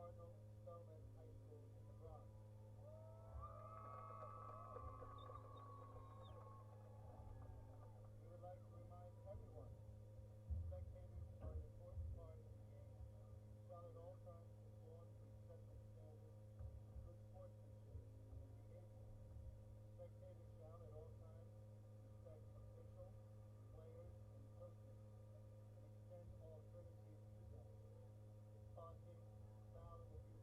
Cardinal Stalemate High School in the Bronx. We would like to remind everyone spectators are an important part of the game, shall at all times conform to accepted standards of good sportsmanship and behavior. Spectators shall at all times respect officials, players, and coaches, and extend all courtesies to them. Taunting, foul, and abuse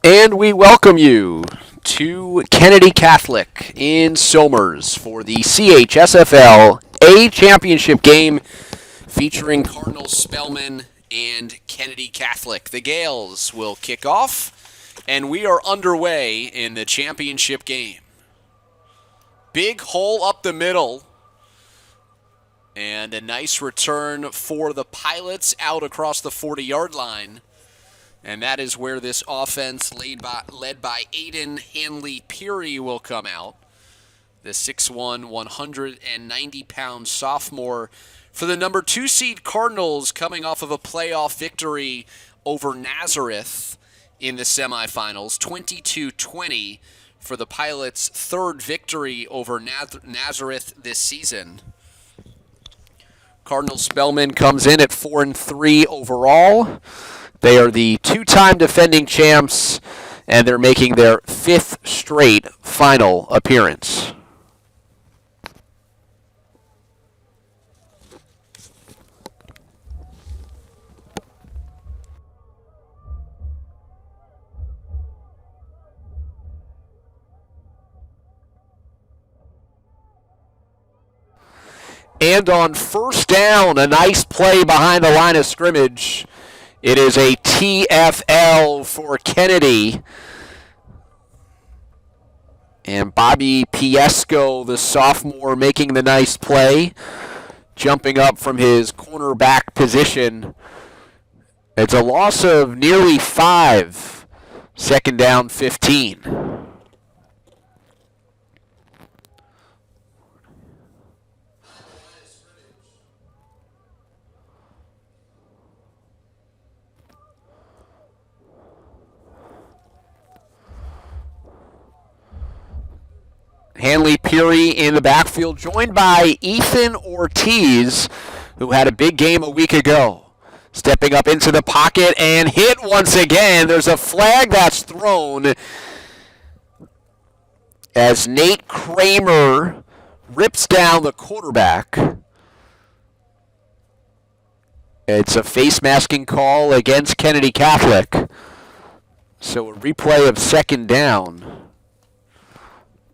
And we welcome you to Kennedy Catholic in Somers for the CHSFL A Championship game featuring Cardinal Spellman and Kennedy Catholic. The Gaels will kick off, and we are underway in the championship game. Big hole up the middle, and a nice return for the Pilots out across the 40-yard line. And that is where this offense led by Aiden Hanley-Peary will come out. The 6'1", 190-pound sophomore for the number 2 seed Cardinals, coming off of a playoff victory over Nazareth in the semifinals, 22-20 for the Pilots' third victory over Nazareth this season. Cardinal Spellman comes in at 4-3 overall. They are the two-time defending champs, and they're making their 5th straight final appearance. And on first down, a nice play behind the line of scrimmage. It is a TFL for Kennedy. And Bobby Piesco, the sophomore, making the nice play, jumping up from his cornerback position. It's a loss of nearly 5. Second down, 15. Hanley-Peary in the backfield, joined by Ethan Ortiz, who had a big game a week ago. Stepping up into the pocket and hit once again. There's a flag that's thrown as Nate Kramer rips down the quarterback. It's a face masking call against Kennedy Catholic. So a replay of second down.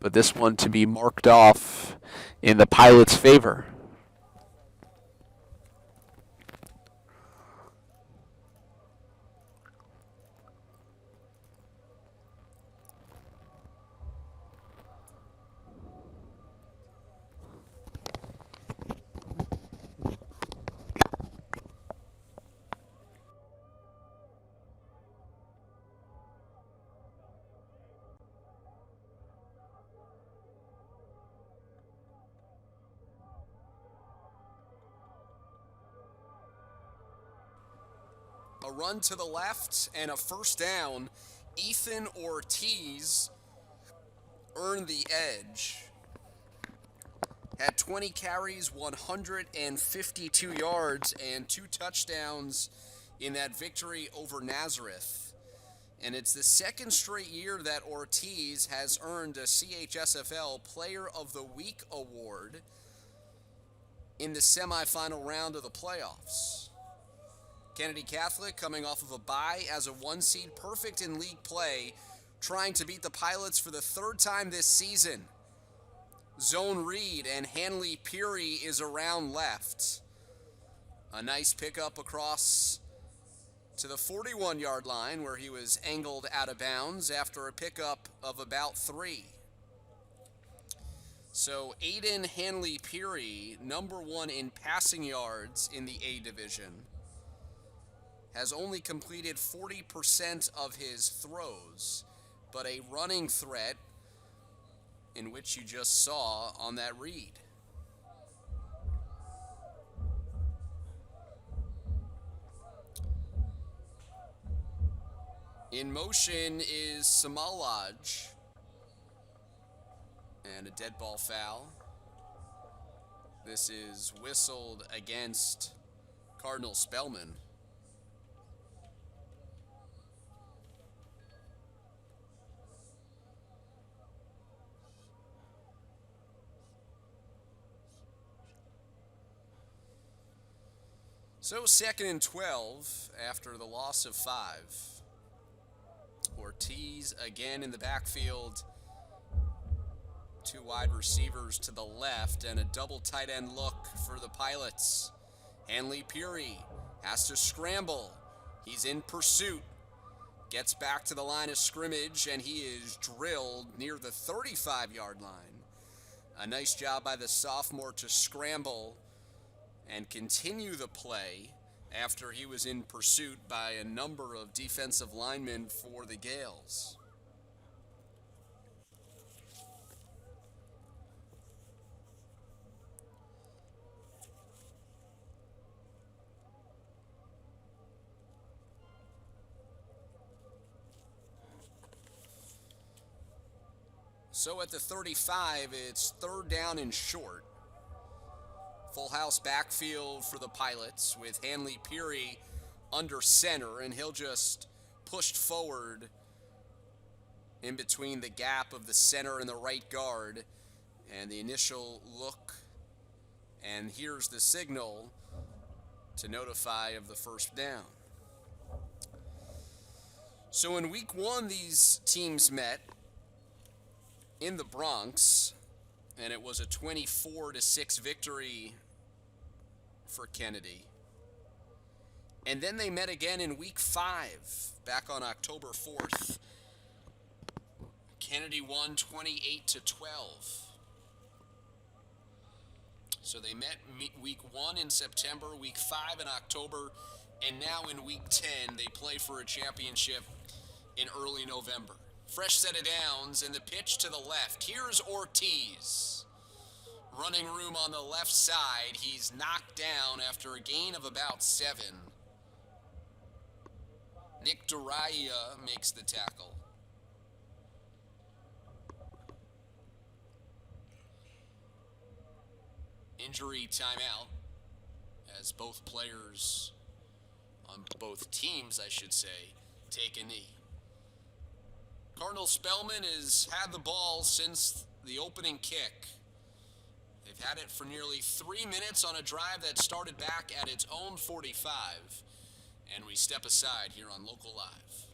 But this one to be marked off in the Pilots' favor. A run to the left and a first down. Ethan Ortiz earned the edge. Had 20 carries, 152 yards, and 2 touchdowns in that victory over Nazareth. And it's the second straight year that Ortiz has earned a CHSFL Player of the Week award in the semifinal round of the playoffs. Kennedy Catholic coming off of a bye as a 1 seed, perfect in league play, trying to beat the Pilots for the 3rd time this season. Zone read, and Hanley-Peary is around left. A nice pickup across to the 41-yard line, where he was angled out of bounds after a pickup of about 3. So Aiden Hanley-Peary, number 1 in passing yards in the A division, has only completed 40% of his throws, but a running threat in which you just saw on that read. In motion is Samalaj, and a dead ball foul. This is whistled against Cardinal Spellman. So 2nd and 12 after the loss of 5. Ortiz again in the backfield. Two wide receivers to the left and a double tight end look for the Pilots. Hanley Peary has to scramble. He's in pursuit. Gets back to the line of scrimmage and he is drilled near the 35-yard line. A nice job by the sophomore to scramble and continue the play after he was in pursuit by a number of defensive linemen for the Gaels. So at the 35, it's third down and short. Full house backfield for the Pilots with Hanley Peary under center, and he'll just push forward in between the gap of the center and the right guard. And the initial look, and here's the signal to notify of the first down. So in week one, these teams met in the Bronx, and it was a 24-6 victory for Kennedy. And then they met again in week 5, back on October 4th. Kennedy won 28-12. So they met week 1 in September, week 5 in October, and now in week 10 they play for a championship in early November. Fresh set of downs, and the pitch to the left. Here's Ortiz. Running room on the left side. He's knocked down after a gain of about 7. Nick Duraya makes the tackle. Injury timeout as both players on both teams, I should say, take a knee. Cardinal Spellman has had the ball since the opening kick. They've had it for nearly 3 minutes on a drive that started back at its own 45. And we step aside here on Local Live.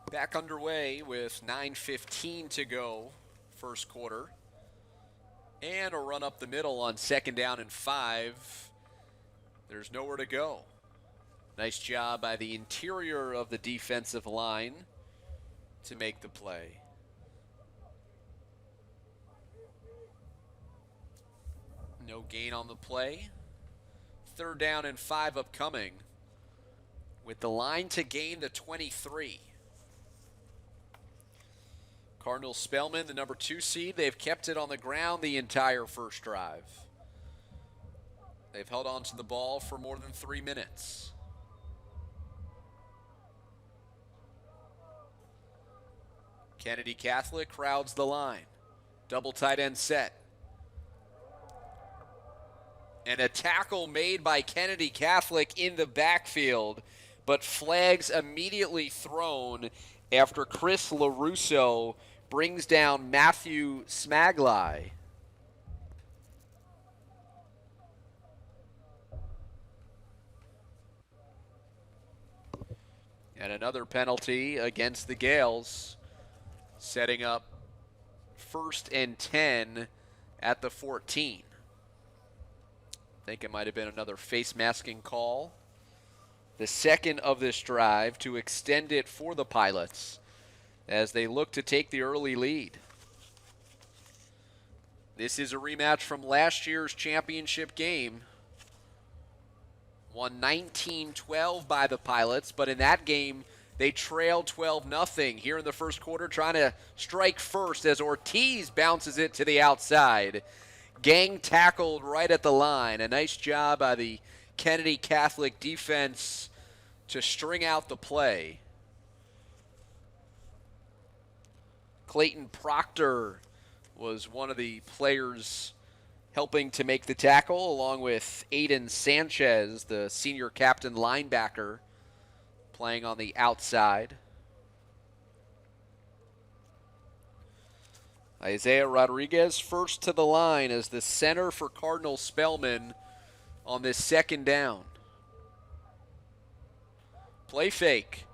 Back underway with 9:15 to go, first quarter. And a run up the middle on 2nd down and 5. There's nowhere to go. Nice job by the interior of the defensive line to make the play. No gain on the play. 3rd down and 5 upcoming, with the line to gain the 23. Cardinal Spellman, the number 2 seed, they've kept it on the ground the entire first drive. They've held on to the ball for more than 3 minutes. Kennedy Catholic crowds the line. Double tight end set. And a tackle made by Kennedy Catholic in the backfield, but flags immediately thrown after Chris LaRusso brings down Matthew Smagli. And another penalty against the Gaels, setting up 1st and 10 at the 14. I think it might have been another face masking call. The second of this drive to extend it for the Pilots as they look to take the early lead. This is a rematch from last year's championship game. Won 19-12 by the Pilots, but in that game they trailed 12-0 here in the first quarter, trying to strike first as Ortiz bounces it to the outside. Gang tackled right at the line. A nice job by the Kennedy Catholic defense to string out the play. Clayton Proctor was one of the players helping to make the tackle, along with Aiden Sanchez, the senior captain linebacker, playing on the outside. Isaiah Rodriguez first to the line as the center for Cardinal Spellman on this 2nd down. Play fake.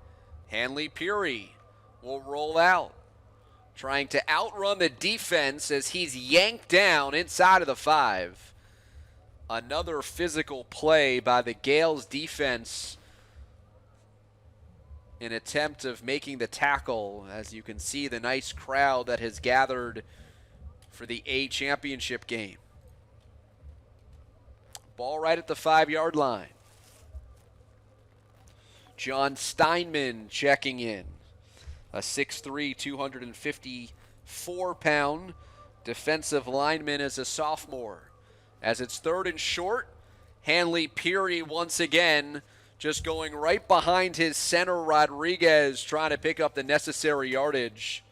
Hanley Peary will roll out, trying to outrun the defense as he's yanked down inside of the 5. Another physical play by the Gaels defense in attempt of making the tackle, as you can see the nice crowd that has gathered for the A championship game. Ball right at the 5-yard line. John Steinman checking in. A 6'3", 254-pound defensive lineman as a sophomore. As it's 3rd and short, Hanley Peary once again just going right behind his center Rodriguez, trying to pick up the necessary yardage.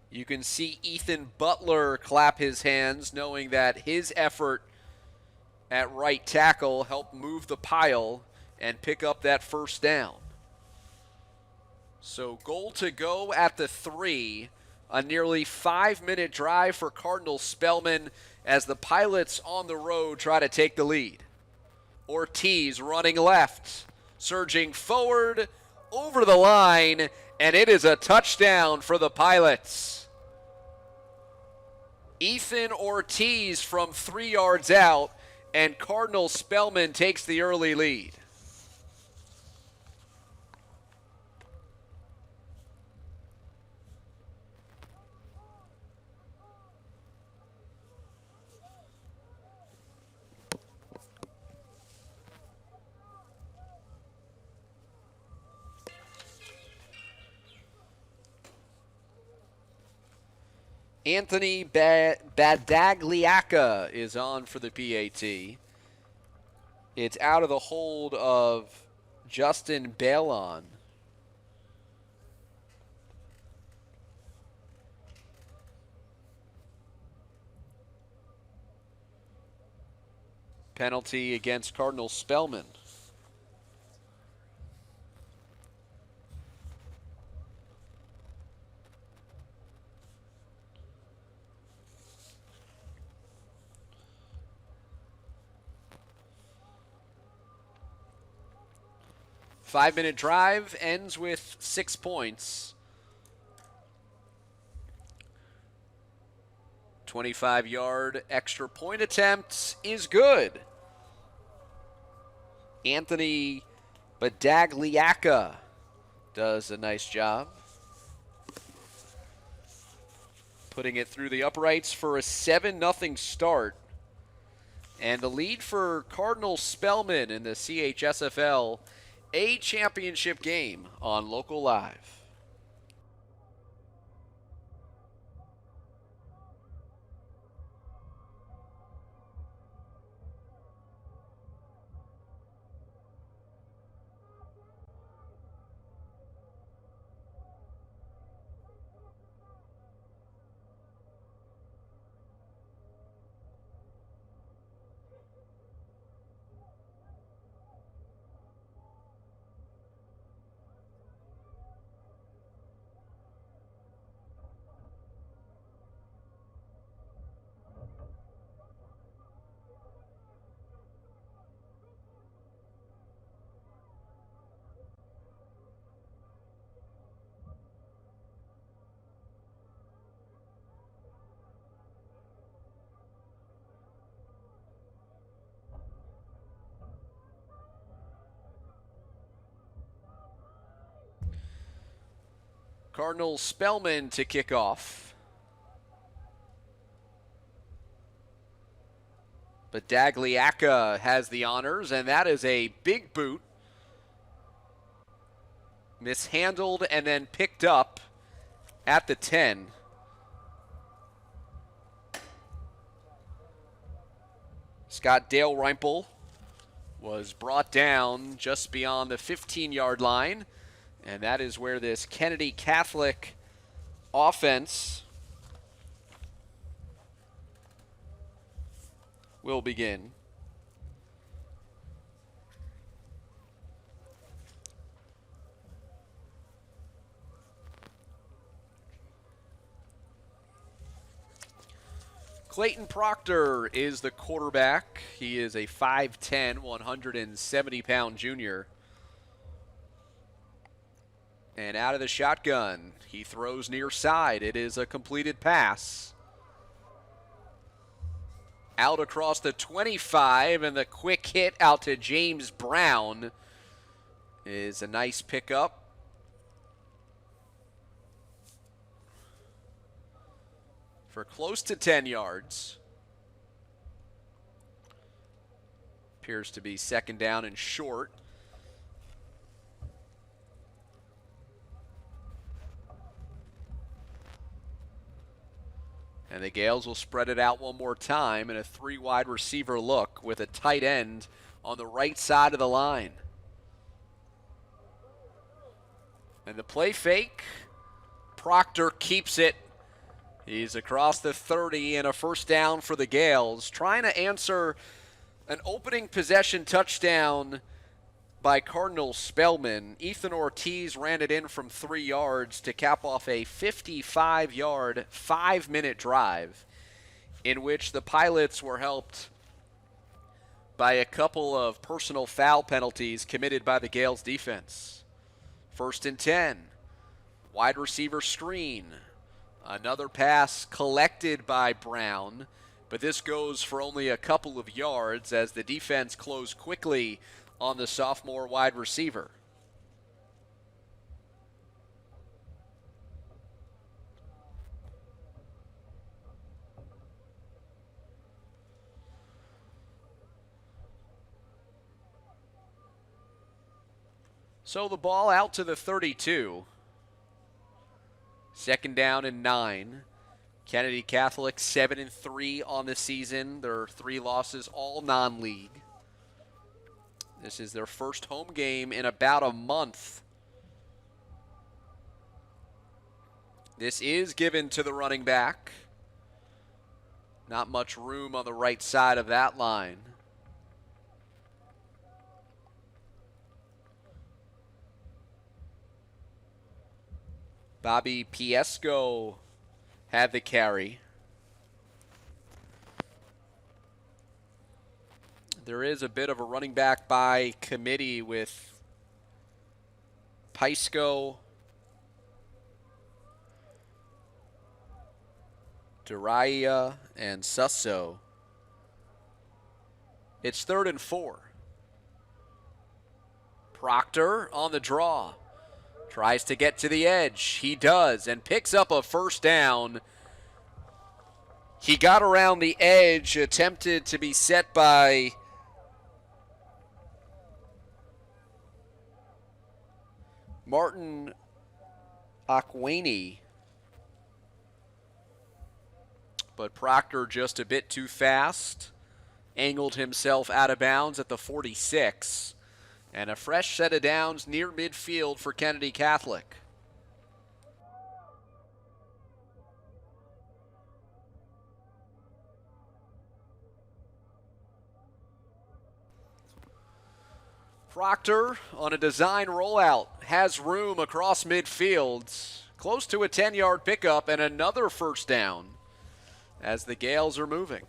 You can see Ethan Butler clap his hands, knowing that his effort at right tackle helped move the pile and pick up that 1st down. So goal to go at the 3, a nearly 5-minute drive for Cardinal Spellman as the Pilots on the road try to take the lead. Ortiz running left, surging forward, over the line, and it is a touchdown for the Pilots. Ethan Ortiz from 3 yards out, and Cardinal Spellman takes the early lead. Anthony Badagliaca is on for the PAT. It's out of the hold of Justin Balon. Penalty against Cardinal Spellman. Five-minute drive ends with 6 points. 25-yard extra point attempt is good. Anthony Badagliaca does a nice job putting it through the uprights for a 7-0 start. And the lead for Cardinal Spellman in the CHSFL A championship game on Local Live. Cardinal Spellman to kick off. But Dagliaka has the honors, and that is a big boot. Mishandled and then picked up at the 10. Scott Dalrymple was brought down just beyond the 15-yard line. And that is where this Kennedy Catholic offense will begin. Clayton Proctor is the quarterback. He is a 5'10", 170-pound junior. And out of the shotgun, he throws near side. It is a completed pass. Out across the 25, and the quick hit out to James Brown is a nice pickup. For close to 10 yards. Appears to be second down and short. And the Gaels will spread it out one more time in a 3-wide receiver look with a tight end on the right side of the line. And the play fake, Proctor keeps it. He's across the 30 and a first down for the Gaels, trying to answer an opening possession touchdown by Cardinal Spellman. Ethan Ortiz ran it in from 3 yards to cap off a 55-yard, 5-minute drive in which the Pilots were helped by a couple of personal foul penalties committed by the Gaels defense. 1st and 10, wide receiver screen. Another pass collected by Brown, but this goes for only a couple of yards as the defense closed quickly on the sophomore wide receiver. So the ball out to the 32. 2nd down and 9. Kennedy Catholic 7-3 on the season. Their 3 losses, all non-league. This is their first home game in about a month. This is given to the running back. Not much room on the right side of that line. Bobby Piesco had the carry. There is a bit of a running back by committee with Piesco, Duraya, and Susso. It's 3rd and 4. Proctor on the draw. Tries to get to the edge. He does, and picks up a first down He got around the edge, attempted to be set by Martin Aquani, but Proctor just a bit too fast, angled himself out of bounds at the 46, and a fresh set of downs near midfield for Kennedy Catholic. Proctor on a design rollout has room across midfield, close to a 10-yard pickup and another first down as the Gaels are moving.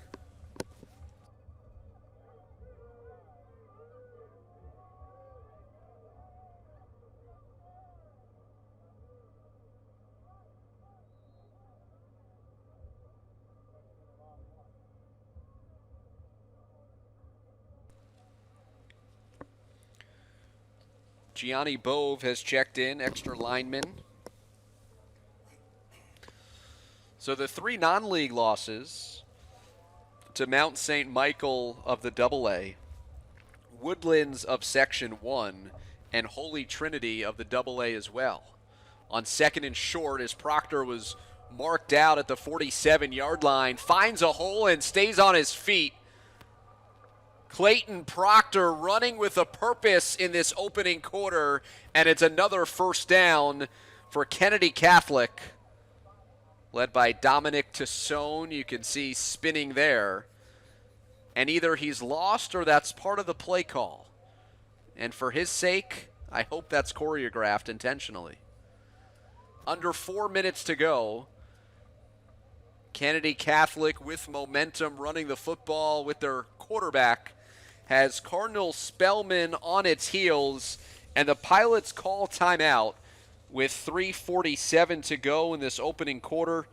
Gianni Bove has checked in, extra lineman. So the 3 non-league losses to Mount St. Michael of the AA, Woodlands of Section 1, and Holy Trinity of the AA as well. On second and short, as Proctor was marked out at the 47-yard line, finds a hole and stays on his feet. Clayton Proctor running with a purpose in this opening quarter, and it's another first down for Kennedy Catholic, led by Dominic Tassone. You can see spinning there. And either he's lost or that's part of the play call. And for his sake, I hope that's choreographed intentionally. Under 4 minutes to go. Kennedy Catholic with momentum, running the football with their quarterback, has Cardinal Spellman on its heels, and the Pilots call timeout with 3:47 to go in this opening quarter.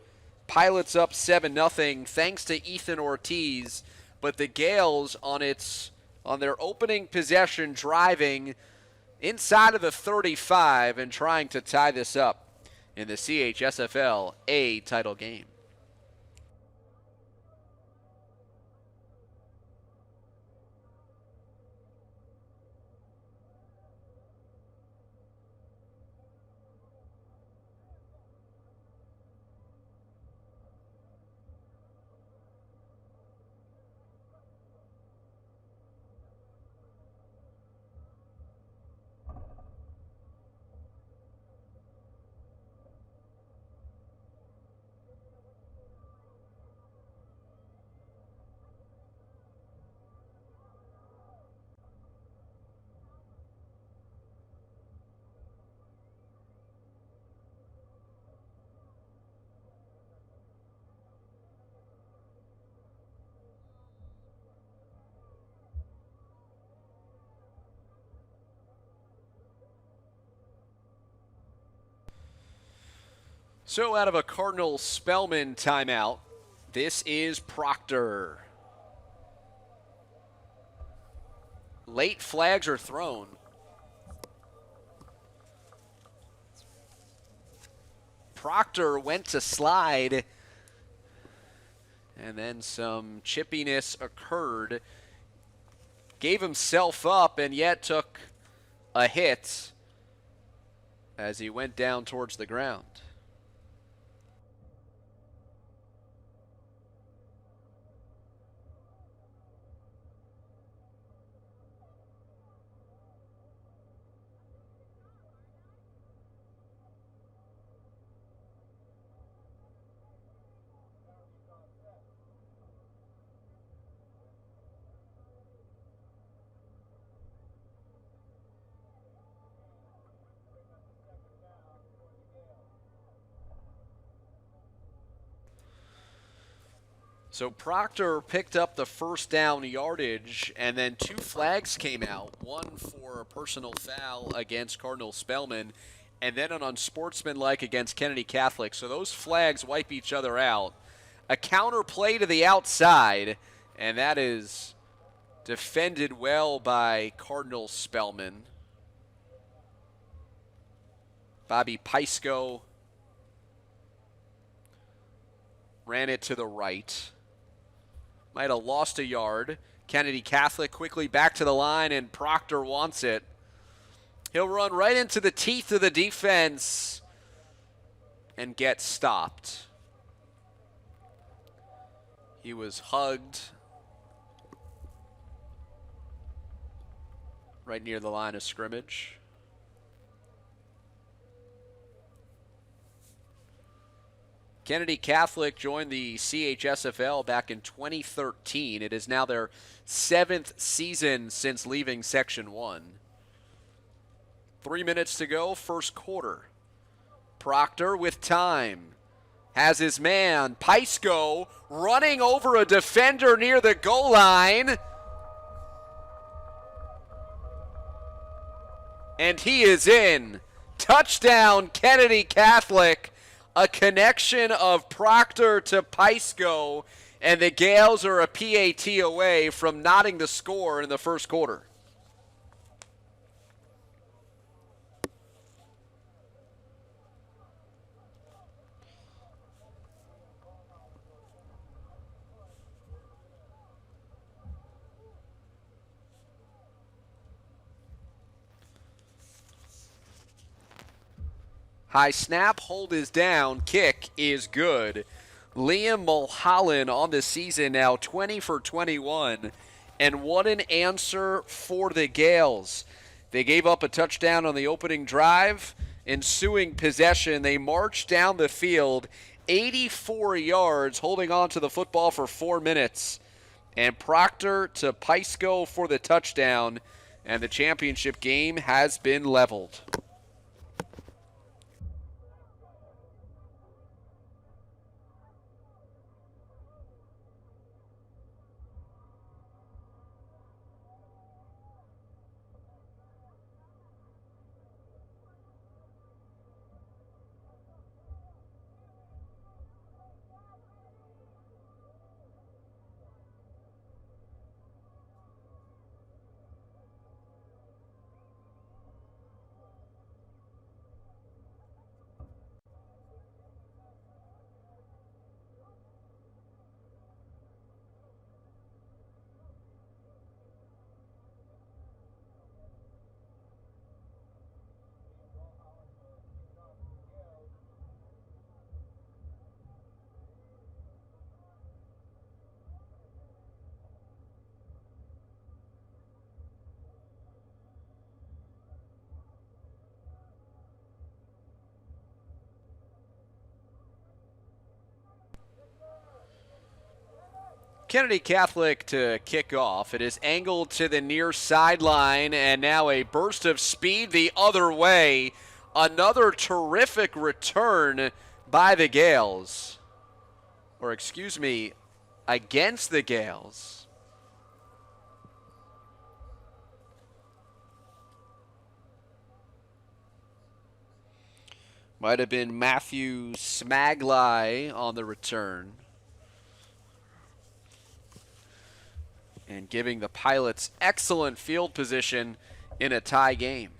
Pilots up 7-0 thanks to Ethan Ortiz, but the Gaels on their opening possession driving inside of the 35 and trying to tie this up in the CHSFL A title game. So out of a Cardinal Spellman timeout, this is Proctor. Late flags are thrown. Proctor went to slide, and then some chippiness occurred. Gave himself up and yet took a hit as he went down towards the ground. So Proctor picked up the first down yardage, and then 2 flags came out, one for a personal foul against Cardinal Spellman, and then an unsportsmanlike against Kennedy Catholic. So those flags wipe each other out. A counter play to the outside, and that is defended well by Cardinal Spellman. Bobby Pisco ran it to the right. Might have lost a yard. Kennedy Catholic quickly back to the line, and Proctor wants it. He'll run right into the teeth of the defense and get stopped. He was hugged right near the line of scrimmage. Kennedy Catholic joined the CHSFL back in 2013. It is now their 7th season since leaving Section 1. 3 minutes to go, first quarter. Proctor with time. Has his man, Pysko, running over a defender near the goal line. And he is in. Touchdown, Kennedy Catholic. A connection of Proctor to Pysko, and the Gaels are a PAT away from knotting the score in the first quarter. High snap, hold is down, kick is good. Liam Mulholland on the season now 20 for 21. And what an answer for the Gaels. They gave up a touchdown on the opening drive. Ensuing possession, they marched down the field 84 yards, holding on to the football for 4 minutes. And Proctor to Pysko for the touchdown. And the championship game has been leveled. Kennedy Catholic to kick off. It is angled to the near sideline, and now a burst of speed the other way. Another terrific return by the Gaels. Or excuse me, against the Gaels. Might have been Matthew Smagley on the return. And giving the Pilots excellent field position in a tie game.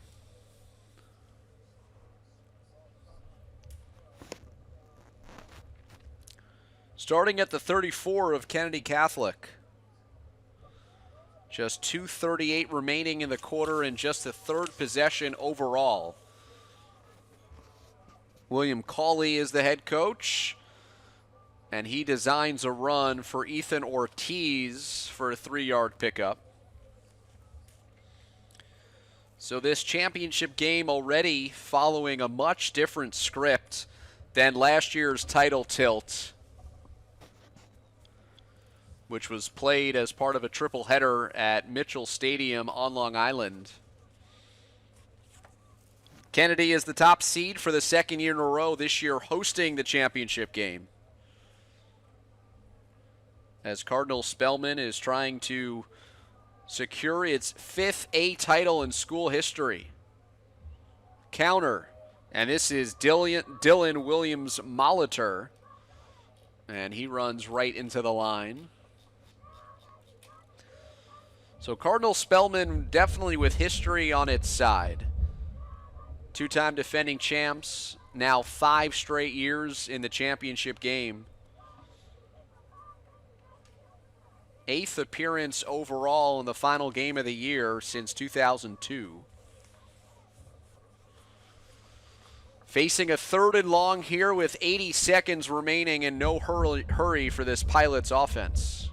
Starting at the 34 of Kennedy Catholic. Just 2:38 remaining in the quarter and just the third possession overall. William Cawley is the head coach. And he designs a run for Ethan Ortiz for a 3-yard pickup. So this championship game already following a much different script than last year's title tilt, which was played as part of a triple header at Mitchell Stadium on Long Island. Kennedy is the top seed for the second year in a row this year, hosting the championship game, as Cardinal Spellman is trying to secure its 5th A title in school history. Counter, and this is Dylan Williams Molitor, and he runs right into the line. So Cardinal Spellman definitely with history on its side. 2-time defending champs, now 5 straight years in the championship game. 8th appearance overall in the final game of the year since 2002. Facing a 3rd and long here with 80 seconds remaining and no hurry for this Pilots offense.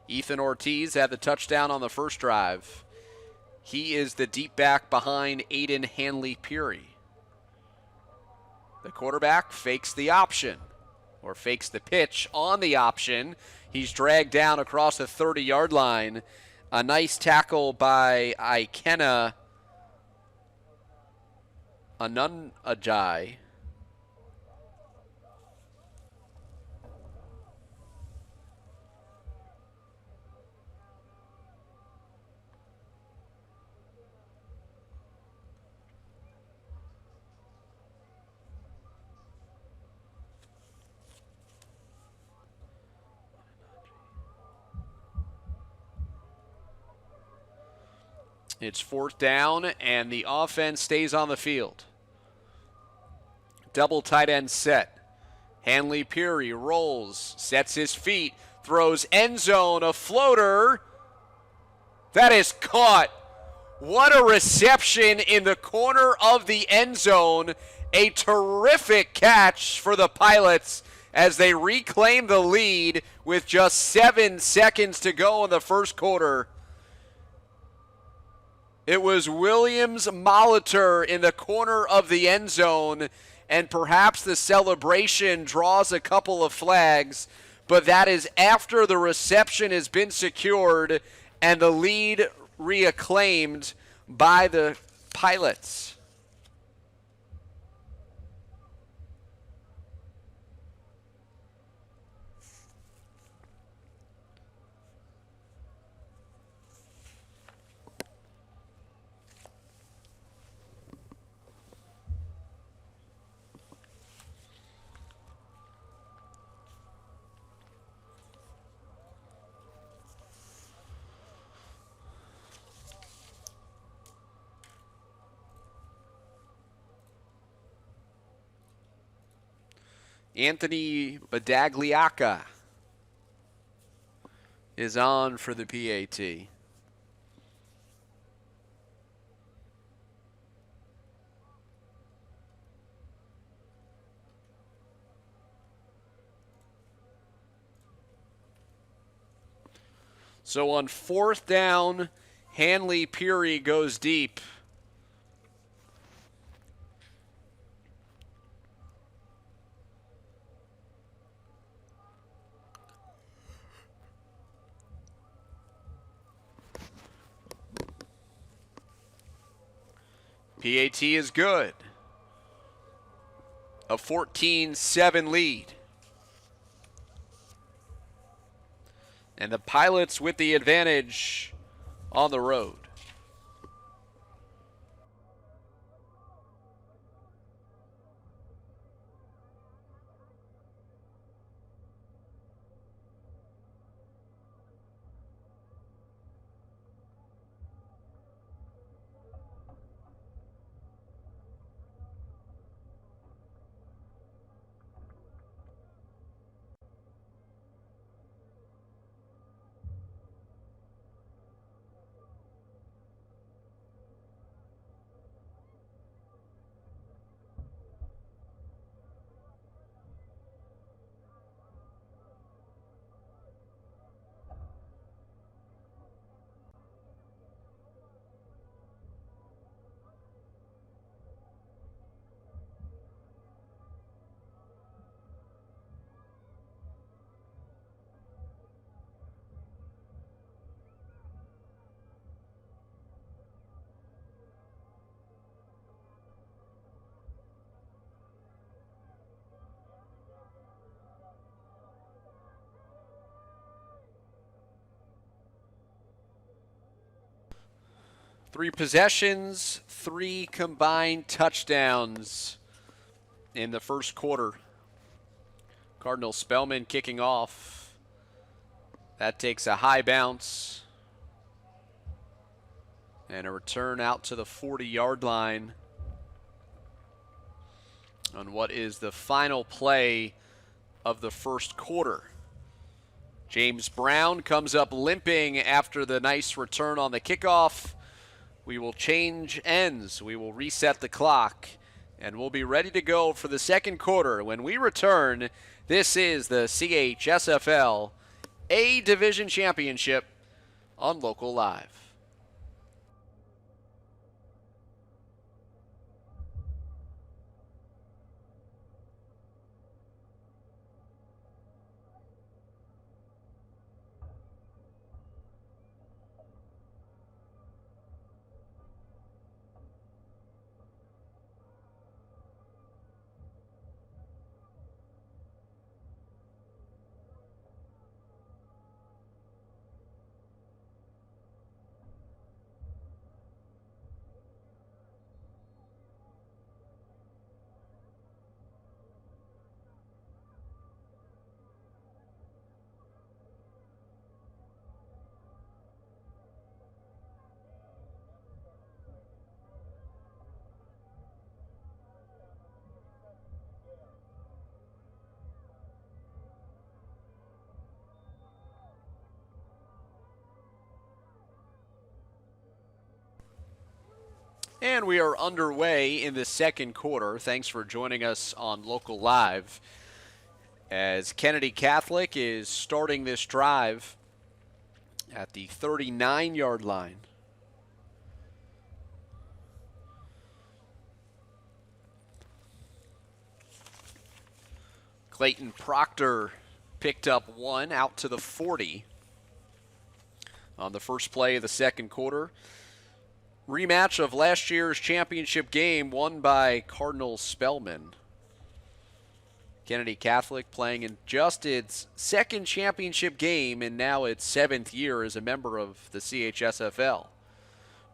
Ethan Ortiz had the touchdown on the first drive. He is the deep back behind Aiden Hanley-Peary. The quarterback fakes the option, or fakes the pitch on the option. He's dragged down across the 30-yard line. A nice tackle by Ikenna Anunajai. It's 4th down, and the offense stays on the field. Double tight end set. Hanley-Peary rolls, sets his feet, throws end zone, a floater. That is caught. What a reception in the corner of the end zone. A terrific catch for the Pilots as they reclaim the lead with just 7 seconds to go in the first quarter. It was Williams Molitor in the corner of the end zone, and perhaps the celebration draws a couple of flags, but that is after the reception has been secured and the lead reacclaimed by the Pilots. Anthony Badagliaca is on for the PAT. So on 4th down, Hanley-Peary goes deep. PAT is good. A 14-7 lead. And the Pilots with the advantage on the road. Three possessions, 3 combined touchdowns in the first quarter. Cardinal Spellman kicking off. That takes a high bounce. And a return out to the 40-yard line on what is the final play of the first quarter. James Brown comes up limping after the nice return on the kickoff. We will change ends. We will reset the clock, and we'll be ready to go for the second quarter. When we return, this is the CHSFL A Division Championship on Local Live. And we are underway in the second quarter. Thanks for joining us on Local Live as Kennedy Catholic is starting this drive at the 39-yard line. Clayton Proctor picked up one out to the 40 on the first play of the second quarter. Rematch of last year's championship game won by Cardinal Spellman. Kennedy Catholic playing in just its second championship game and now its 7th year as a member of the CHSFL.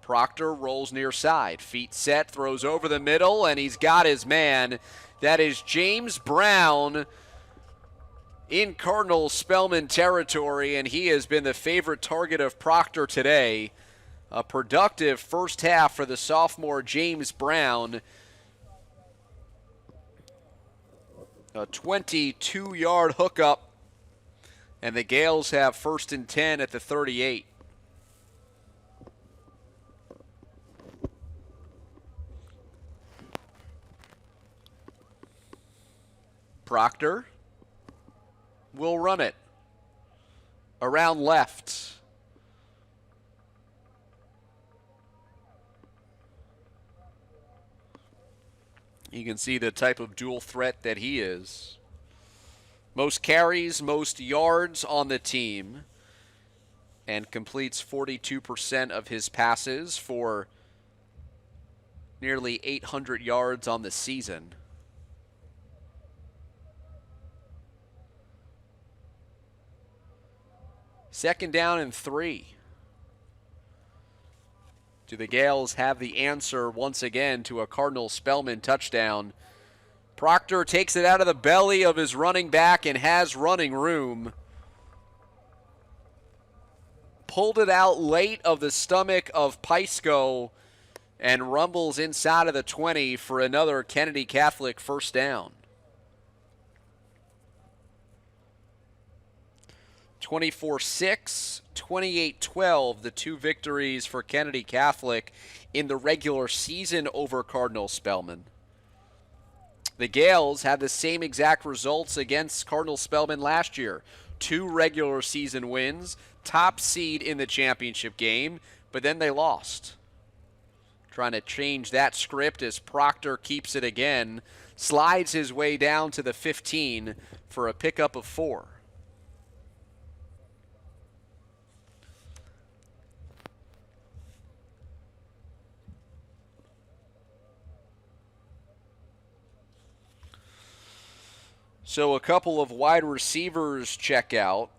Proctor rolls near side, feet set, throws over the middle, and he's got his man. That is James Brown in Cardinal Spellman territory, and he has been the favorite target of Proctor today. A productive first half for the sophomore James Brown. A 22-yard hookup, and the Gaels have 1st and 10 at the 38. Proctor will run it around left. You can see the type of dual threat that he is. Most carries, most yards on the team, and completes 42% of his passes for nearly 800 yards on the season. Second down and 3. Do the Gaels have the answer once again to a Cardinal Spellman touchdown? Proctor takes it out of the belly of his running back and has running room. Pulled it out late of the stomach of Pysko and rumbles inside of the 20 for another Kennedy Catholic first down. 24-6, 28-12, the two victories for Kennedy Catholic in the regular season over Cardinal Spellman. The Gaels had the same exact results against Cardinal Spellman last year. 2 regular season wins, top seed in the championship game, but then they lost. Trying to change that script as Proctor keeps it again, slides his way down to the 15 for a pickup of 4. So a couple of wide receivers check out.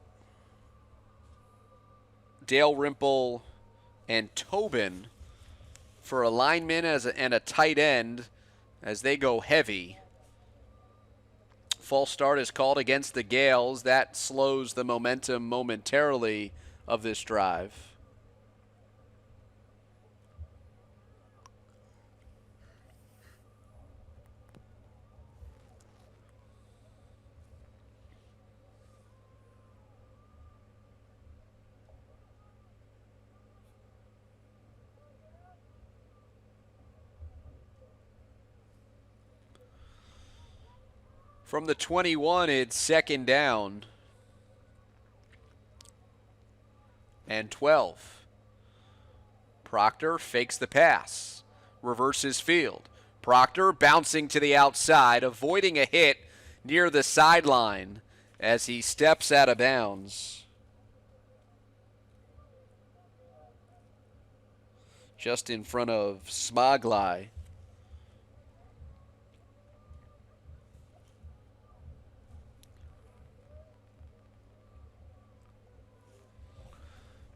Dale Rimple and Tobin for a lineman and a tight end as they go heavy. False start is called against the Gaels. That slows the momentum momentarily of this drive. From the 21, it's second down and 12. Proctor fakes the pass, reverses field. Proctor bouncing to the outside, avoiding a hit near the sideline as he steps out of bounds. Just in front of Smoglai.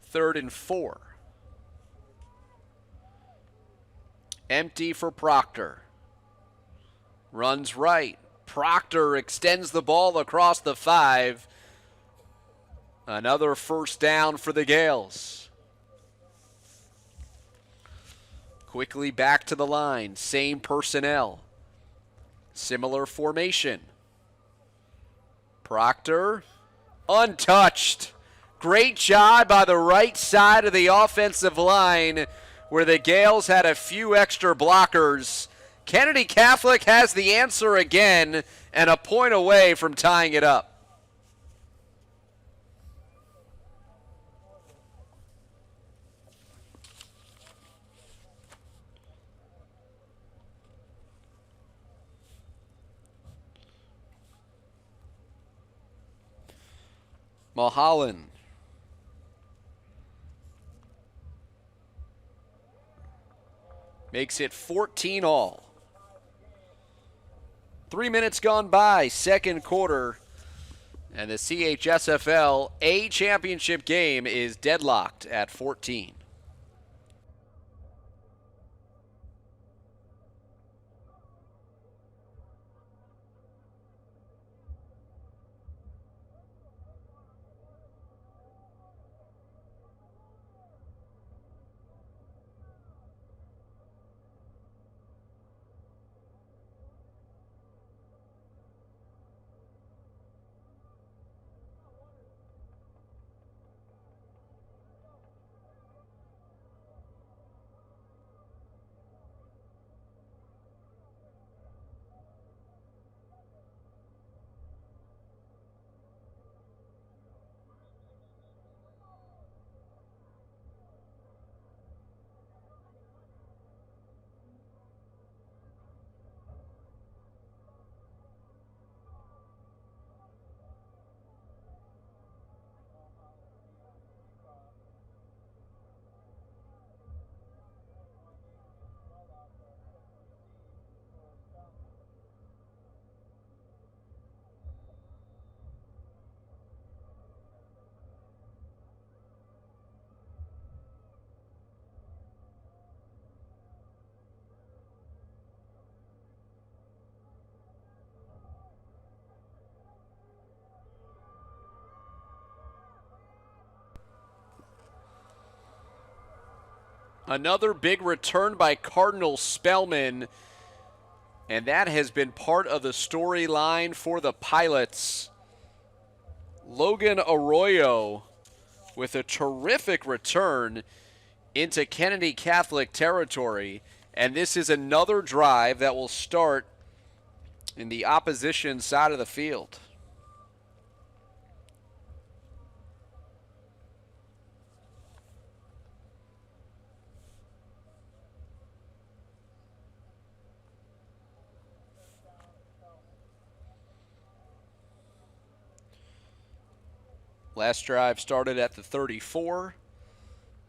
Third and 4. Empty for Proctor. Runs right. Proctor extends the ball across the 5. Another first down for the Gaels. Quickly back to the line. Same personnel. Similar formation. Proctor, untouched. Great job by the right side of the offensive line where the Gaels had a few extra blockers. Kennedy Catholic has the answer again and a point away from tying it up. Mulholland. Makes it 14 all. 3 minutes gone by, second quarter, and the CHSFL A championship game is deadlocked at 14. Another big return by Cardinal Spellman, and that has been part of the storyline for the Pilots. Logan Arroyo with a terrific return into Kennedy Catholic territory, and this is another drive that will start in the opposition side of the field. Last drive started at the 34.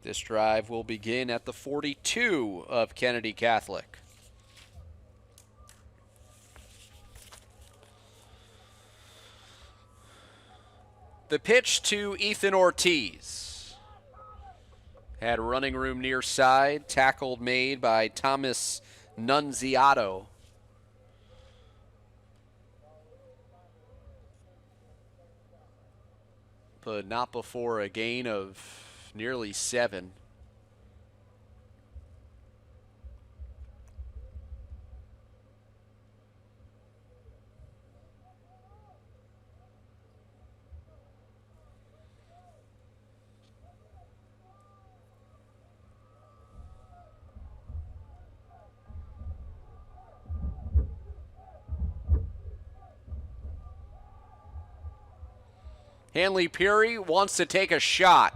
This drive will begin at the 42 of Kennedy Catholic. The pitch to Ethan Ortiz. Had running room near side. Tackled made by Thomas Nunziato. But not before a gain of nearly 7. Hanley Peary wants to take a shot.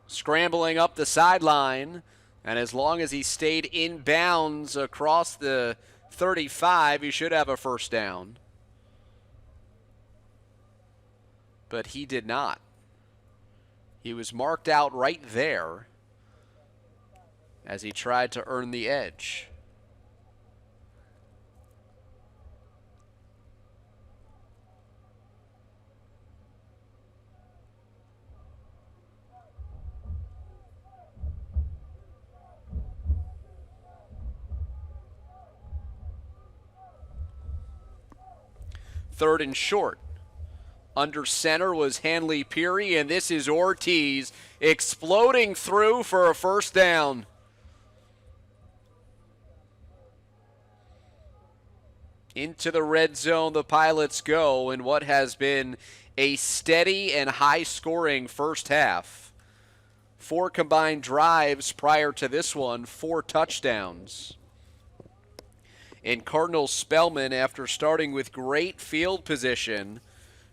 Scrambling up the sideline, and as long as he stayed in bounds across the 35, he should have a first down. But he did not. He was marked out right there as he tried to earn the edge. Third and short. Under center was Hanley Peary, and this is Ortiz exploding through for a first down. Into the red zone the Pilots go in what has been a steady and high-scoring first half. 4 combined drives prior to this one, 4 touchdowns. And Cardinal Spellman, after starting with great field position,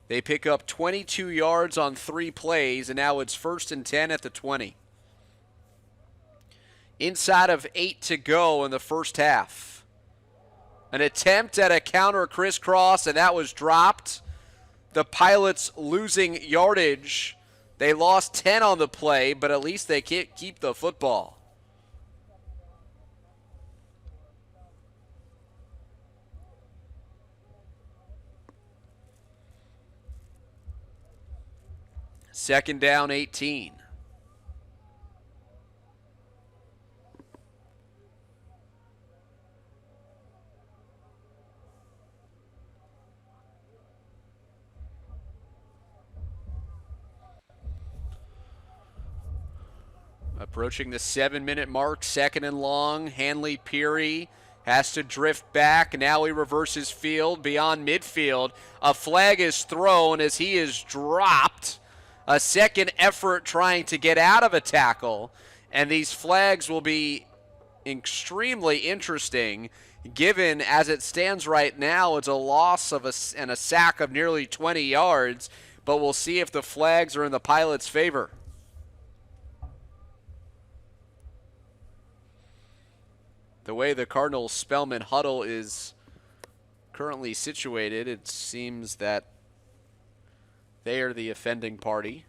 they pick up 22 yards on 3 plays, and now it's 1st and 10 at the 20. Inside of 8 to go in the first half. An attempt at a counter crisscross, and that was dropped. The Pilots losing yardage. They lost 10 on the play, but at least they keep the football. Second down, 18. Approaching the 7-minute mark, 2nd and long. Hanley Peary has to drift back. Now he reverses field beyond midfield. A flag is thrown as he is dropped. A second effort trying to get out of a tackle. And these flags will be extremely interesting given, as it stands right now, it's a loss of and a sack of nearly 20 yards. But we'll see if the flags are in the Pilots' favor. The way the Cardinals Spellman huddle is currently situated, it seems that they are the offending party.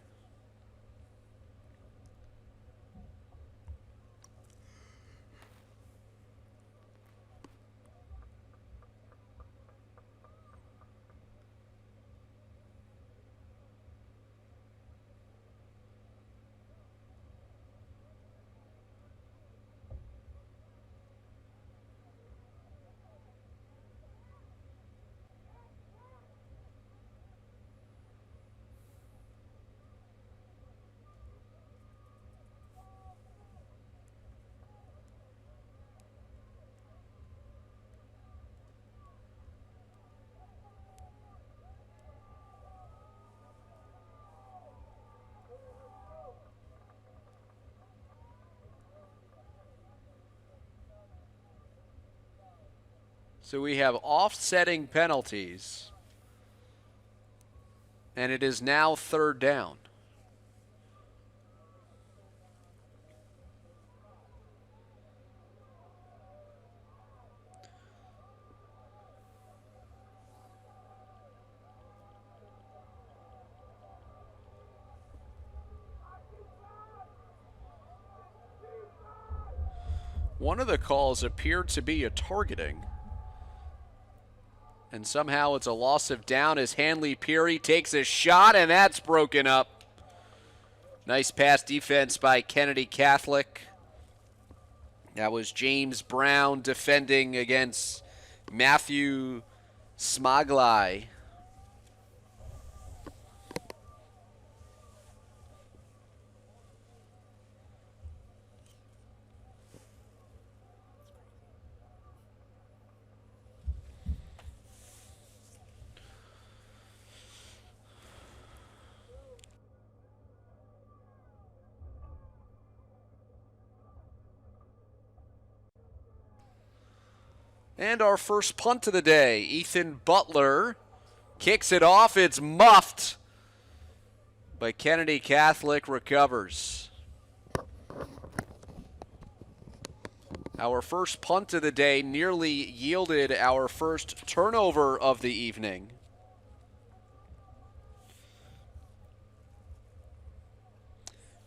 So we have offsetting penalties, and it is now 3rd down. One of the calls appeared to be a targeting. And somehow it's a loss of down as Hanley Peary takes a shot, and that's broken up. Nice pass defense by Kennedy Catholic. That was James Brown defending against Matthew Smaglai. And our first punt of the day, Ethan Butler Kicks it off. It's muffed. But Kennedy Catholic recovers. Our first punt of the day nearly yielded our first turnover of the evening.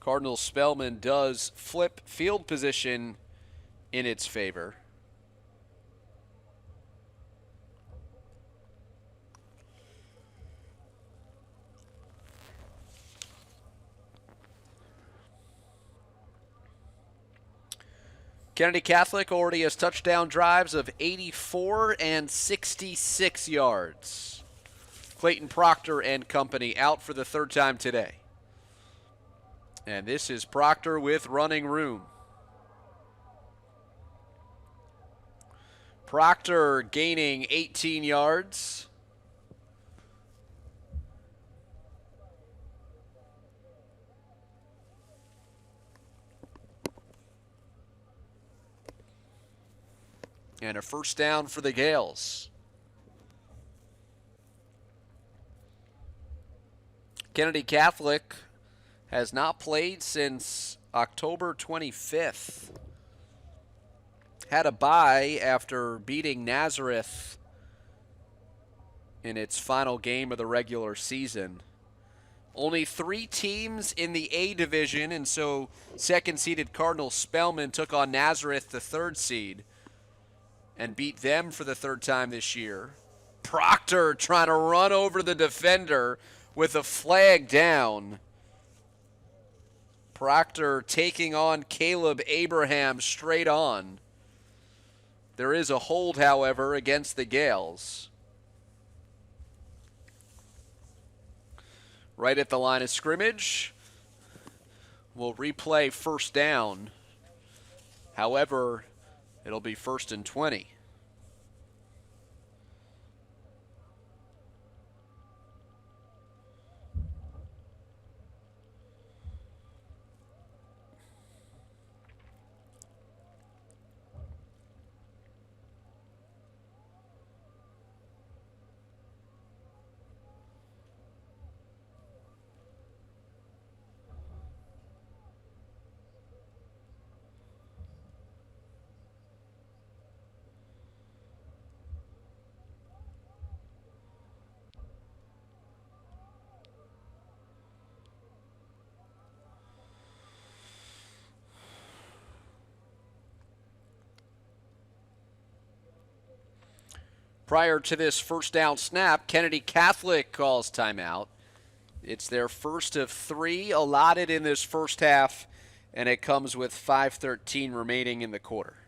Cardinal Spellman does flip field position in its favor. Kennedy Catholic already has touchdown drives of 84 and 66 yards. Clayton Proctor and company out for the third time today. And this is Proctor with running room. Proctor gaining 18 yards. And a first down for the Gaels. Kennedy Catholic has not played since October 25th. Had a bye after beating Nazareth in its final game of the regular season. Only 3 teams in the A division, and so second-seeded Cardinal Spellman took on Nazareth, the 3rd seed, and beat them for the 3rd time this year. Proctor trying to run over the defender with a flag down. Proctor taking on Caleb Abraham straight on. There is a hold, however, against the Gaels. Right at the line of scrimmage. We'll replay first down. However, it'll be 1st and 20. Prior to this first down snap, Kennedy Catholic calls timeout. It's their first of 3 allotted in this first half, and it comes with 5:13 remaining in the quarter.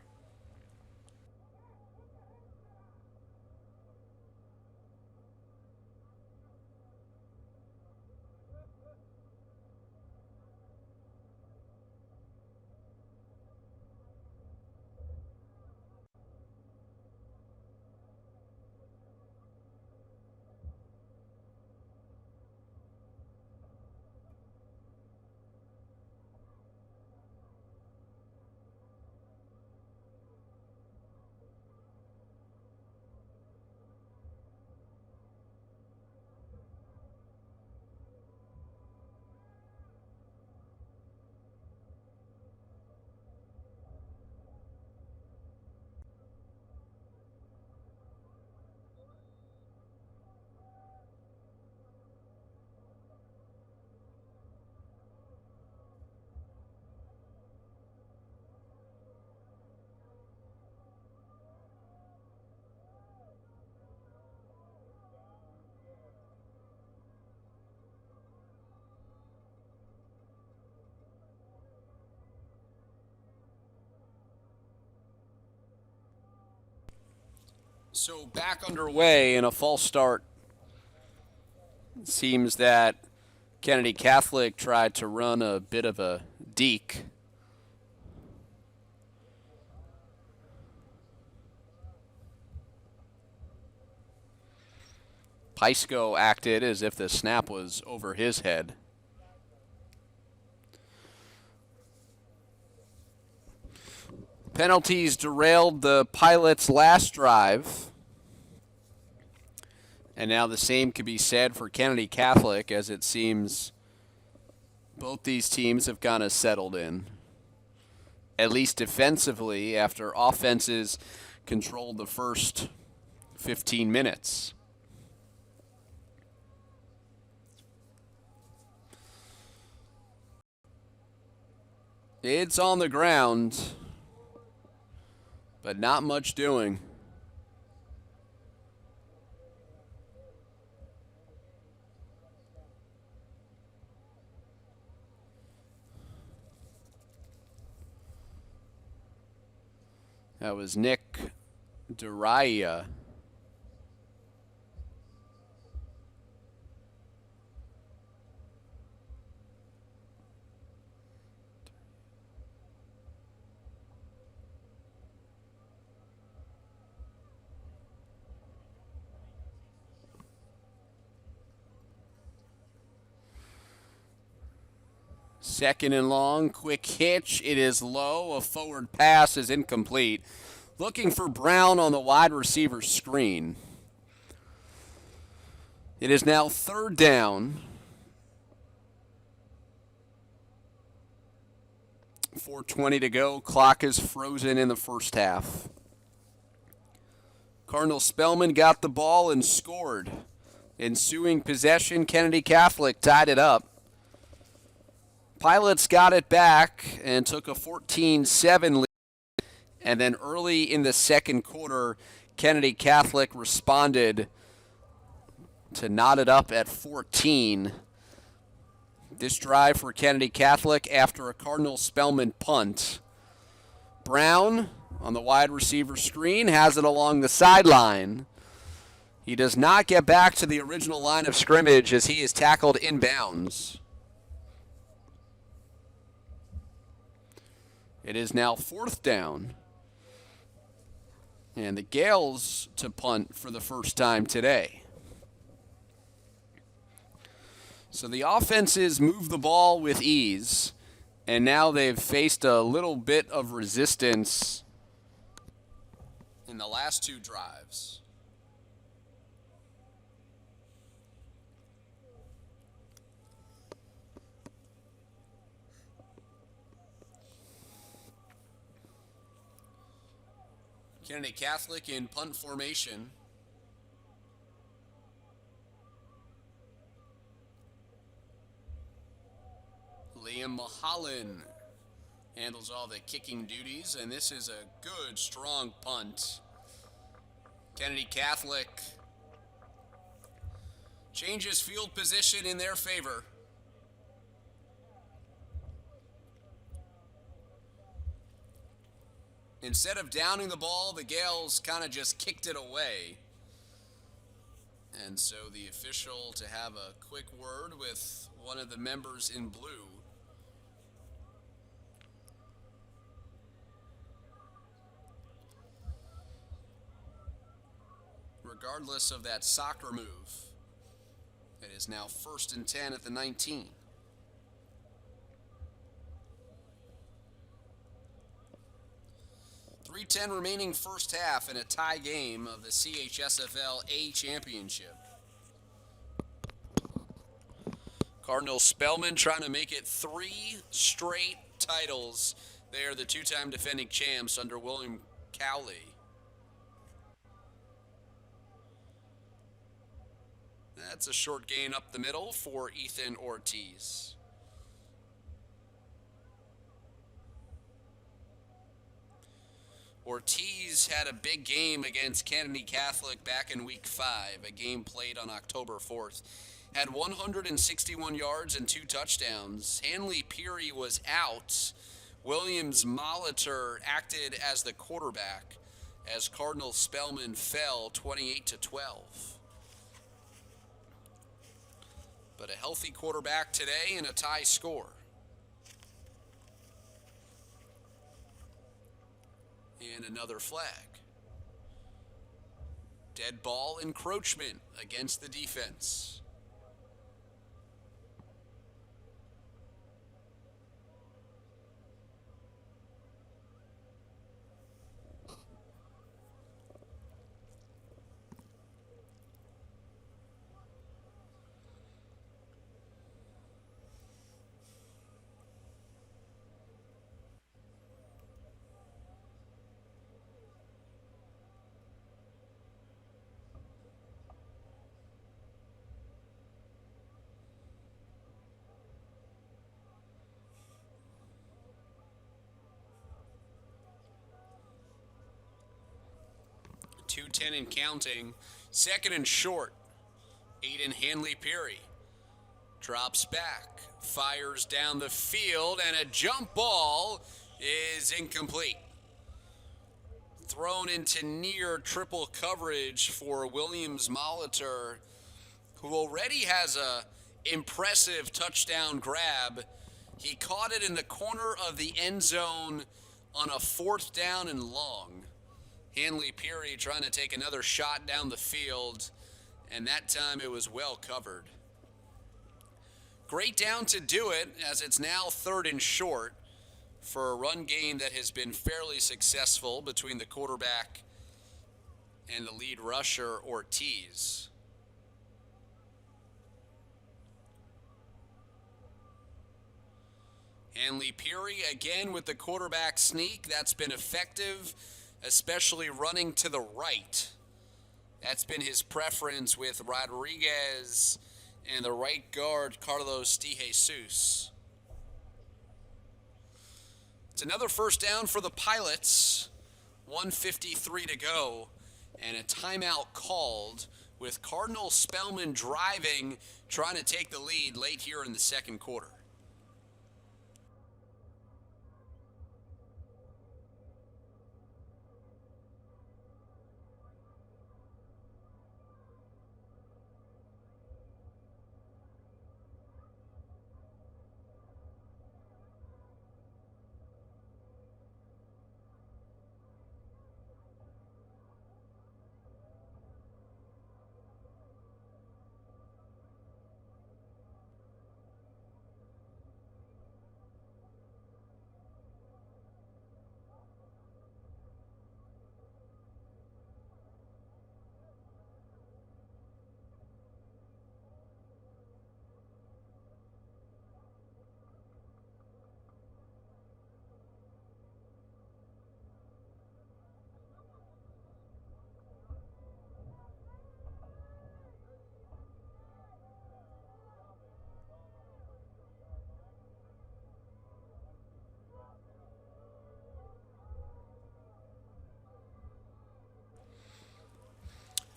So back underway in a false start. It seems that Kennedy Catholic tried to run a bit of a deke. Pisco acted as if the snap was over his head. Penalties derailed the Pilots' last drive. And now the same could be said for Kennedy Catholic, as it seems both these teams have kind of settled in, at least defensively, after offenses controlled the first 15 minutes. It's on the ground, but not much doing. That was Nick Duraya. Second and long, quick hitch. It is low. A forward pass is incomplete. Looking for Brown on the wide receiver screen. It is now third down. 4:20 to go. Clock is frozen in the first half. Cardinal Spellman got the ball and scored. Ensuing possession, Kennedy Catholic tied it up. Pilots got it back and took a 14-7 lead. And then early in the second quarter, Kennedy Catholic responded to knot it up at 14. This drive for Kennedy Catholic after a Cardinal Spellman punt. Brown on the wide receiver screen has it along the sideline. He does not get back to the original line of scrimmage as he is tackled inbounds. It is now fourth down. And the Gaels to punt for the first time today. So the offenses move the ball with ease, and now they've faced a little bit of resistance in the last two drives. Kennedy Catholic in punt formation. Liam Mahalan handles all the kicking duties, and this is a good, strong punt. Kennedy Catholic changes field position in their favor. Instead of downing the ball, the Gaels kind of just kicked it away. And so the official to have a quick word with one of the members in blue. Regardless of that soccer move, it is now 1st and 10 at the 19. .310 remaining first half in a tie game of the CHSFL A Championship. Cardinal Spellman trying to make it 3 straight titles. They are the two-time defending champs under William Cowley. That's a short gain up the middle for Ethan Ortiz. Ortiz had a big game against Kennedy Catholic back in Week 5, a game played on October 4th. Had 161 yards and 2 touchdowns. Hanley Peary was out. Williams Molitor acted as the quarterback as Cardinal Spellman fell 28-12. But a healthy quarterback today and a tie score. And another flag. Dead ball encroachment against the defense. 2:10 and counting. Second and short. Aiden Hanley-Peary drops back, fires down the field, and a jump ball is incomplete. Thrown into near triple coverage for Williams Molitor, who already has a impressive touchdown grab. He caught it in the corner of the end zone on a 4th down and long. Hanley-Peary trying to take another shot down the field, and that time it was well covered. Great down to do it, as it's now 3rd and short for a run game that has been fairly successful between the quarterback and the lead rusher, Ortiz. Hanley-Peary again with the quarterback sneak. That's been effective, especially running to the right. That's been his preference with Rodriguez and the right guard, Carlos DeJesus. It's another first down for the Pilots. 1:53 to go, and a timeout called with Cardinal Spellman driving, trying to take the lead late here in the second quarter.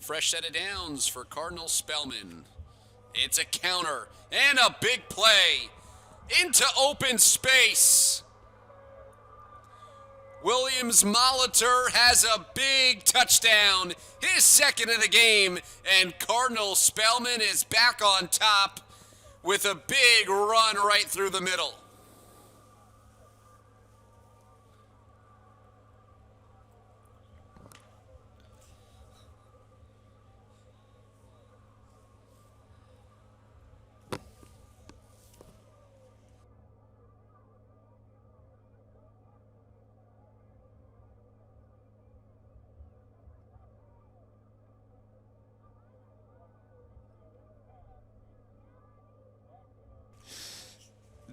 Fresh set of downs for Cardinal Spellman. It's a counter and a big play into open space. Williams Molitor has a big touchdown, his second of the game, and Cardinal Spellman is back on top with a big run right through the middle.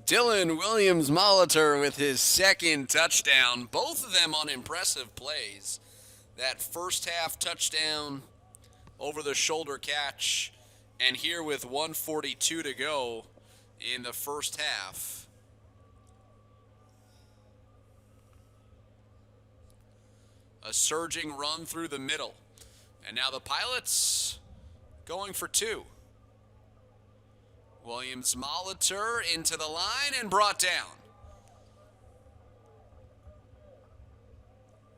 Dylan Williams Molitor with his second touchdown, both of them on impressive plays. That first half touchdown, over the shoulder catch, and here with 1:42 to go in the first half. A surging run through the middle. And now the Pilots going for 2. Williams Molitor into the line and brought down.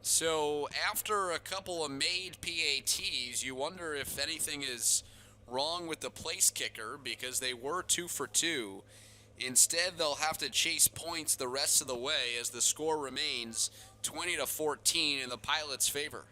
So after a couple of made PATs, you wonder if anything is wrong with the place kicker, because they were 2 for 2. Instead, they'll have to chase points the rest of the way as the score remains 20-14 in the Pilots' favor.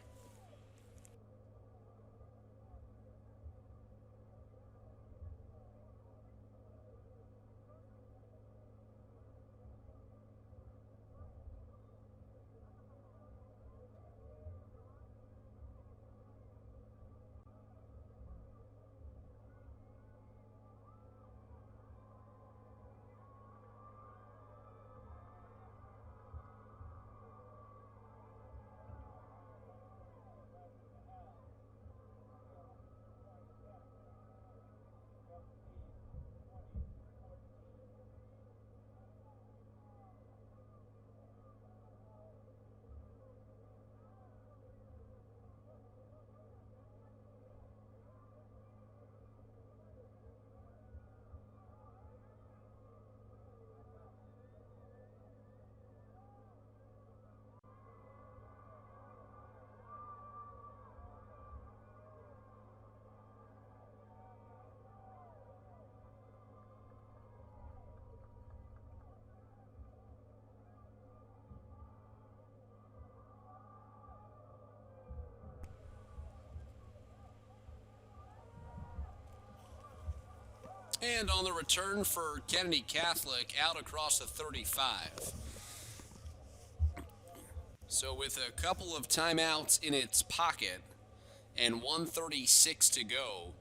And on the return for Kennedy Catholic, out across the 35. So with a couple of timeouts in its pocket and 1:36 to go,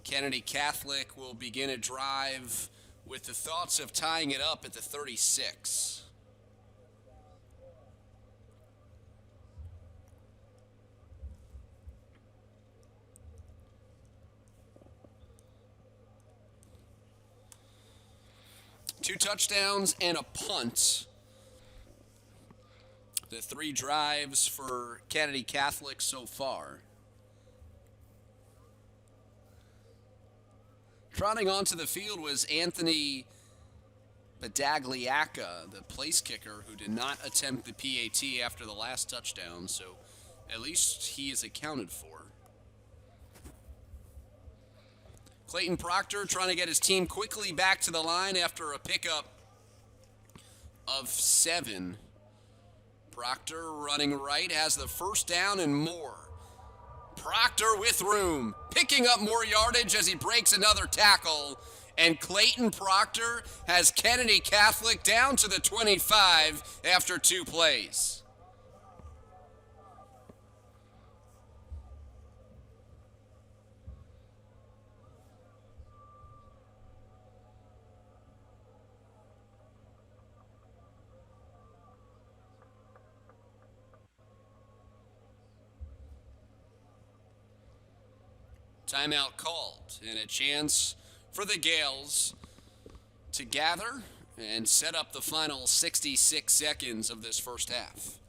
Kennedy Catholic will begin a drive with the thoughts of tying it up at the 36. Two touchdowns and a punt. The three drives for Kennedy Catholic so far. Trotting onto the field was Anthony Badagliaca, the place kicker, who did not attempt the PAT after the last touchdown, so at least he is accounted for. Clayton Proctor trying to get his team quickly back to the line after a pickup of 7. Proctor running right has the first down and more. Proctor with room, picking up more yardage as he breaks another tackle. And Clayton Proctor has Kennedy Catholic down to the 25 after 2 plays. Timeout called, and a chance for the Gaels to gather and set up the final 66 seconds of this first half.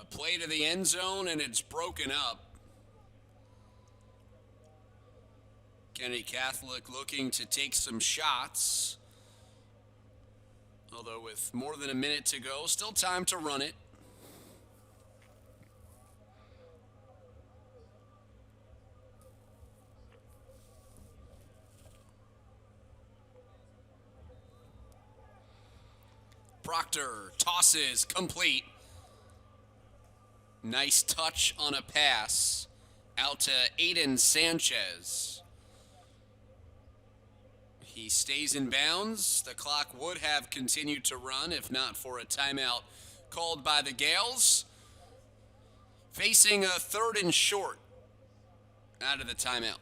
A play to the end zone, and it's broken up. Kennedy Catholic looking to take some shots. Although with more than a minute to go, still time to run it. Proctor tosses complete. Nice touch on a pass out to Aiden Sanchez. He stays in bounds. The clock would have continued to run if not for a timeout called by the Gaels. Facing a 3rd and short out of the timeout.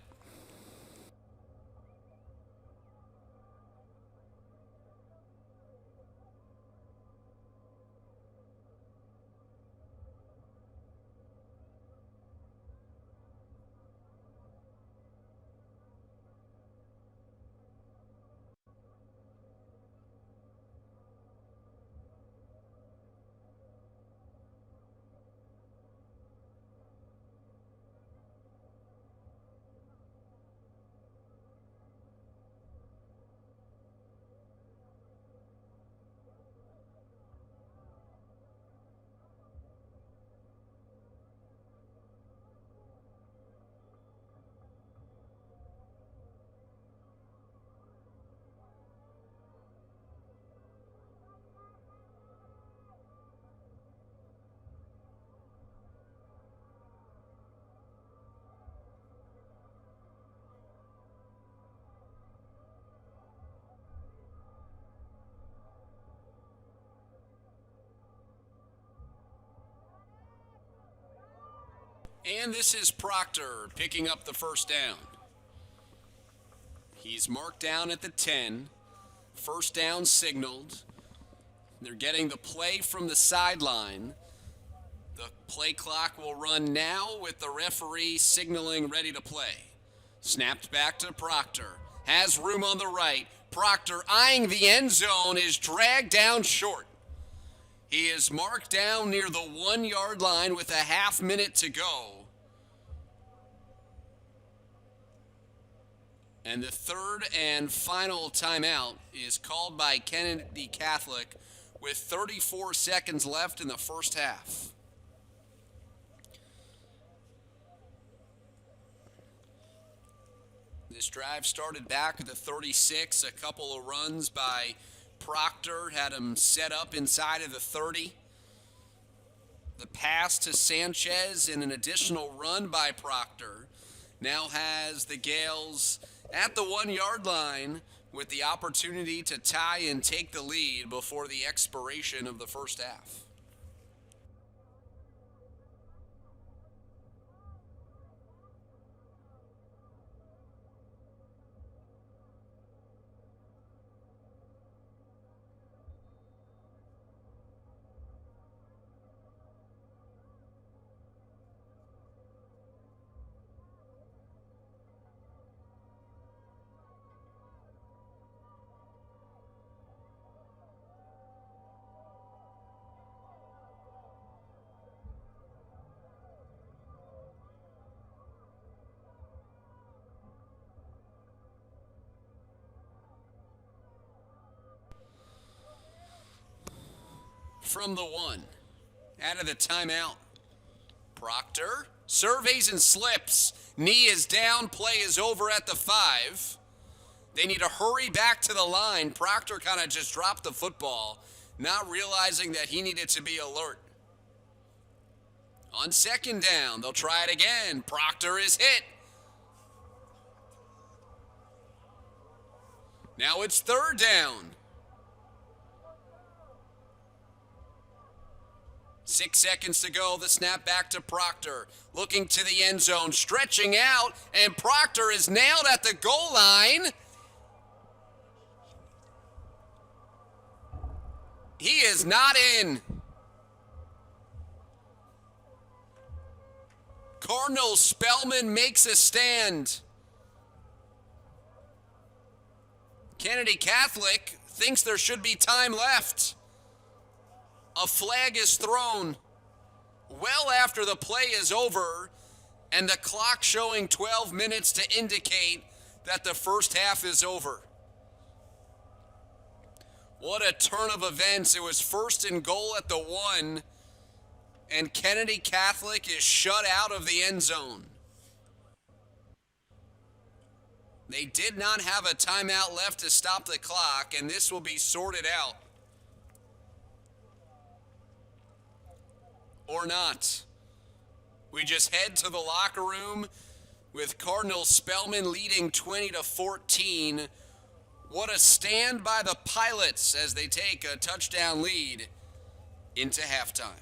And this is Proctor picking up the first down. He's marked down at the 10. First down signaled. They're getting the play from the sideline. The play clock will run now with the referee signaling ready to play. Snapped back to Proctor. Has room on the right. Proctor, eyeing the end zone, is dragged down short. He is marked down near the 1 yard line with a half minute to go. And the third and final timeout is called by Kennedy Catholic with 34 seconds left in the first half. This drive started back at the 36. A couple of runs by Proctor had him set up inside of the 30. The pass to Sanchez and an additional run by Proctor now has the Gaels at the 1 yard line with the opportunity to tie and take the lead before the expiration of the first half. From the 1, out of the timeout, Proctor surveys and slips. Knee is down, play is over at the 5. They need to hurry back to the line. Proctor kind of just dropped the football, not realizing that he needed to be alert. On second down, they'll try it again. Proctor is hit. Now it's third down. 6 seconds to go. The snap back to Proctor. Looking to the end zone, stretching out, and Proctor is nailed at the goal line. He is not in. Cardinal Spellman makes a stand. Kennedy Catholic thinks there should be time left. A flag is thrown well after the play is over, and the clock showing 12 minutes to indicate that the first half is over. What a turn of events. It was first and goal at the 1, and Kennedy Catholic is shut out of the end zone. They did not have a timeout left to stop the clock, and this will be sorted out. Or not. We just head to the locker room with Cardinal Spellman leading 20-14. What a stand by the Pilots as they take a touchdown lead into halftime.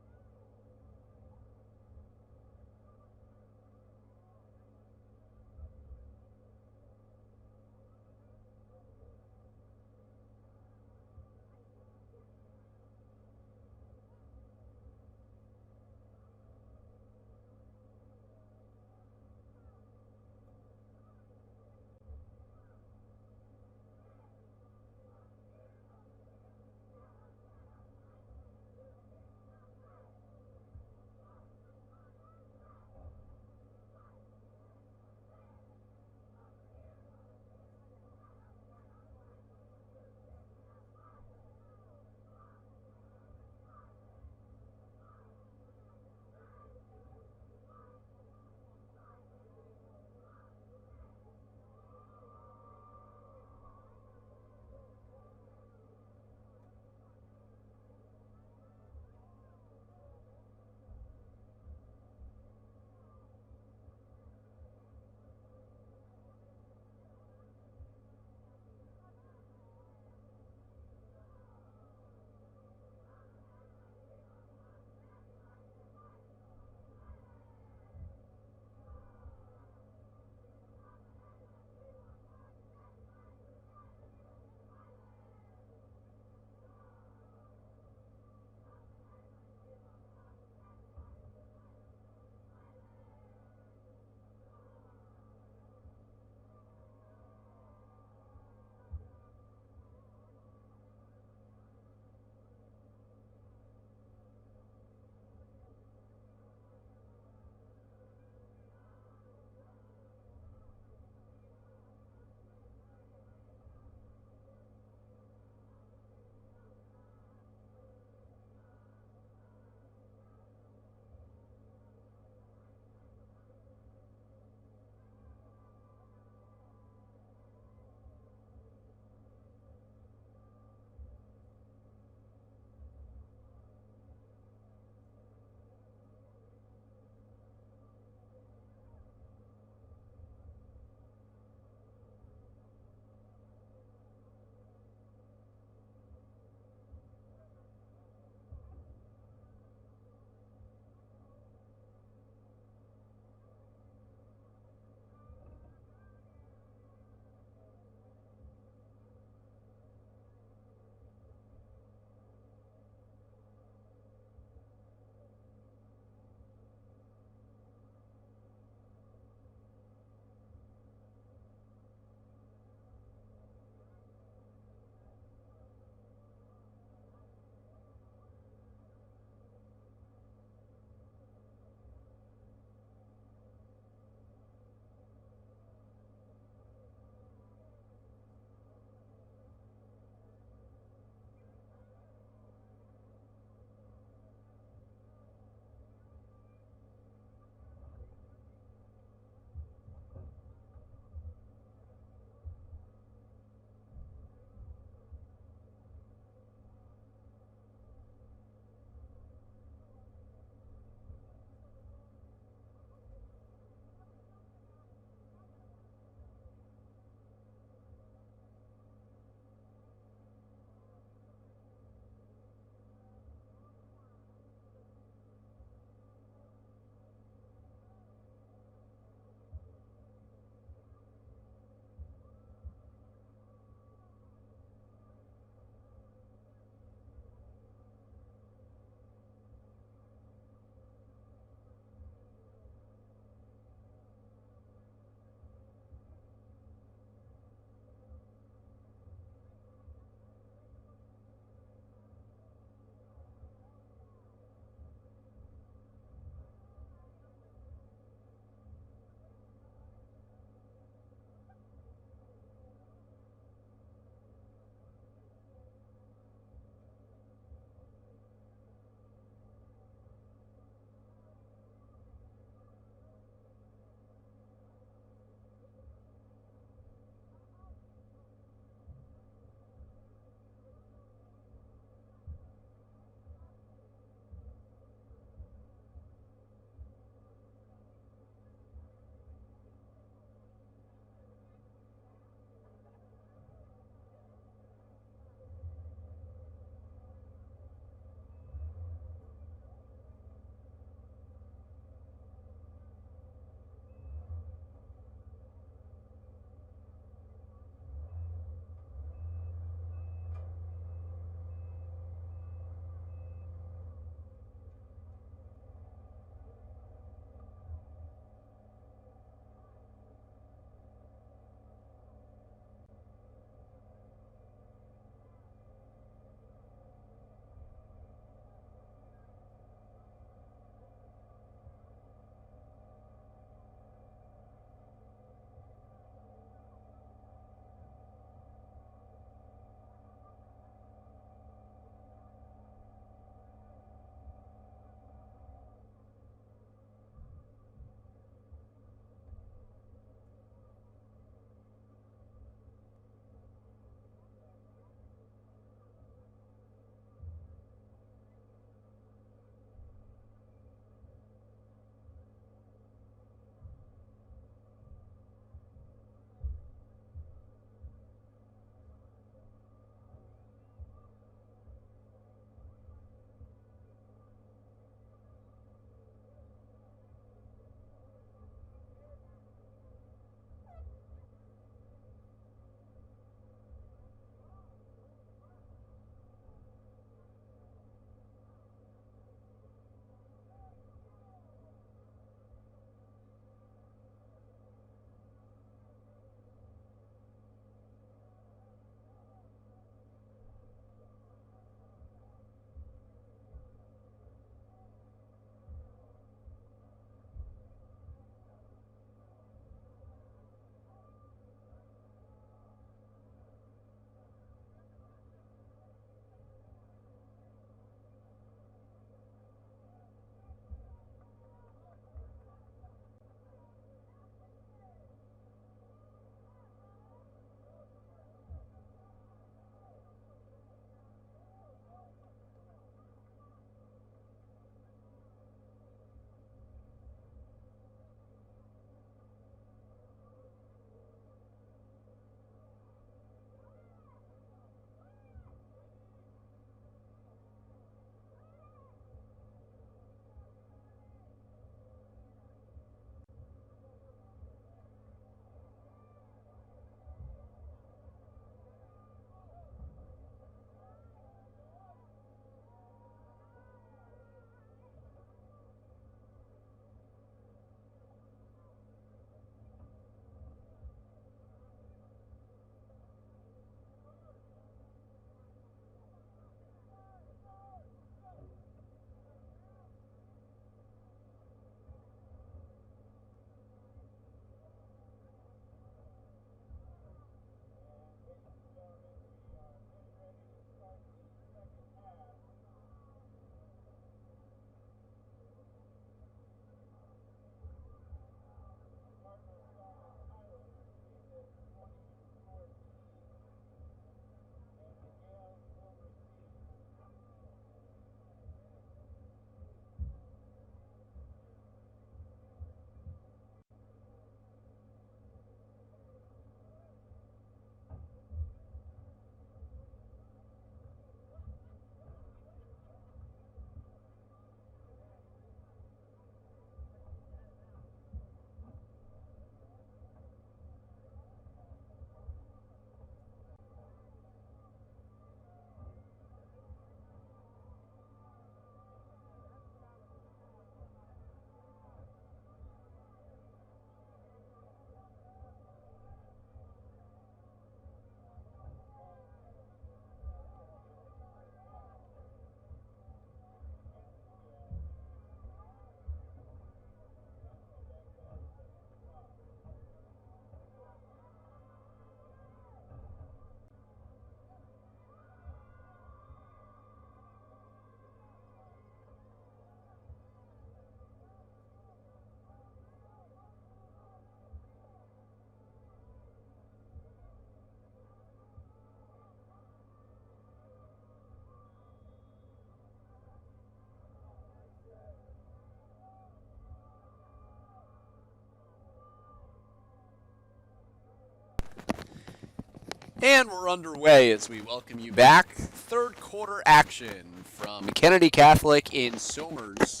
And we're underway as we welcome you back. Third quarter action from Kennedy Catholic in Somers.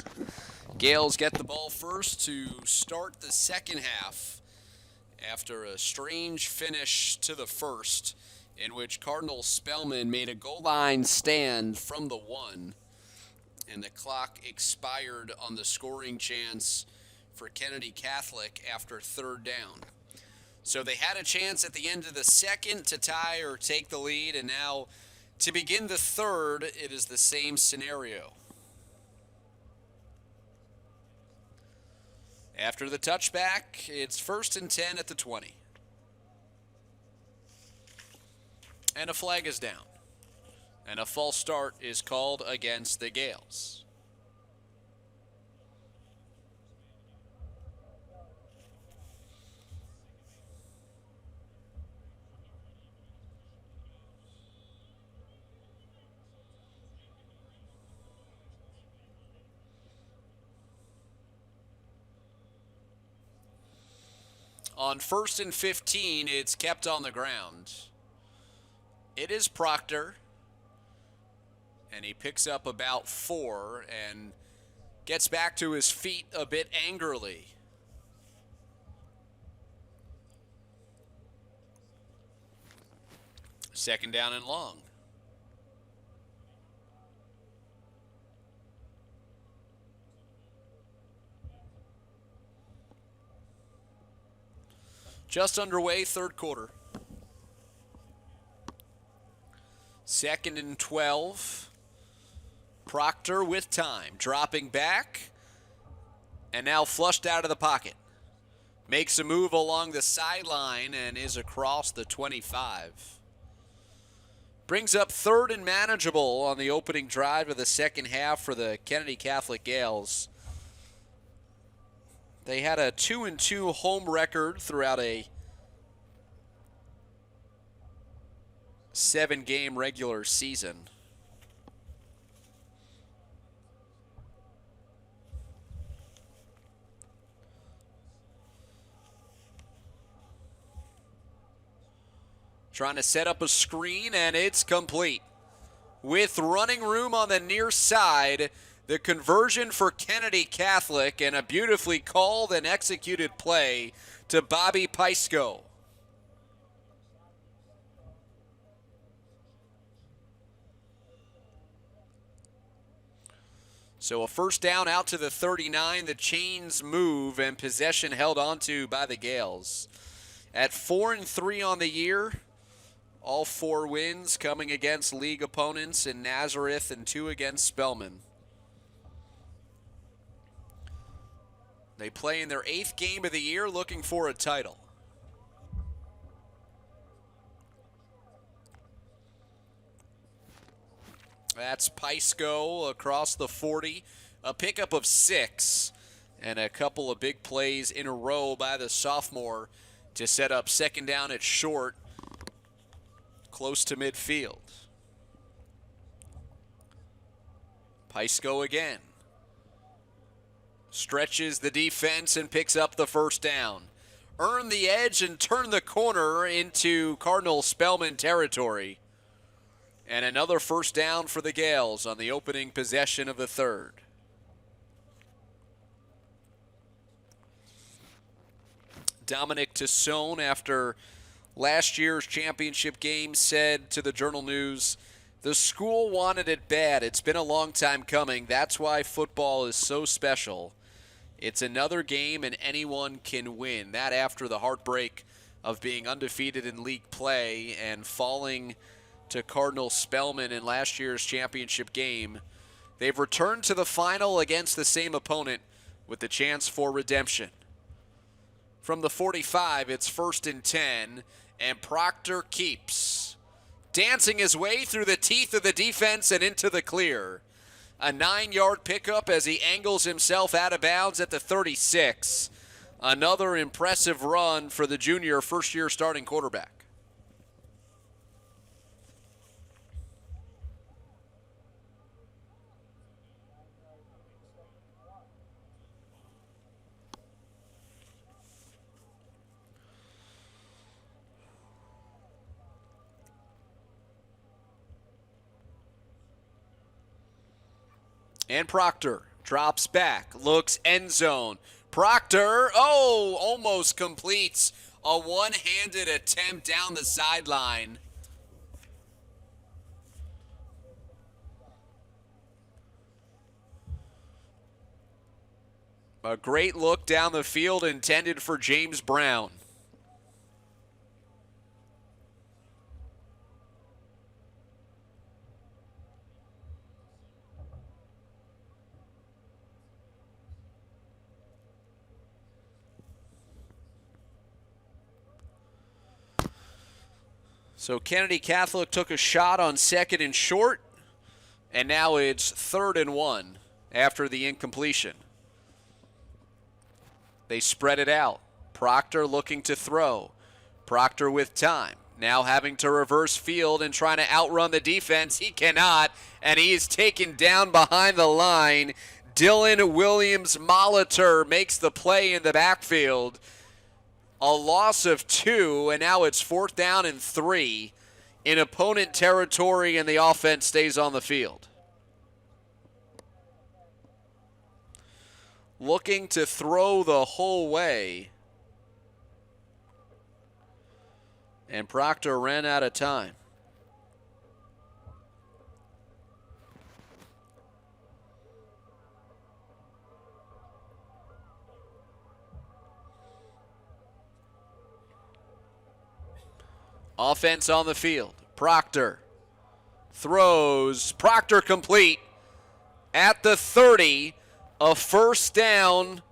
Gaels get the ball first to start the second half after a strange finish to the first in which Cardinal Spellman made a goal line stand from the 1, and the clock expired on the scoring chance for Kennedy Catholic after third down. So they had a chance at the end of the second to tie or take the lead, and now to begin the third, it is the same scenario. After the touchback, it's 1st and 10 at the 20. And a flag is down. And a false start is called against the Gaels. On 1st and 15, it's kept on the ground. It is Proctor, and he picks up about 4 and gets back to his feet a bit angrily. Second down and long. Just underway, third quarter. 2nd and 12. Proctor with time, dropping back, and now flushed out of the pocket. Makes a move along the sideline and is across the 25. Brings up 3rd and manageable on the opening drive of the second half for the Kennedy Catholic Gaels. They had a 2-2 home record throughout a 7-game regular season. Trying to set up a screen, and it's complete. With running room on the near side, the conversion for Kennedy Catholic, and a beautifully called and executed play to Bobby Pysko. So a first down out to the 39. The chains move and possession held onto by the Gaels. At 4-3 on the year, all 4 wins coming against league opponents in Nazareth and 2 against Spellman. They play in their 8th game of the year looking for a title. That's Pysko across the 40. A pickup of 6 and a couple of big plays in a row by the sophomore to set up second down at short, close to midfield. Pysko again. Stretches the defense and picks up the first down. Earn the edge and turn the corner into Cardinal Spellman territory. And another first down for the Gaels on the opening possession of the third. Dominic Tassone, after last year's championship game, said to the Journal News, "The school wanted it bad. It's been a long time coming. That's why football is so special. It's another game and anyone can win." That after the heartbreak of being undefeated in league play and falling to Cardinal Spellman in last year's championship game. They've returned to the final against the same opponent with the chance for redemption. From the 45, it's 1st and 10, and Proctor keeps, dancing his way through the teeth of the defense and into the clear. A 9-yard pickup as he angles himself out of bounds at the 36. Another impressive run for the junior first-year starting quarterback. And Proctor drops back, looks end zone. Proctor, oh, almost completes a one-handed attempt down the sideline. A great look down the field intended for James Brown. So Kennedy Catholic took a shot on second and short, and now it's 3rd and 1 after the incompletion. They spread it out. Proctor looking to throw. Proctor with time. Now having to reverse field and trying to outrun the defense. He cannot, and he is taken down behind the line. Dylan Williams-Molitor makes the play in the backfield. A loss of 2, and now it's 4th down and 3 in opponent territory, and the offense stays on the field. Looking to throw the whole way. And Proctor ran out of time. Offense on the field. Proctor throws. Proctor complete at the 30. A 1st down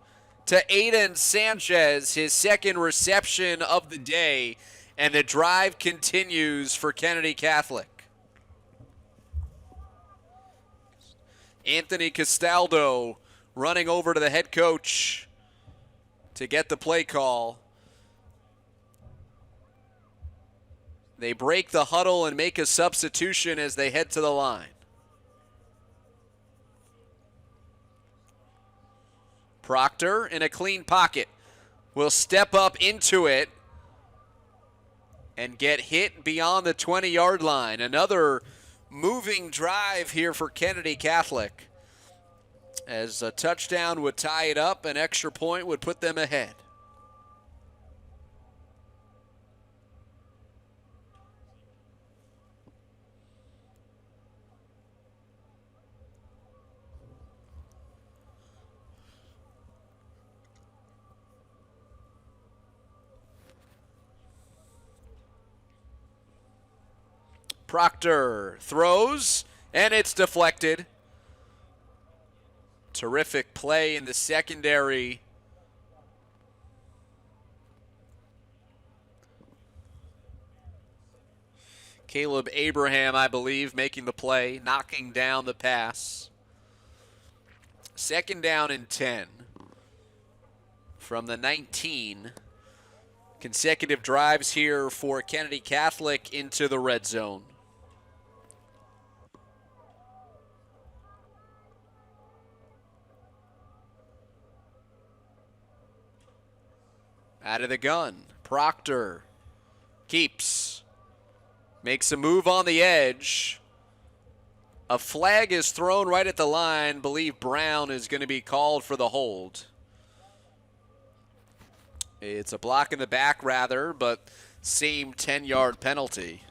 to Aiden Sanchez, his 2nd reception of the day, and the drive continues for Kennedy Catholic. Anthony Castaldo running over to the head coach to get the play call. They break the huddle and make a substitution as they head to the line. Proctor in a clean pocket will step up into it and get hit beyond the 20-yard line. Another moving drive here for Kennedy Catholic, as a touchdown would tie it up, an extra point would put them ahead. Proctor throws, and it's deflected. Terrific play in the secondary. Caleb Abraham, I believe, making the play, knocking down the pass. 2nd down and 10 from the 19. Consecutive drives here for Kennedy Catholic into the red zone. Out of the gun, Proctor keeps, makes a move on the edge. A flag is thrown right at the line. Believe Brown is going to be called for the hold. It's a block in the back, rather, but same 10-yard penalty.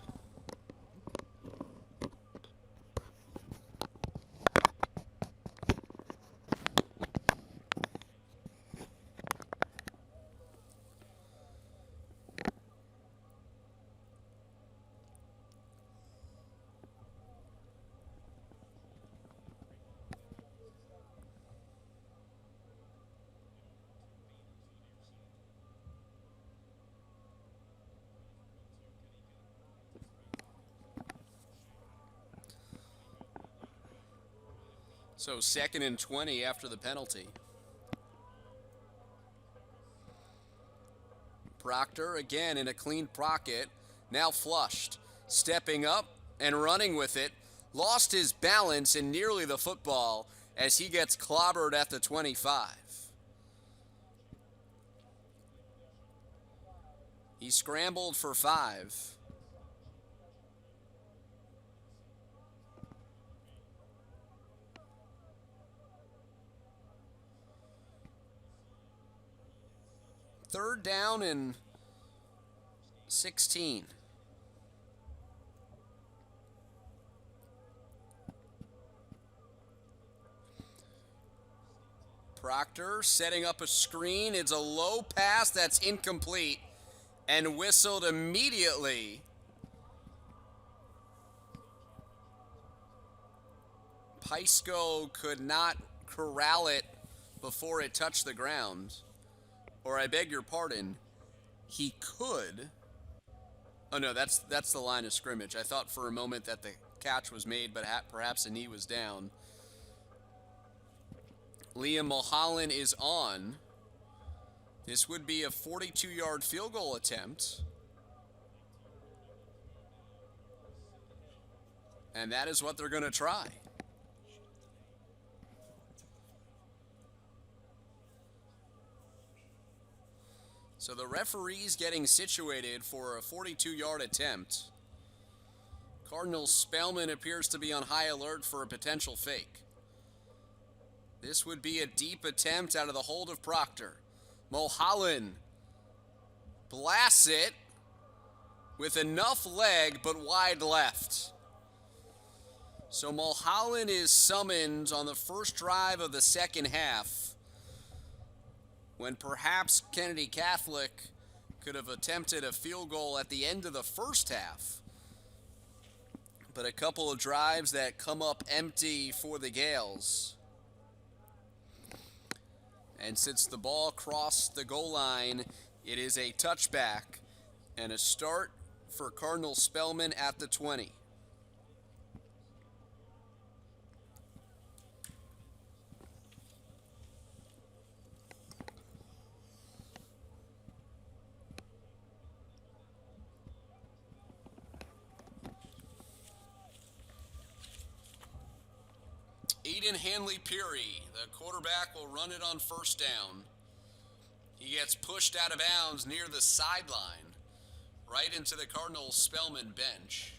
So 2nd and 20 after the penalty. Proctor again in a clean pocket, now flushed, stepping up and running with it. Lost his balance and nearly the football as he gets clobbered at the 25. He scrambled for 5. 3rd down and 16. Proctor setting up a screen. It's a low pass that's incomplete and whistled immediately. Pysko could not corral it before it touched the ground. Or I beg your pardon, he could. Oh no, that's the line of scrimmage. I thought for a moment that the catch was made, but perhaps a knee was down. Liam Mulholland is on. This would be a 42-yard field goal attempt. And that is what they're going to try. So the referee's getting situated for a 42-yard attempt. Cardinals Spellman appears to be on high alert for a potential fake. This would be a deep attempt out of the hold of Proctor. Mulholland blasts it with enough leg but wide left. So Mulholland is summoned on the first drive of the second half, when perhaps Kennedy Catholic could have attempted a field goal at the end of the first half. But a couple of drives that come up empty for the Gaels. And since the ball crossed the goal line, it is a touchback and a start for Cardinal Spellman at the 20. Aiden Hanley-Peary, the quarterback, will run it on first down. He gets pushed out of bounds near the sideline, right into the Cardinal Spellman bench.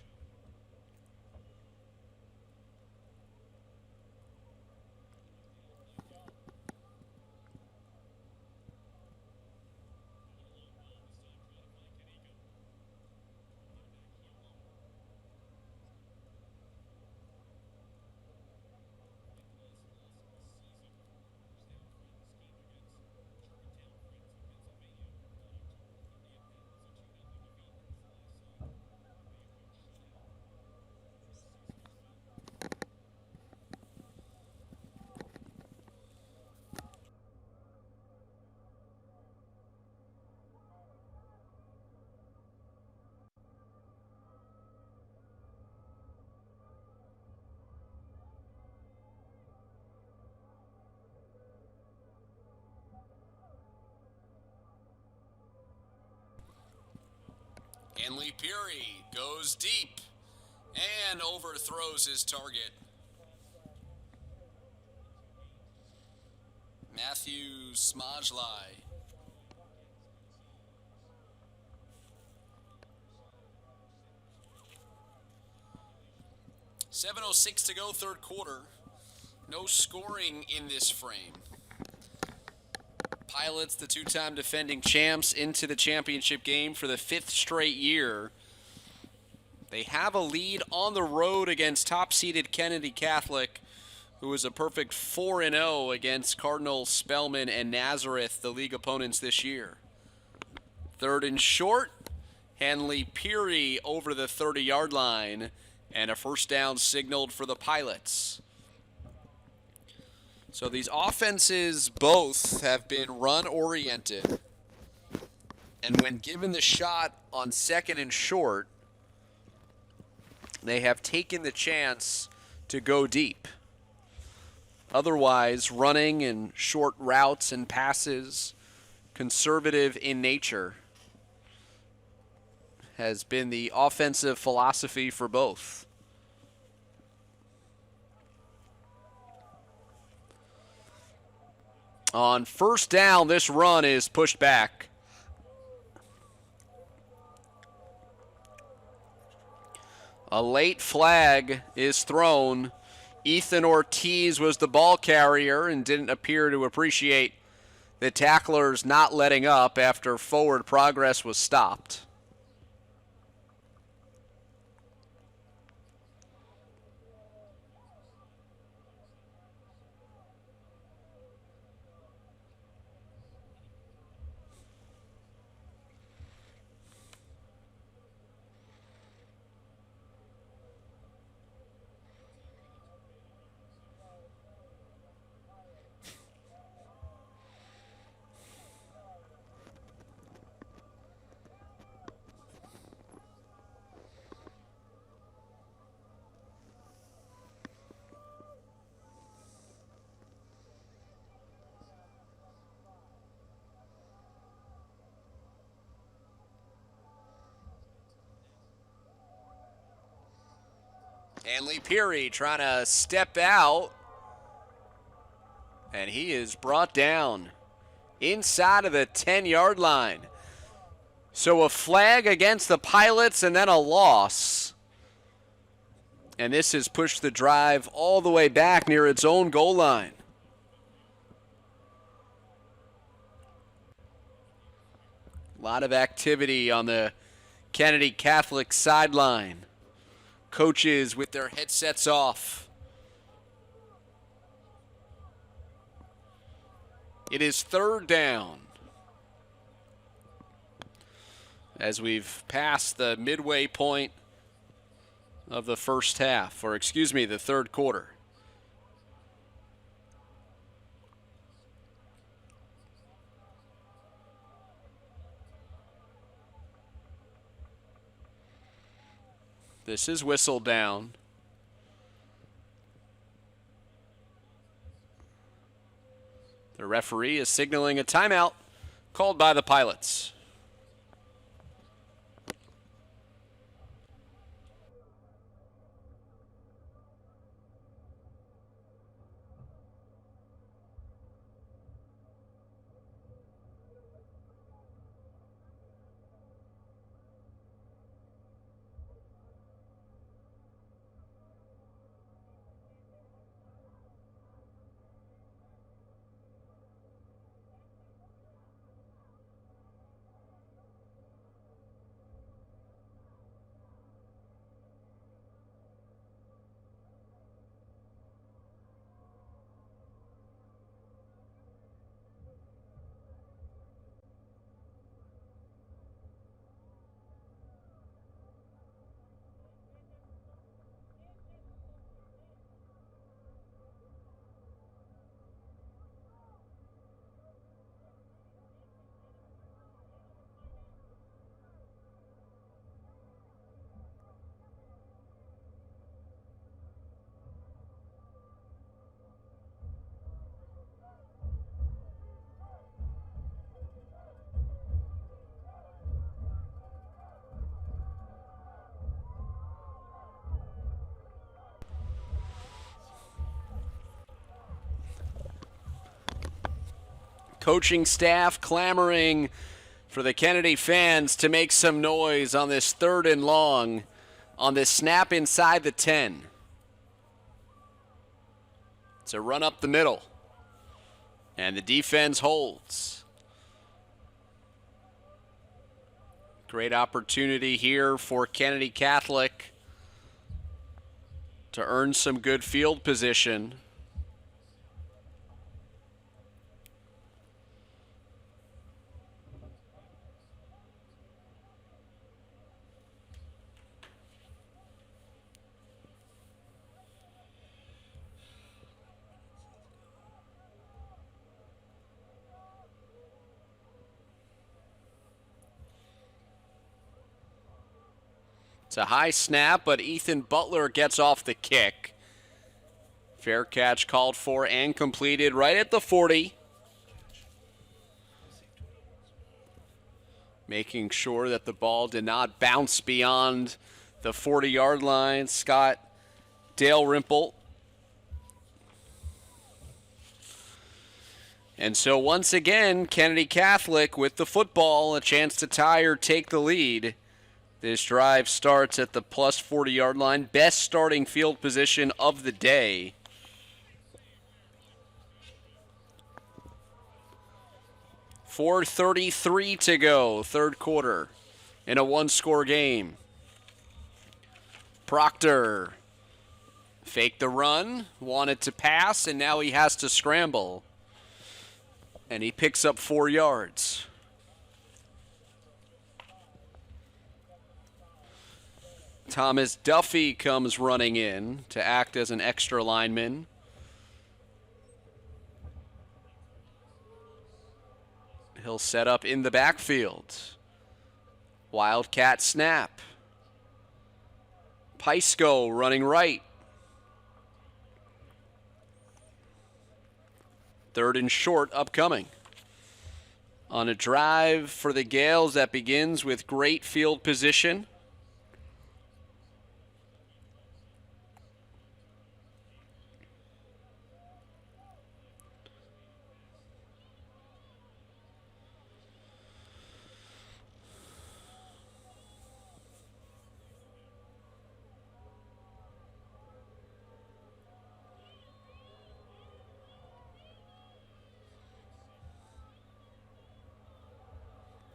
Hanley-Peary goes deep and overthrows his target. Matthew Smajlai. .706 to go, third quarter. No scoring in this frame. Pilots, the two-time defending champs, into the championship game for the 5th straight year. They have a lead on the road against top-seeded Kennedy Catholic, who is a perfect 4-0 against Cardinal Spellman and Nazareth, the league opponents this year. 3rd and short, Hanley-Peary over the 30-yard line, and a first down signaled for the Pilots. So these offenses both have been run-oriented, and when given the shot on 2nd and short, they have taken the chance to go deep. Otherwise, running and short routes and passes, conservative in nature, has been the offensive philosophy for both. On first down, this run is pushed back. A late flag is thrown. Ethan Ortiz was the ball carrier and didn't appear to appreciate the tacklers not letting up after forward progress was stopped. Hanley Peary trying to step out, and he is brought down inside of the 10-yard line. So a flag against the Pilots and then a loss. And this has pushed the drive all the way back near its own goal line. A lot of activity on the Kennedy Catholic sideline. Coaches with their headsets off. It is third down. As we've passed the midway point of the first half, or excuse me, the third quarter. This is whistled down. The referee is signaling a timeout called by the Pilots. Coaching staff clamoring for the Kennedy fans to make some noise on this third and long, on this snap inside the 10. It's a run up the middle, and the defense holds. Great opportunity here for Kennedy Catholic to earn some good field position. It's a high snap, but Ethan Butler gets off the kick. Fair catch called for and completed right at the 40. Making sure that the ball did not bounce beyond the 40-yard line. Scott Dalrymple. And so once again, Kennedy Catholic with the football, a chance to tie or take the lead. This drive starts at the plus 40-yard line. Best starting field position of the day. 4:33 to go, third quarter, in a one-score game. Proctor faked the run, wanted to pass, and now he has to scramble. And he picks up 4 yards. Thomas Duffy comes running in to act as an extra lineman. He'll set up in the backfield. Wildcat snap. Pysko running right. Third and short upcoming. On a drive for the Gaels that begins with great field position.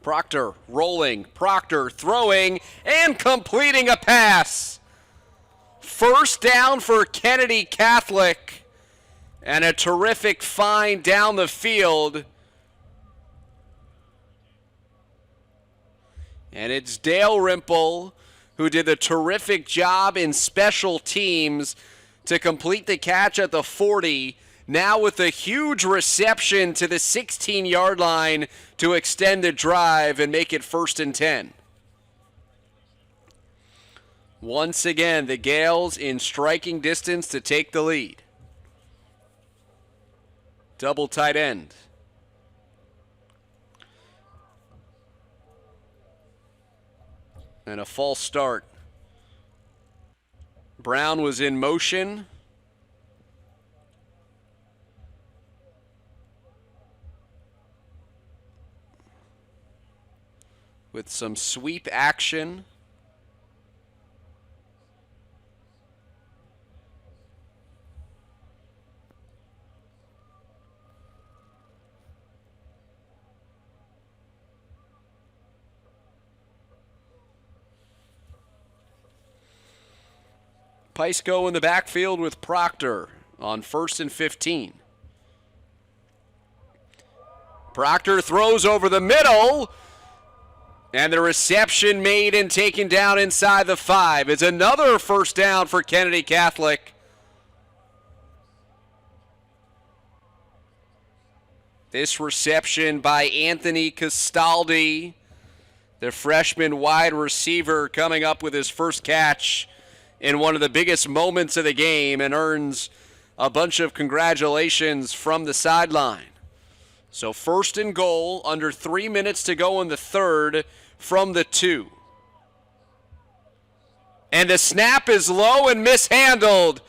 Proctor rolling, Proctor throwing, and completing a pass. First down for Kennedy Catholic, and a terrific find down the field. And it's Dale Rimple who did a terrific job in special teams to complete the catch at the 40. Now with a huge reception to the 16-yard line to extend the drive and make it 1st and 10. Once again, the Gaels in striking distance to take the lead. Double tight end. And a false start. Brown was in motion. With some sweep action. Pysko in the backfield with Proctor on 1st and 15. Proctor throws over the middle. And the reception made and taken down inside the 5. It's another first down for Kennedy Catholic. This reception by Anthony Castaldi, the freshman wide receiver, coming up with his first catch in one of the biggest moments of the game, and earns a bunch of congratulations from the sideline. So 1st and goal, under 3 minutes to go in the third, from the 2. And the snap is low and mishandled.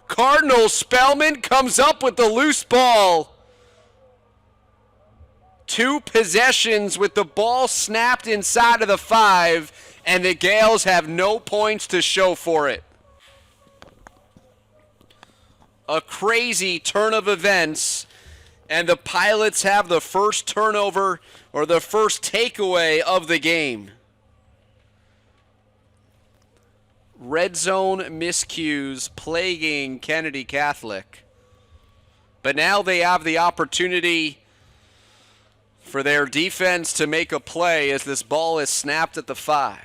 Cardinal Spellman comes up with the loose ball. 2 possessions with the ball snapped inside of the 5, and the Gaels have no points to show for it. A crazy turn of events. And the Pilots have the first turnover, or the first takeaway of the game. Red zone miscues plaguing Kennedy Catholic. But now they have the opportunity for their defense to make a play as this ball is snapped at the 5.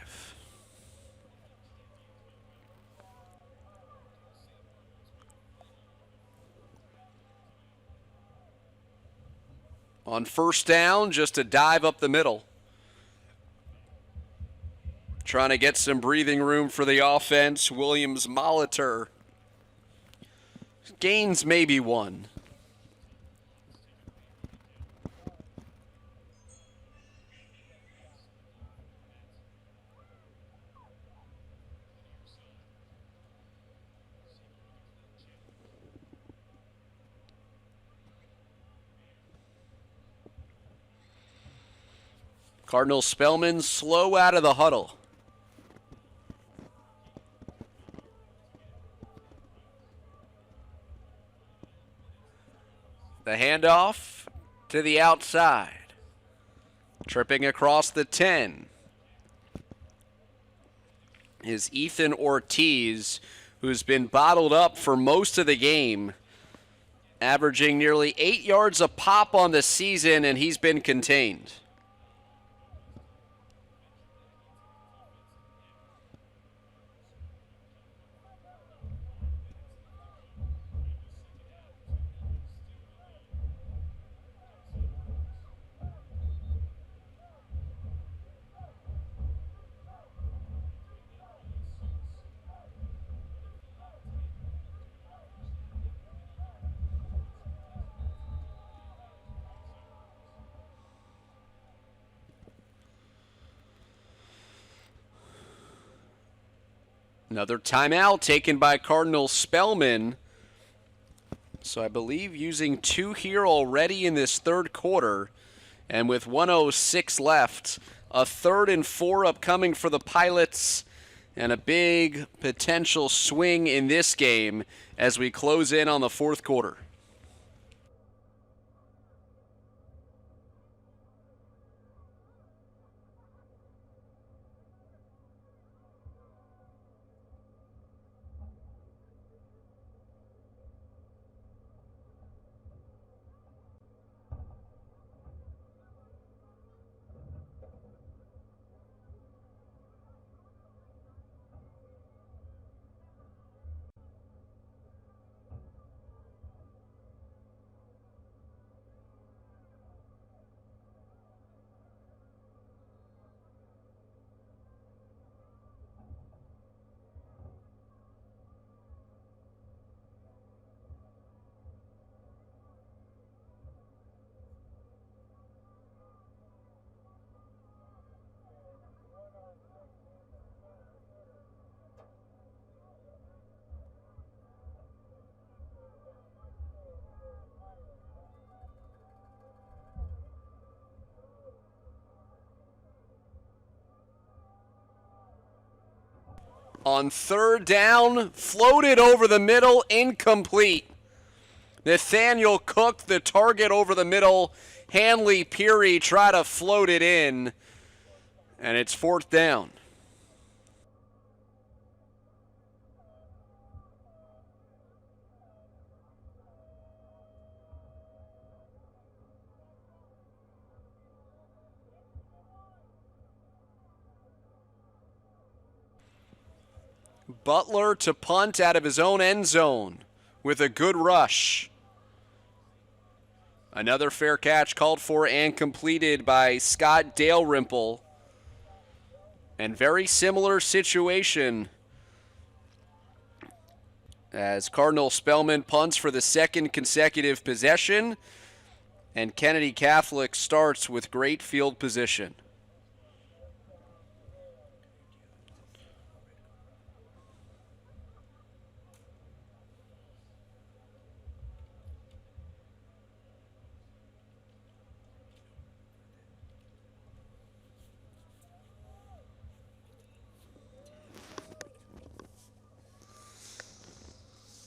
On first down, just a dive up the middle. Trying to get some breathing room for the offense. Williams Molitor gains maybe 1. Cardinal Spellman slow out of the huddle. The handoff to the outside. Tripping across the 10 is Ethan Ortiz, who's been bottled up for most of the game, averaging nearly 8 yards a pop on the season, and he's been contained. Another timeout taken by Cardinal Spellman. So I believe using 2 here already in this third quarter. And with 1:06 left, a 3rd and 4 upcoming for the Pilots. And a big potential swing in this game as we close in on the fourth quarter. On 3rd down, floated over the middle, incomplete. Nathaniel Cook, the target over the middle. Hanley Peary try to float it in, and it's 4th down. Butler to punt out of his own end zone with a good rush. Another fair catch called for and completed by Scott Dalrymple. And very similar situation as Cardinal Spellman punts for the 2nd consecutive possession, and Kennedy Catholic starts with great field position.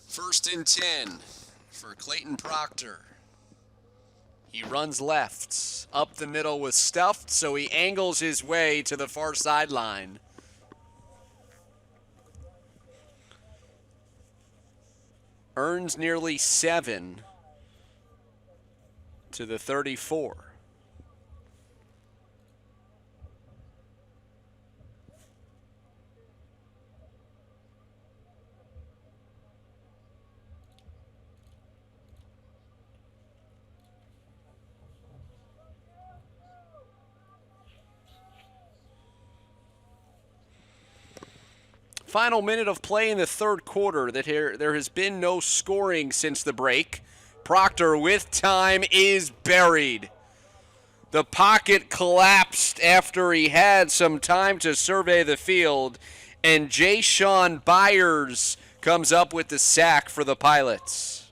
First and 10 for Clayton Proctor. He runs left. Up the middle with Stuffed, so he angles his way to the far sideline. Earns nearly 7 to the 34. Final minute of play in the third quarter. There has been no scoring since the break. Proctor with time is buried. The pocket collapsed after he had some time to survey the field, and Jay-Sean Byers comes up with the sack for the Pilots.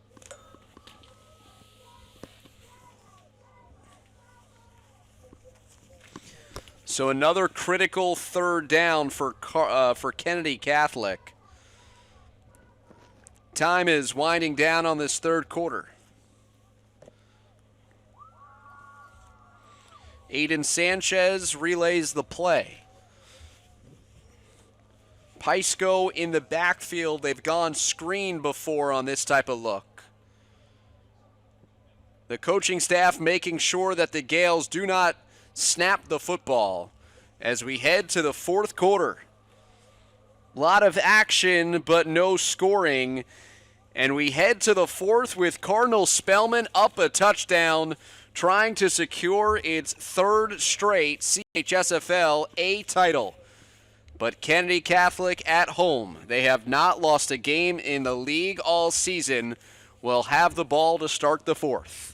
So another critical 3rd down for Kennedy Catholic. Time is winding down on this third quarter. Aiden Sanchez relays the play. Pysko in the backfield. They've gone screen before on this type of look. The coaching staff making sure that the Gaels do not snap the football as we head to the fourth quarter. A lot of action, but no scoring. And we head to the fourth with Cardinal Spellman up a touchdown, trying to secure its third straight CHSFL A title. But Kennedy Catholic at home, they have not lost a game in the league all season, will have the ball to start the fourth.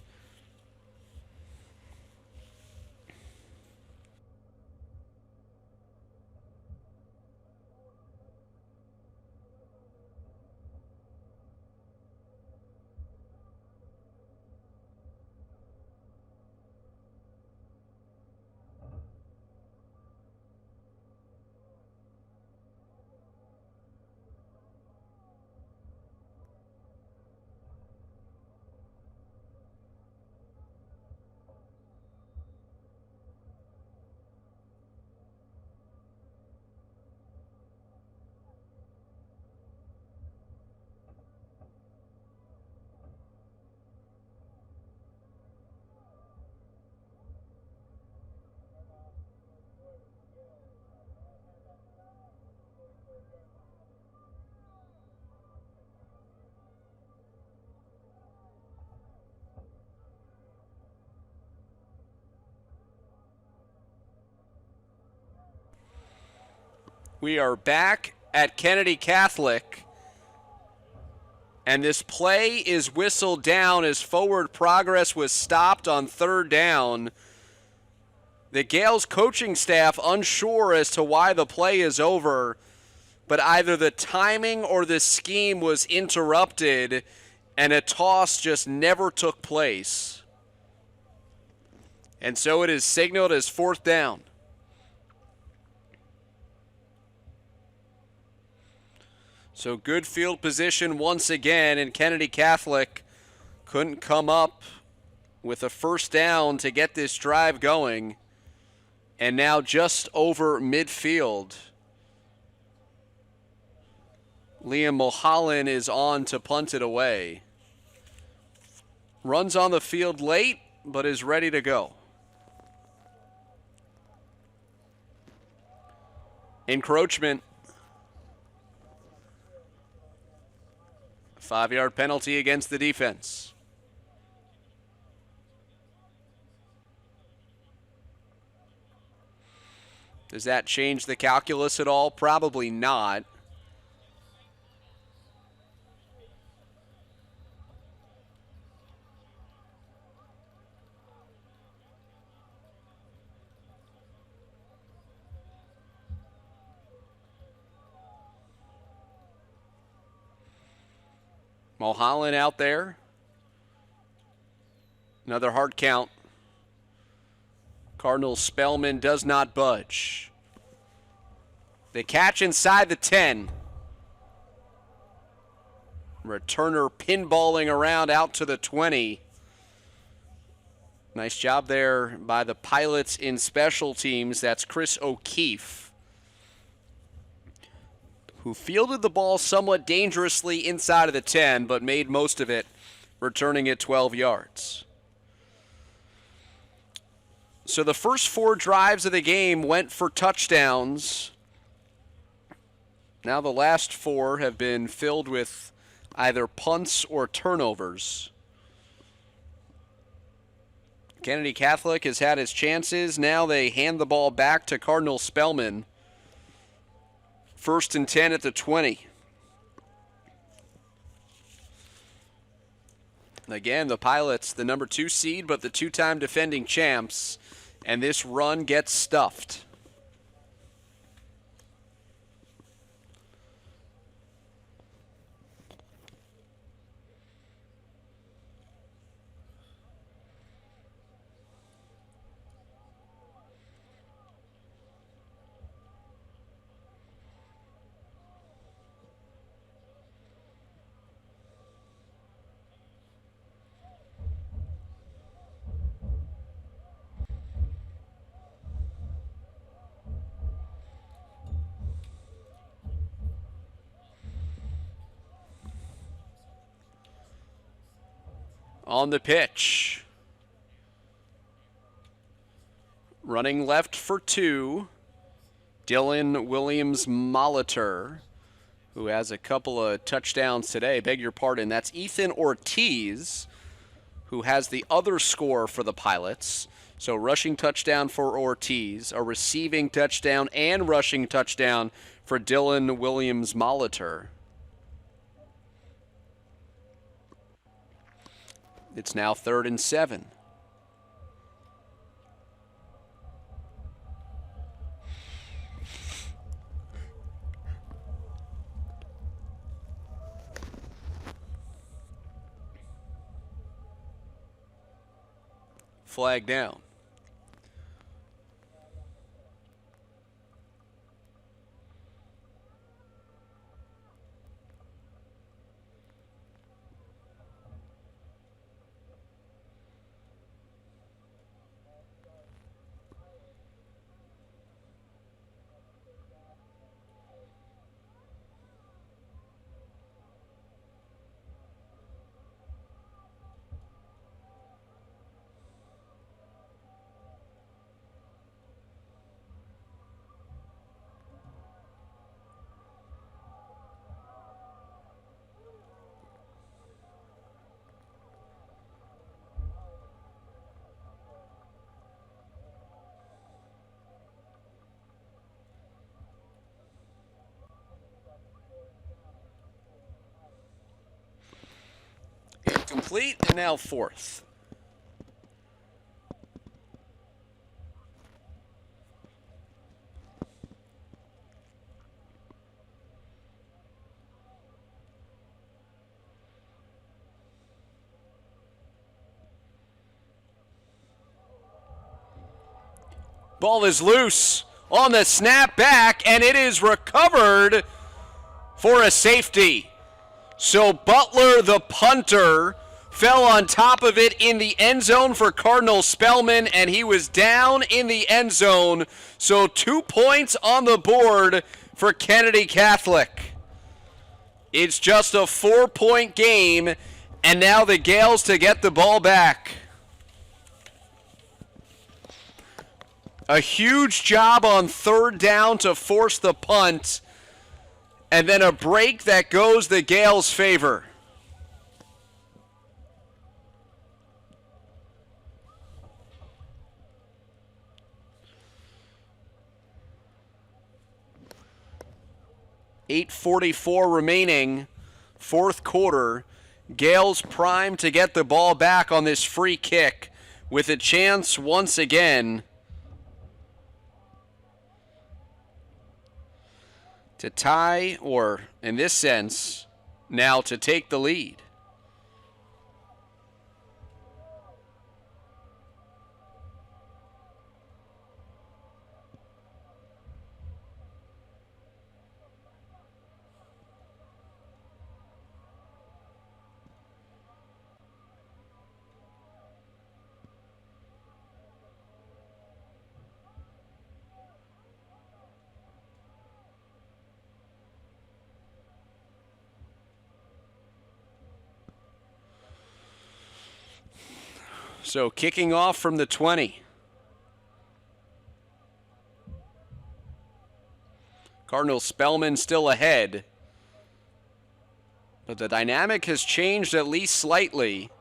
We are back at Kennedy Catholic, and this play is whistled down as forward progress was stopped on third down. The Gaels coaching staff unsure as to why the play is over, but either the timing or the scheme was interrupted and a toss just never took place. And so it is signaled as fourth down. So good field position once again, and Kennedy Catholic couldn't come up with a first down to get this drive going. And now just over midfield, Liam Mulholland is on to punt it away. Runs on the field late, but is ready to go. Encroachment. 5-yard penalty against the defense. Does that change the calculus at all? Probably not. Mulholland out there. Another hard count. Cardinal Spellman does not budge. They catch inside the 10. Returner pinballing around out to the 20. Nice job there by the pilots in special teams. That's Chris O'Keefe, who fielded the ball somewhat dangerously inside of the 10, but made most of it, returning it 12 yards. So the first 4 drives of the game went for touchdowns. Now the last 4 have been filled with either punts or turnovers. Kennedy Catholic has had its chances. Now they hand the ball back to Cardinal Spellman. 1st and 10 at the 20. Again, the Pilots, the number 2 seed, but the 2-time defending champs. And this run gets stuffed. on the pitch. Running left for 2, Dylan Williams-Molitor, who has a couple of touchdowns today. Beg your pardon. That's Ethan Ortiz, who has the other score for the Pilots. So rushing touchdown for Ortiz, a receiving touchdown and rushing touchdown for Dylan Williams-Molitor. It's now 3rd and 7. Flag down. Complete, and now 4th. Ball is loose on the snap back, and it is recovered for a safety. So Butler, the punter, fell on top of it in the end zone for Cardinal Spellman, and he was down in the end zone. So 2 points on the board for Kennedy Catholic. It's just a 4-point game, and now the Gaels to get the ball back. A huge job on 3rd down to force the punt, and then a break that goes the Gaels' favor. .8:44 remaining, 4th quarter. Gaels primed to get the ball back on this free kick with a chance once again to tie, or in this sense, now to take the lead. So kicking off from the 20. Cardinal Spellman still ahead, but the dynamic has changed at least slightly.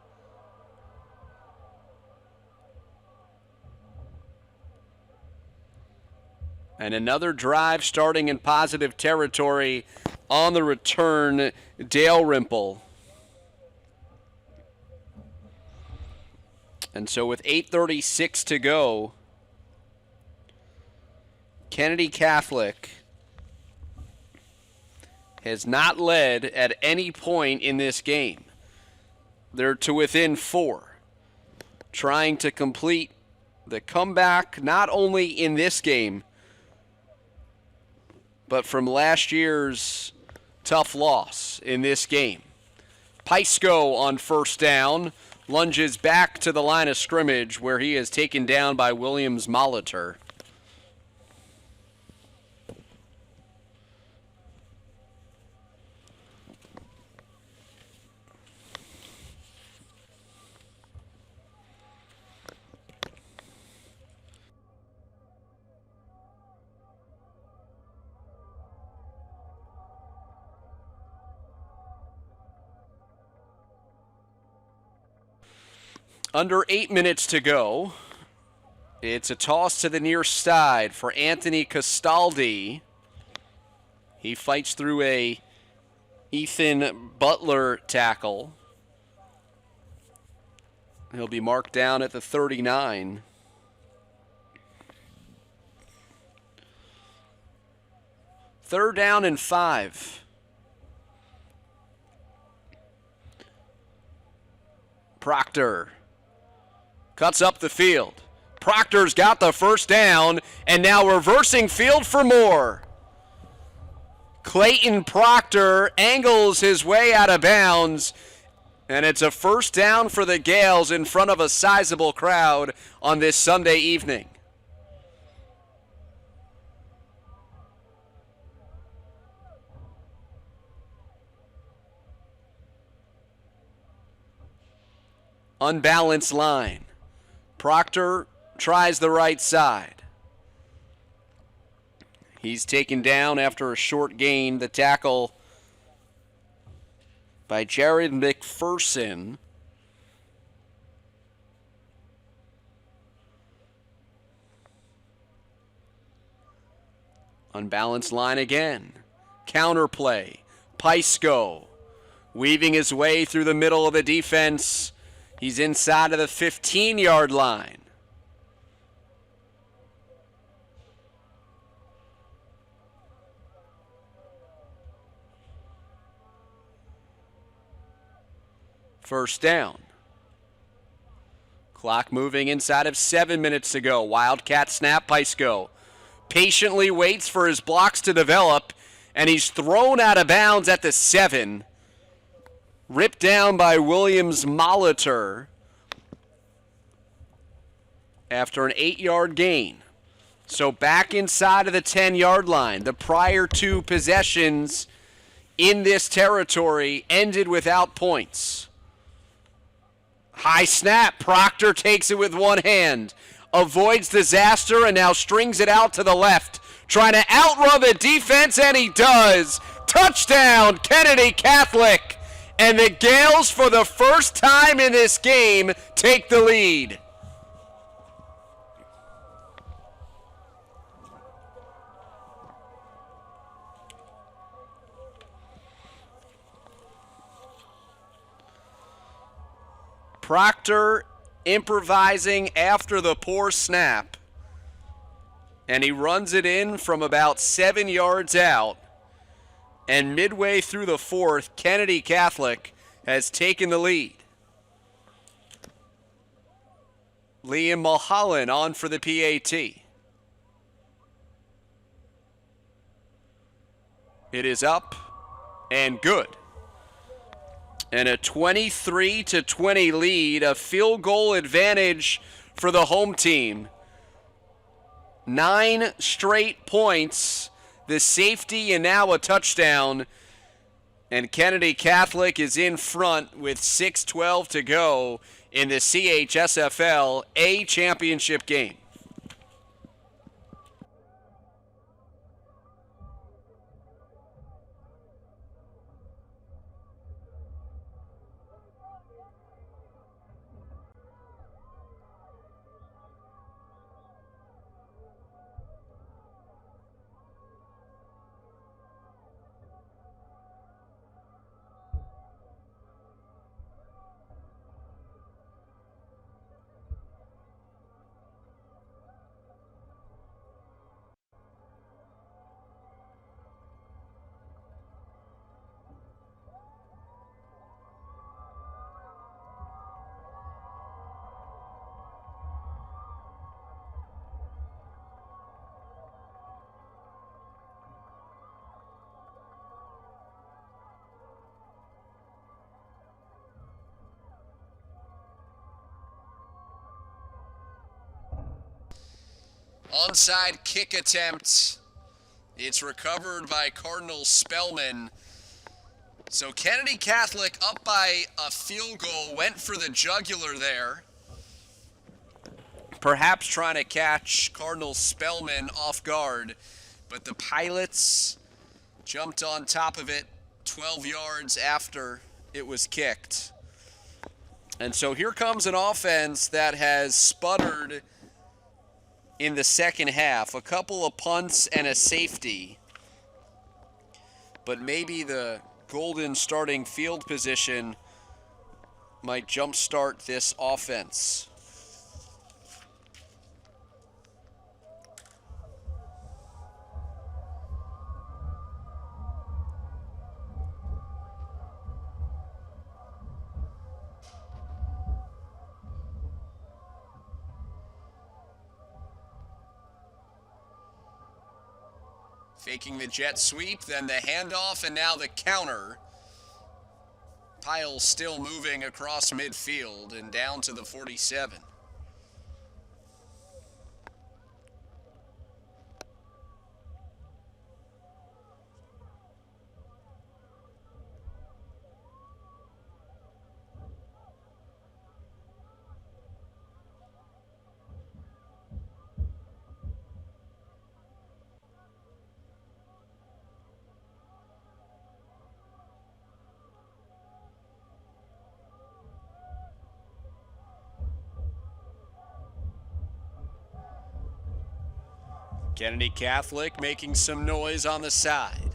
And another drive starting in positive territory on the return, Dalrymple. And so with 8:36 to go, Kennedy Catholic has not led at any point in this game. They're to within 4, trying to complete the comeback not only in this game, but from last year's tough loss in this game. Pisco on 1st down lunges back to the line of scrimmage where he is taken down by Williams-Molitor. Under 8 minutes to go. It's a toss to the near side for Anthony Castaldi. He fights through a Ethan Butler tackle. He'll be marked down at the 39. Third down and 5. Proctor cuts up the field. Proctor's got the first down, and now reversing field for more. Clayton Proctor angles his way out of bounds, and it's a first down for the Gaels in front of a sizable crowd on this Sunday evening. Unbalanced line. Proctor tries the right side. He's taken down after a short gain. The tackle by Jared McPherson. Unbalanced line again. Counterplay. Pysko weaving his way through the middle of the defense. He's inside of the 15-yard line. First down. Clock moving inside of 7 minutes to go. Wildcat snap. Pysko patiently waits for his blocks to develop, and he's thrown out of bounds at the 7. Ripped down by Williams Molitor after an 8-yard gain. So back inside of the 10-yard line. The prior 2 possessions in this territory ended without points. High snap. Proctor takes it with one hand. Avoids disaster and now strings it out to the left. Trying to outrun the defense, and he does. Touchdown, Kennedy Catholic. And the Gaels, for the first time in this game, take the lead. Proctor improvising after the poor snap. And he runs it in from about 7 yards out. And midway through the 4th, Kennedy Catholic has taken the lead. Liam Mulholland on for the PAT. It is up and good. And a 23-20 lead, a field goal advantage for the home team. 9 straight points. The safety and now a touchdown. And Kennedy Catholic is in front with 6:12 to go in the CHSFL A championship game. Onside kick attempt. It's recovered by Cardinal Spellman. So Kennedy Catholic up by a field goal, went for the jugular there. Perhaps trying to catch Cardinal Spellman off guard. But the Pilots jumped on top of it 12 yards after it was kicked. And so here comes an offense that has sputtered in the second half. A couple of punts and a safety. But maybe the golden starting field position might jumpstart this offense. Faking the jet sweep, then the handoff, and now the counter. Pyle still moving across midfield and down to the 47. Kennedy Catholic making some noise on the side.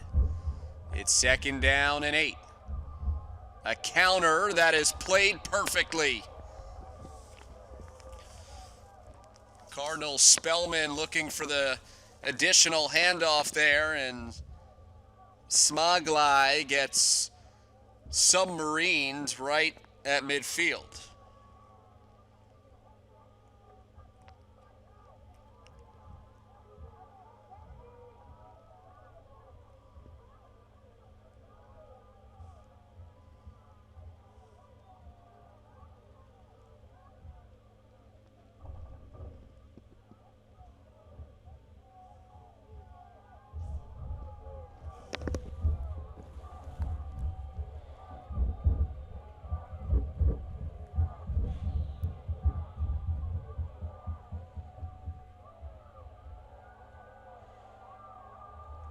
It's 2nd down and 8. A counter that is played perfectly. Cardinal Spellman looking for the additional handoff there, and Smoglai gets submarined right at midfield.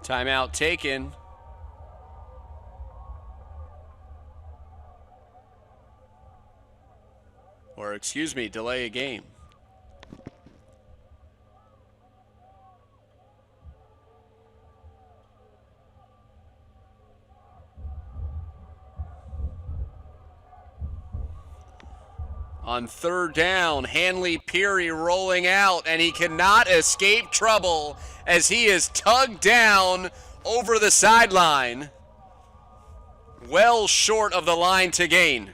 Timeout taken. Or, excuse me, delay a game. On 3rd down, Hanley Peary rolling out, and he cannot escape trouble as he is tugged down over the sideline. Well short of the line to gain.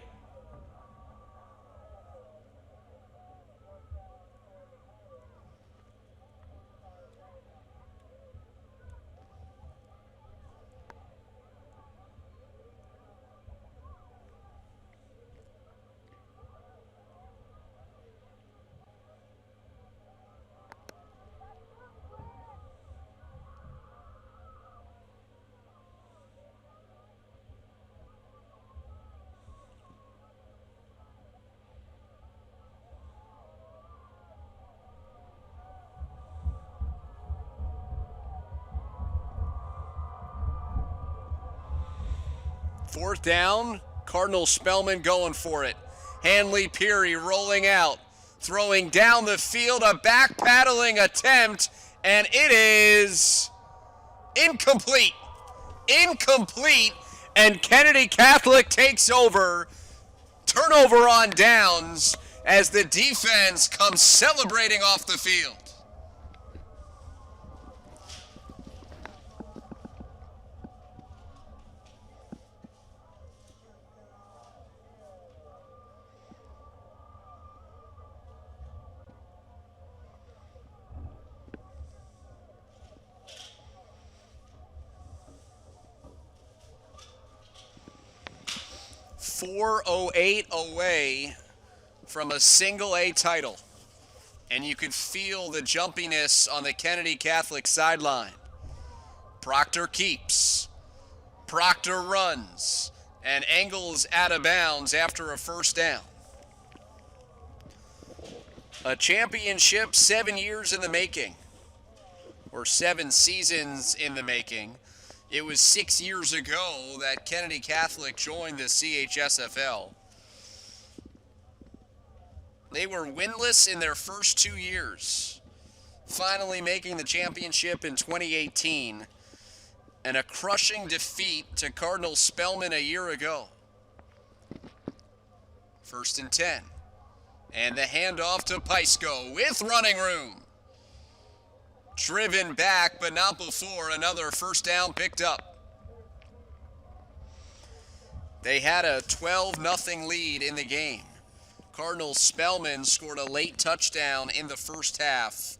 Fourth down, Cardinal Spellman going for it. Hanley Peary rolling out, throwing down the field, a back-paddling attempt, and it is incomplete. Incomplete, and Kennedy Catholic takes over. Turnover on downs as the defense comes celebrating off the field. .408 away from a single A title. And you could feel the jumpiness on the Kennedy Catholic sideline. Proctor keeps. Proctor runs. And Engels out of bounds after a first down. A championship 7 years in the making. Or 7 seasons in the making. It was 6 years ago that Kennedy Catholic joined the CHSFL. They were winless in their first 2 years, finally making the championship in 2018, and a crushing defeat to Cardinal Spellman a year ago. 1st and 10. And the handoff to Pysko with running room. Driven back, but not before another first down picked up. They had a 12-0 lead in the game. Cardinal Spellman scored a late touchdown in the first half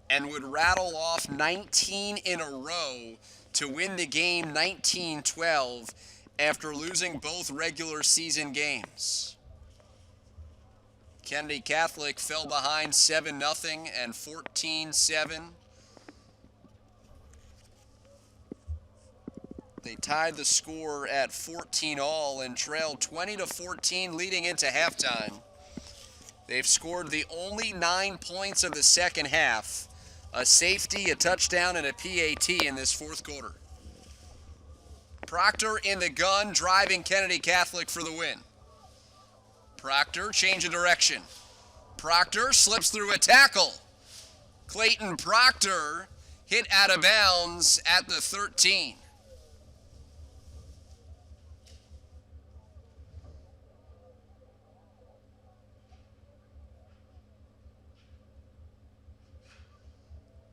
and would rattle off 19 in a row to win the game 19-12 after losing both regular season games. Kennedy Catholic fell behind 7-0 and 14-7. They tied the score at 14-all and trailed 20-14 leading into halftime. They've scored the only 9 points of the second half, a safety, a touchdown, and a PAT in this fourth quarter. Proctor in the gun, driving Kennedy Catholic for the win. Proctor, change of direction. Proctor slips through a tackle. Clayton Proctor hit out of bounds at the 13.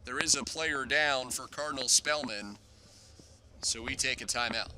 There is a player down for Cardinal Spellman, so we take a timeout.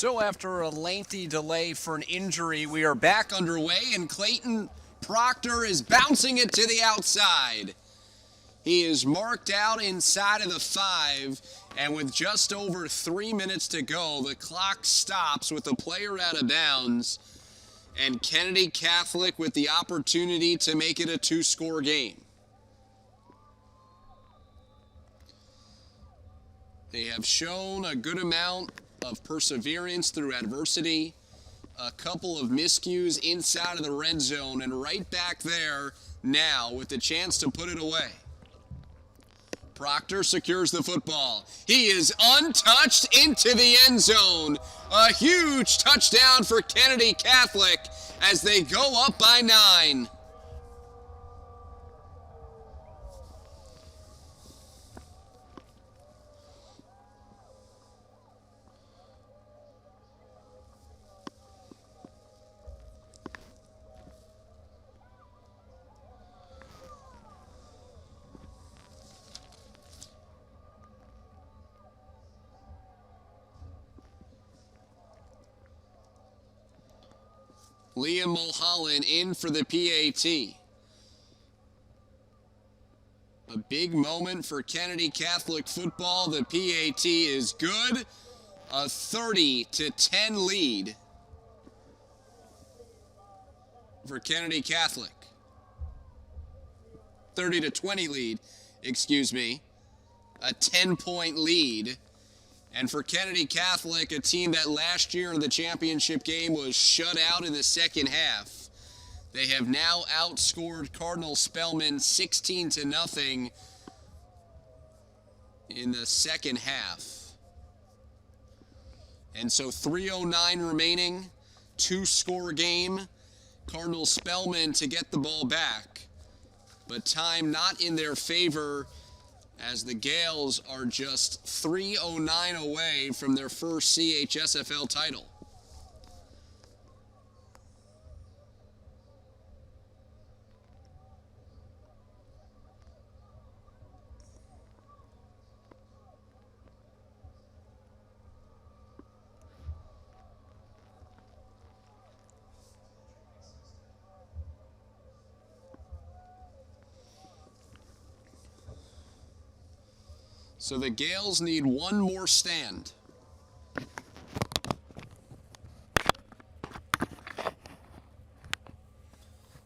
So after a lengthy delay for an injury, we are back underway, and Clayton Proctor is bouncing it to the outside. He is marked out inside of the 5, and with just over 3 minutes to go, the clock stops with the player out of bounds, and Kennedy Catholic with the opportunity to make it a 2-score game. They have shown a good amount of perseverance through adversity, a couple of miscues inside of the red zone, and right back there now with the chance to put it away. Proctor secures the football. He is untouched into the end zone. A huge touchdown for Kennedy Catholic as they go up by 9. Liam Mulholland in for the PAT. A big moment for Kennedy Catholic football. The PAT is good. A 30-10 lead for Kennedy Catholic. 30-20 lead, excuse me. A 10-point lead. And for Kennedy Catholic, a team that last year in the championship game was shut out in the second half, they have now outscored Cardinal Spellman 16-0 in the second half. And so 3:09 remaining, 2-score game. Cardinal Spellman to get the ball back, but time not in their favor, as the Gaels are just 3:09 away from their first CHSFL title. So the Gaels need one more stand.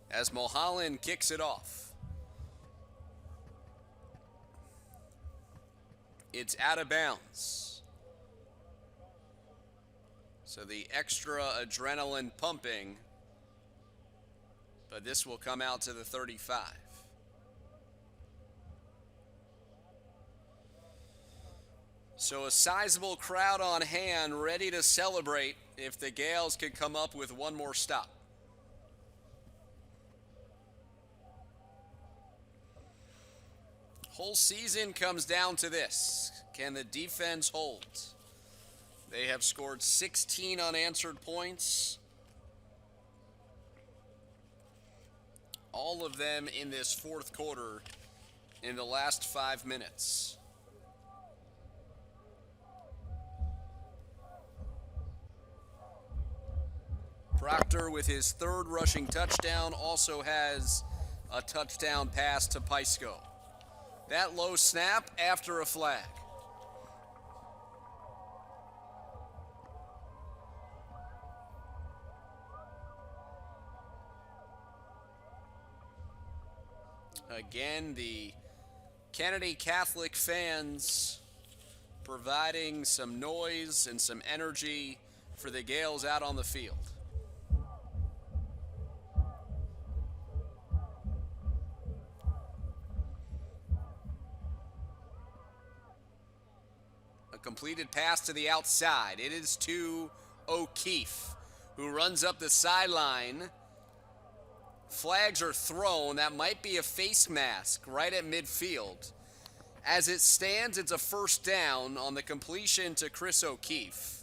As Mulholland kicks it off. It's out of bounds. So the extra adrenaline pumping, but this will come out to the 35. So a sizable crowd on hand, ready to celebrate if the Gaels could come up with one more stop. Whole season comes down to this. Can the defense hold? They have scored 16 unanswered points. All of them in this fourth quarter in the last 5 minutes. Proctor with his third rushing touchdown also has a touchdown pass to Pysko. That low snap after a flag. Again, the Kennedy Catholic fans providing some noise and some energy for the Gaels out on the field. Completed pass to the outside. It is to O'Keefe, who runs up the sideline. Flags are thrown. That might be a face mask right at midfield. As it stands, it's a first down on the completion to Chris O'Keefe.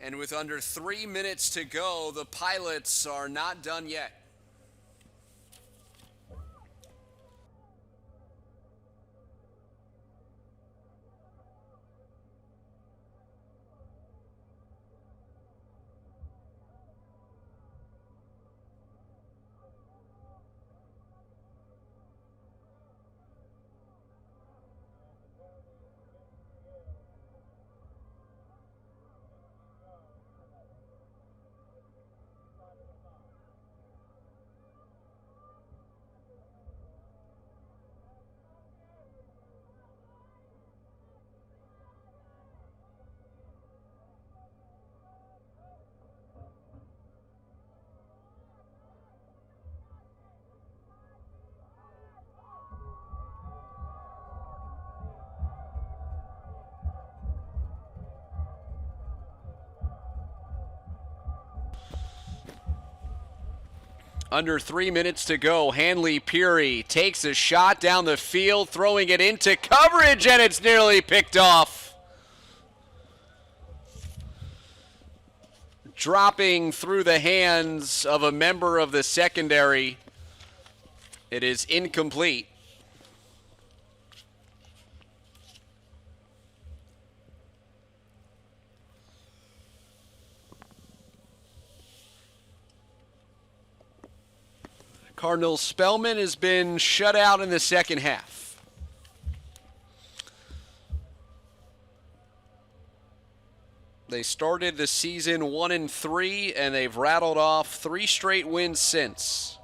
And with under 3 minutes to go, the Pilots are not done yet. Under 3 minutes to go. Hanley Peary takes a shot down the field, throwing it into coverage, and it's nearly picked off. Dropping through the hands of a member of the secondary. It is incomplete. Cardinal Spellman has been shut out in the second half. They started the season 1-3, and they've rattled off 3 straight wins since.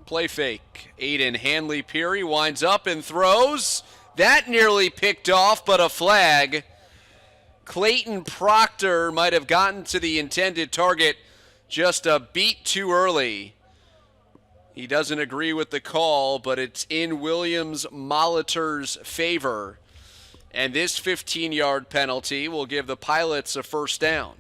Play fake. Aiden Hanley Peary winds up and throws. That nearly picked off, but a flag. Clayton Proctor might have gotten to the intended target just a beat too early. He doesn't agree with the call, but it's in Williams Molitor's favor. And this 15-yard penalty will give the Pilots a first down.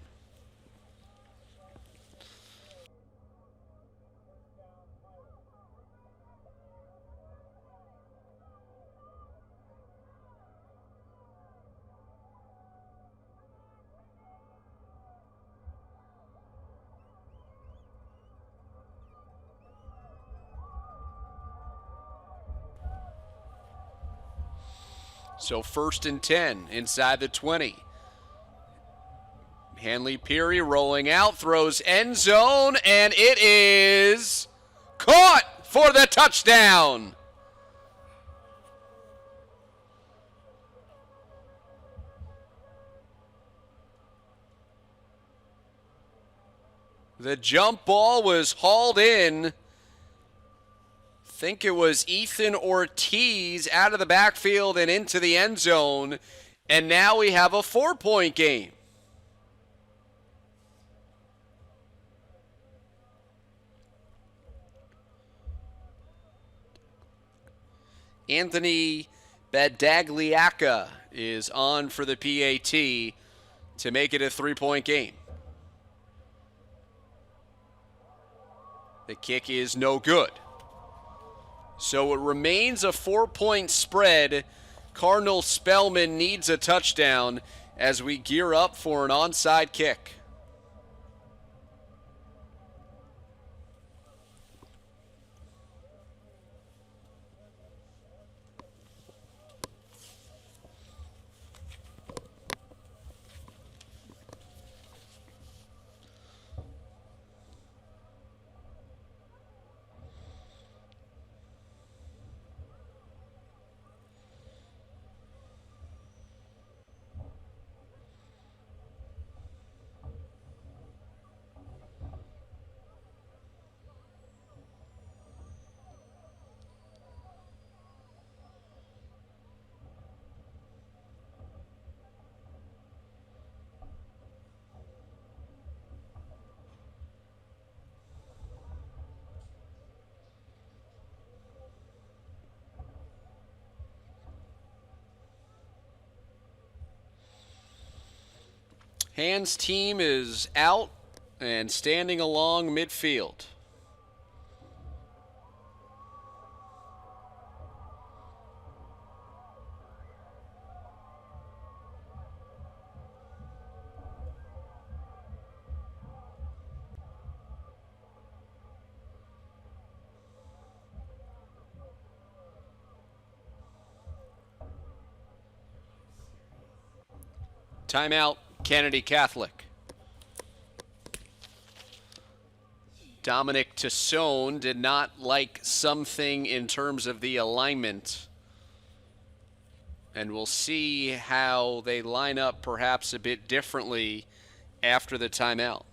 So 1st and 10 inside the 20. Hanley Peary rolling out, throws end zone, and it is caught for the touchdown. The jump ball was hauled in. Think it was Ethan Ortiz out of the backfield and into the end zone. And now we have a 4-point game. Anthony Badagliaca is on for the PAT to make it a 3-point game. The kick is no good. So it remains a 4-point spread. Cardinal Spellman needs a touchdown as we gear up for an onside kick. Hans' team is out and standing along midfield. Timeout, Kennedy Catholic. Dominic Tassone did not like something in terms of the alignment. And we'll see how they line up perhaps a bit differently after the timeout.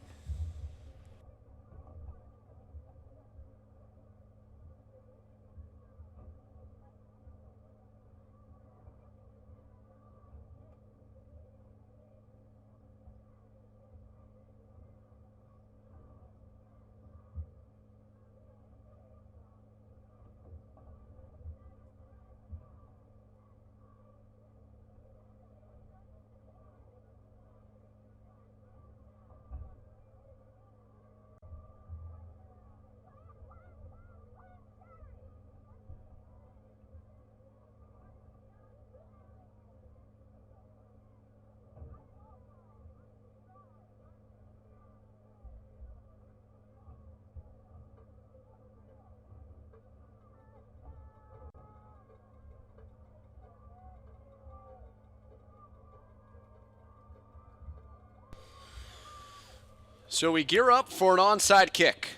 So we gear up for an onside kick.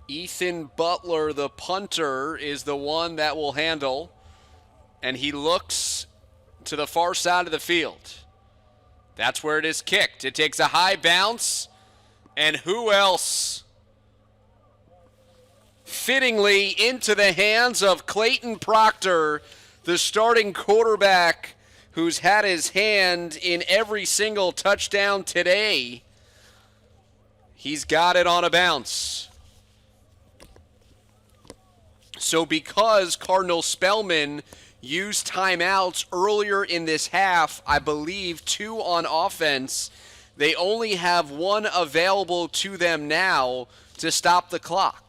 Ethan Butler, the punter, is the one that will handle, and he looks to the far side of the field. That's where it is kicked. It takes a high bounce, and who else? Fittingly into the hands of Clayton Proctor, the starting quarterback who's had his hand in every single touchdown today. He's got it on a bounce. So because Cardinal Spellman used timeouts earlier in this half, I believe 2 on offense, they only have 1 available to them now to stop the clock.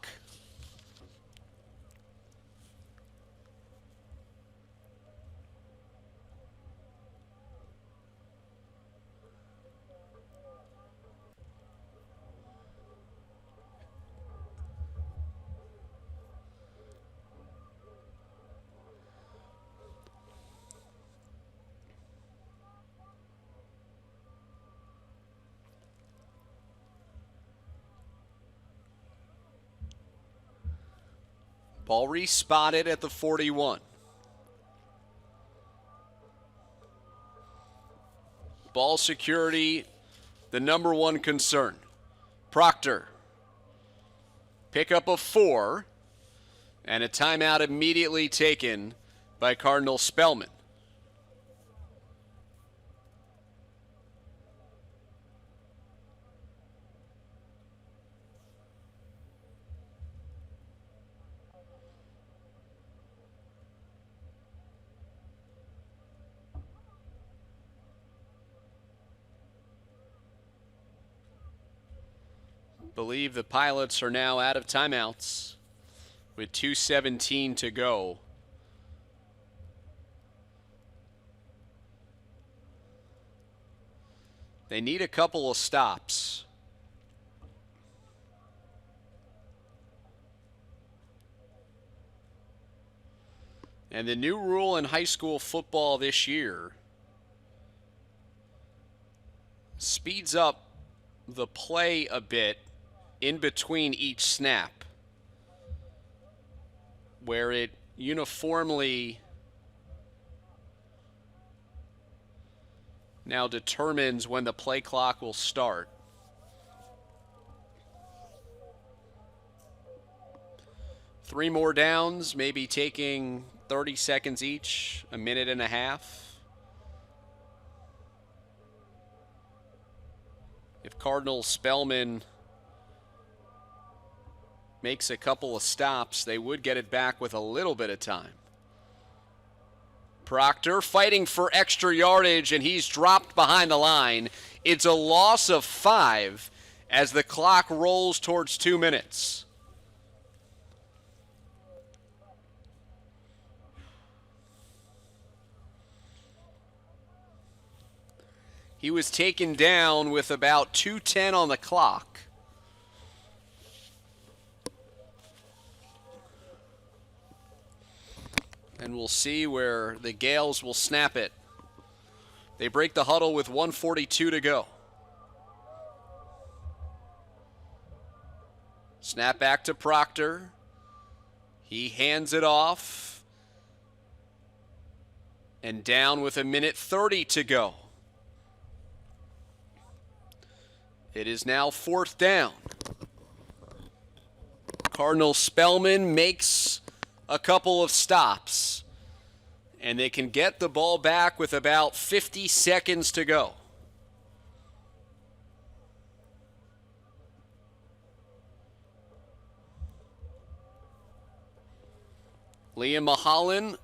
Ball respotted at the 41. Ball security, the number one concern. Proctor. Pickup of 4, and a timeout immediately taken by Cardinal Spellman. Believe the Pilots are now out of timeouts with 2:17 to go. They need a couple of stops. And the new rule in high school football this year speeds up the play a bit in between each snap, where it uniformly now determines when the play clock will start. Three more downs, maybe taking 30 seconds each, a minute and a half. If Cardinal Spellman makes a couple of stops, they would get it back with a little bit of time. Proctor fighting for extra yardage, and he's dropped behind the line. It's a loss of 5 as the clock rolls towards 2 minutes. He was taken down with about 2:10 on the clock. And we'll see where the Gaels will snap it. They break the huddle with 1:42 to go. Snap back to Proctor. He hands it off. And down with 1:30 to go. It is now 4th down. Cardinal Spellman makes a couple of stops, and they can get the ball back with about 50 seconds to go. Liam Mahalan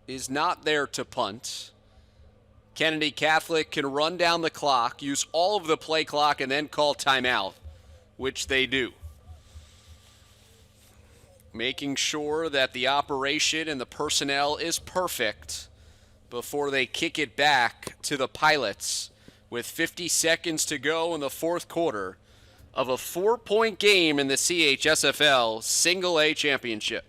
is not there to punt. Kennedy Catholic can run down the clock, use all of the play clock, and then call timeout, which they do. Making sure that the operation and the personnel is perfect before they kick it back to the Pilots with 50 seconds to go in the 4th quarter of a 4-point game in the CHSFL Single A Championship.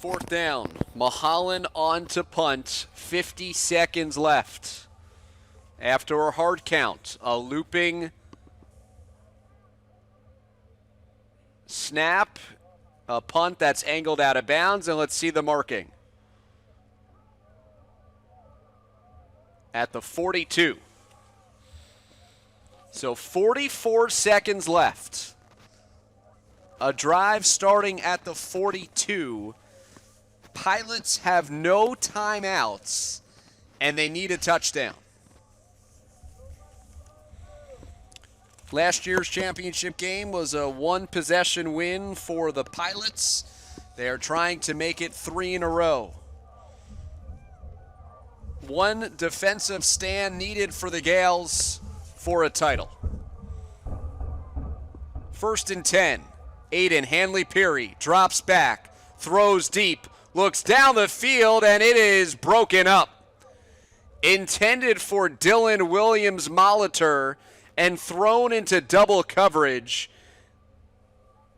4th down. Mulholland on to punt. 50 seconds left. After a hard count, a looping snap, a punt that's angled out of bounds, and let's see the marking. At the 42. So 44 seconds left. A drive starting at the 42. Pilots have no timeouts, and they need a touchdown. Last year's championship game was a one-possession win for the Pilots. They are trying to make it 3 in a row. One defensive stand needed for the Gaels for a title. 1st and 10. Aiden Hanley-Peary drops back, throws deep, looks down the field, and it is broken up. Intended for Dylan Williams-Molitor and thrown into double coverage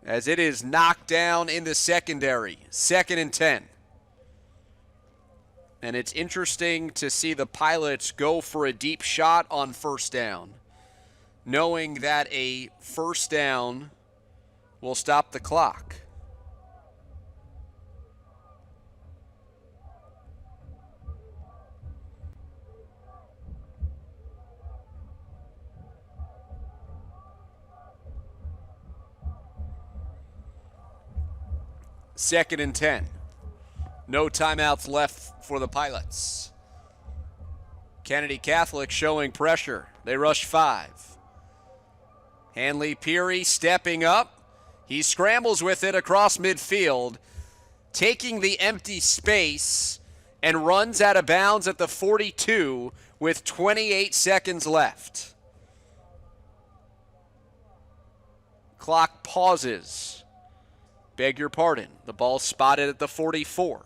as it is knocked down in the secondary. 2nd and 10. And it's interesting to see the Pilots go for a deep shot on 1st down, knowing that a 1st down will stop the clock. Second and 10. No timeouts left for the Pilots. Kennedy Catholic showing pressure. They rush 5. Hanley-Peary stepping up. He scrambles with it across midfield, taking the empty space, and runs out of bounds at the 42 with 28 seconds left. Clock pauses. Beg your pardon. The ball spotted at the 44.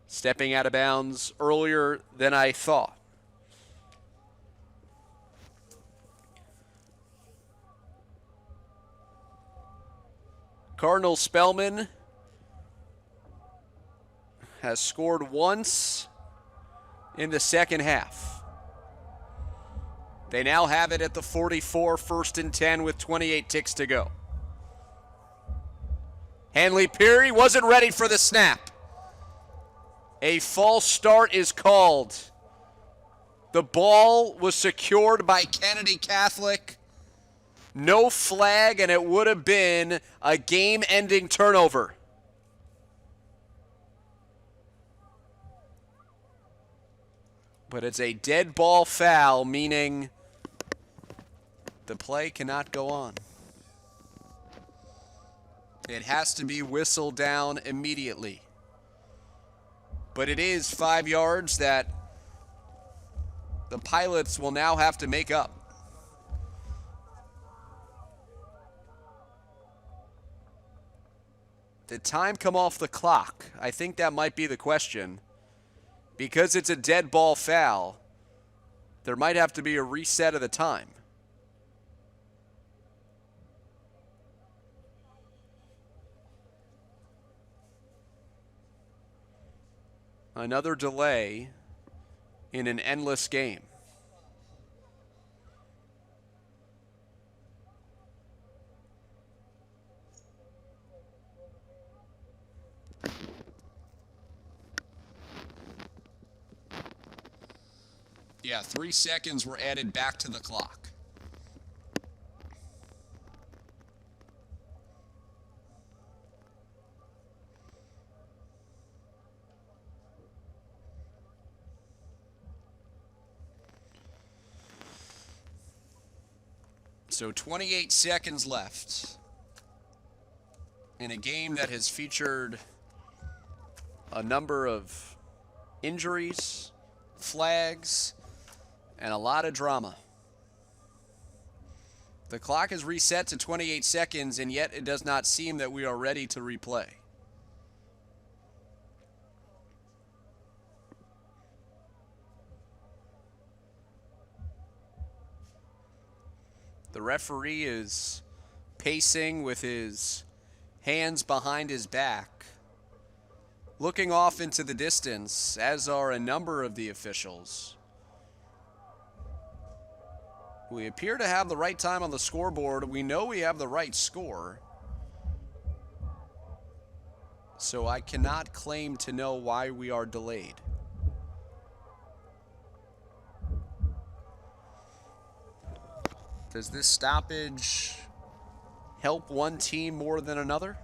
Stepping out of bounds earlier than I thought. Cardinal Spellman has scored once in the second half. They now have it at the 44, 1st and 10 with 28 ticks to go. Hanley-Peary wasn't ready for the snap. A false start is called. The ball was secured by Kennedy Catholic. No flag, and it would have been a game-ending turnover. But it's a dead ball foul, meaning the play cannot go on. It has to be whistled down immediately. But it is 5 yards that the Pilots will now have to make up. Did time come off the clock? I think that might be the question. Because it's a dead ball foul, there might have to be a reset of the time. Another delay in an endless game. Yeah, 3 seconds were added back to the clock. So 28 seconds left in a game that has featured a number of injuries, flags, and a lot of drama. The clock is reset to 28 seconds, and yet it does not seem that we are ready to replay. The referee is pacing with his hands behind his back, looking off into the distance, as are a number of the officials. We appear to have the right time on the scoreboard. We know we have the right score. So I cannot claim to know why we are delayed. Does this stoppage help one team more than another?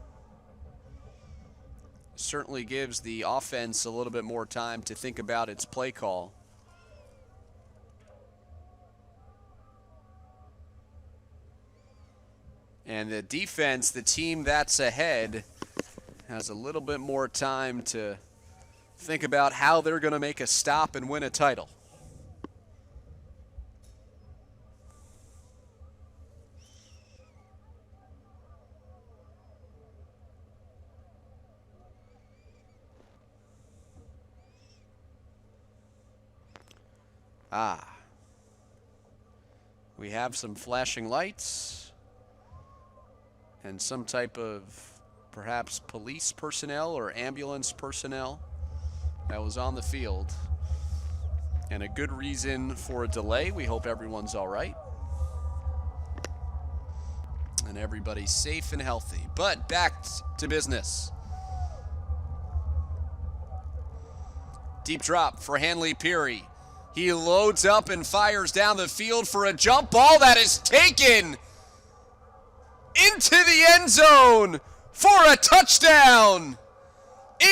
Certainly gives the offense a little bit more time to think about its play call. And the defense, the team that's ahead, has a little bit more time to think about how they're going to make a stop and win a title. We have some flashing lights and some type of perhaps police personnel or ambulance personnel that was on the field. And a good reason for a delay. We hope everyone's all right and everybody's safe and healthy. But back to business. Deep drop for Hanley Peary. He loads up and fires down the field for a jump ball that is taken into the end zone for a touchdown.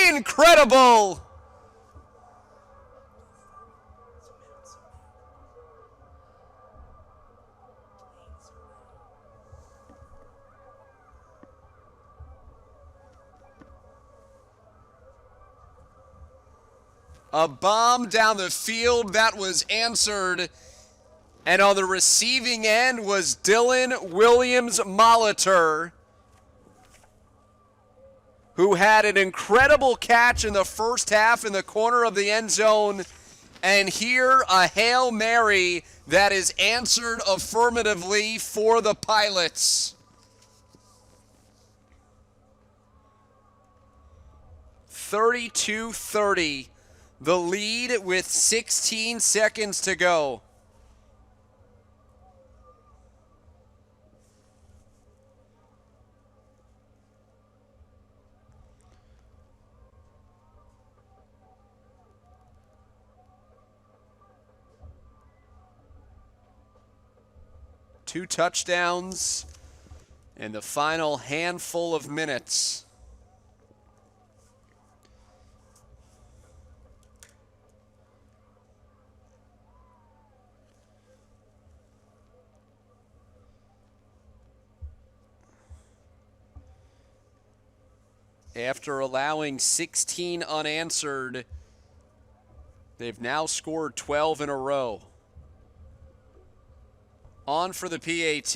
Incredible. A bomb down the field that was answered. And on the receiving end was Dylan Williams-Molitor, who had an incredible catch in the first half in the corner of the end zone. And here, a Hail Mary that is answered affirmatively for the Pilots. 32-30. The lead with 16 seconds to go. Two touchdowns in the final handful of minutes. After allowing 16 unanswered, they've now scored 12 in a row. On for the PAT.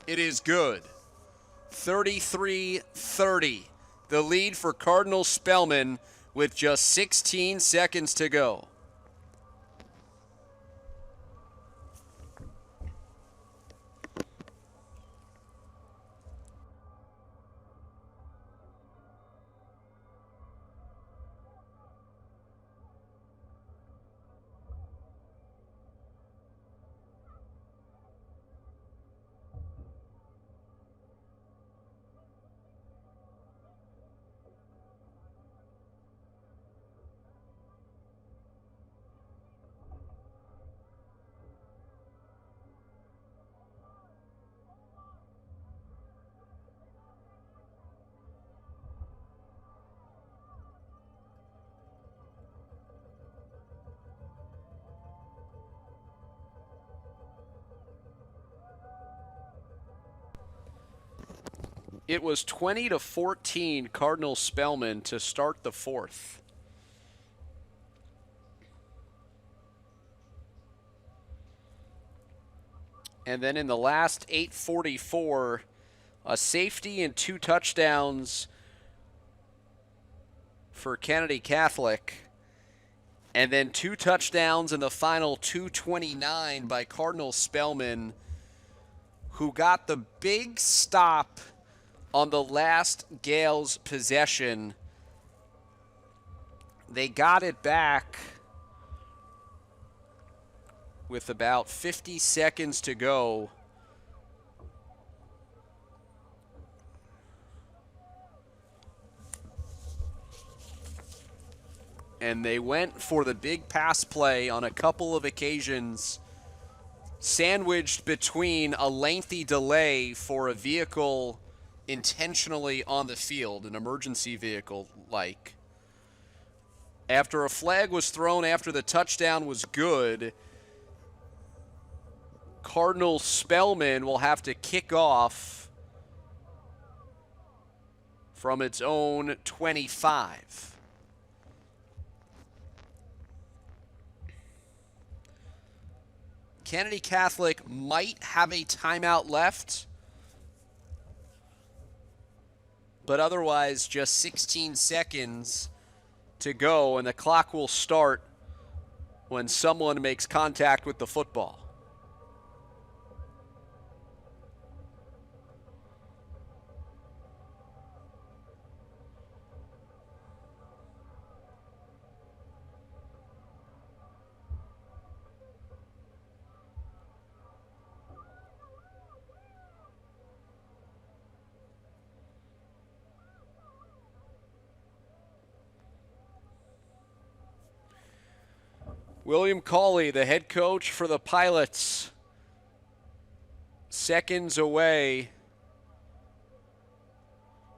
It is good. 33-30. The lead for Cardinal Spellman with just 16 seconds to go. It was 20-14 Cardinal Spellman to start the fourth. And then in the last 8:44, a safety and two touchdowns for Kennedy Catholic. And then two touchdowns in the final 2:29 by Cardinal Spellman who got the big stop on the last Gaels possession. They got it back with about 50 seconds to go. And they went for the big pass play on a couple of occasions, sandwiched between a lengthy delay for a vehicle intentionally on the field, an emergency vehicle like. After a flag was thrown after the touchdown was good, Cardinal Spellman will have to kick off from its own 25. Kennedy Catholic might have a timeout left, but otherwise just 16 seconds to go, and the clock will start when someone makes contact with the football. William Cawley, the head coach for the Pilots, seconds away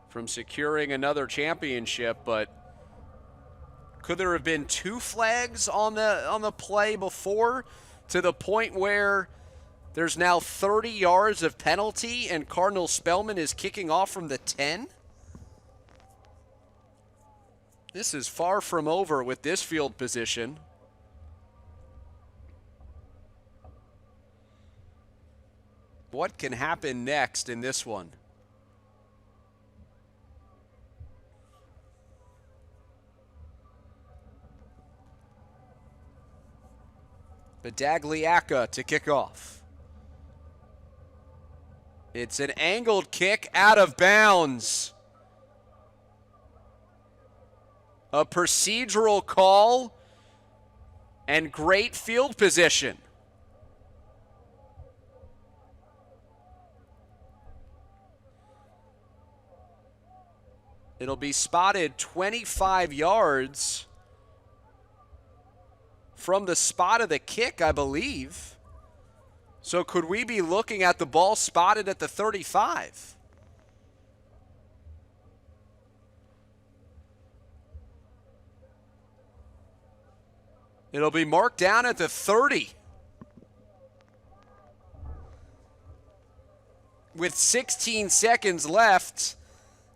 from securing another championship, but could there have been 2 flags on the play before, to the point where there's now 30 yards of penalty and Cardinal Spellman is kicking off from the 10? This is far from over with this field position. What can happen next in this one? Badagliaca to kick off. It's an angled kick out of bounds. A procedural call and great field position. It'll be spotted 25 yards from the spot of the kick, I believe. So could we be looking at the ball spotted at the 35? It'll be marked down at the 30. With 16 seconds left,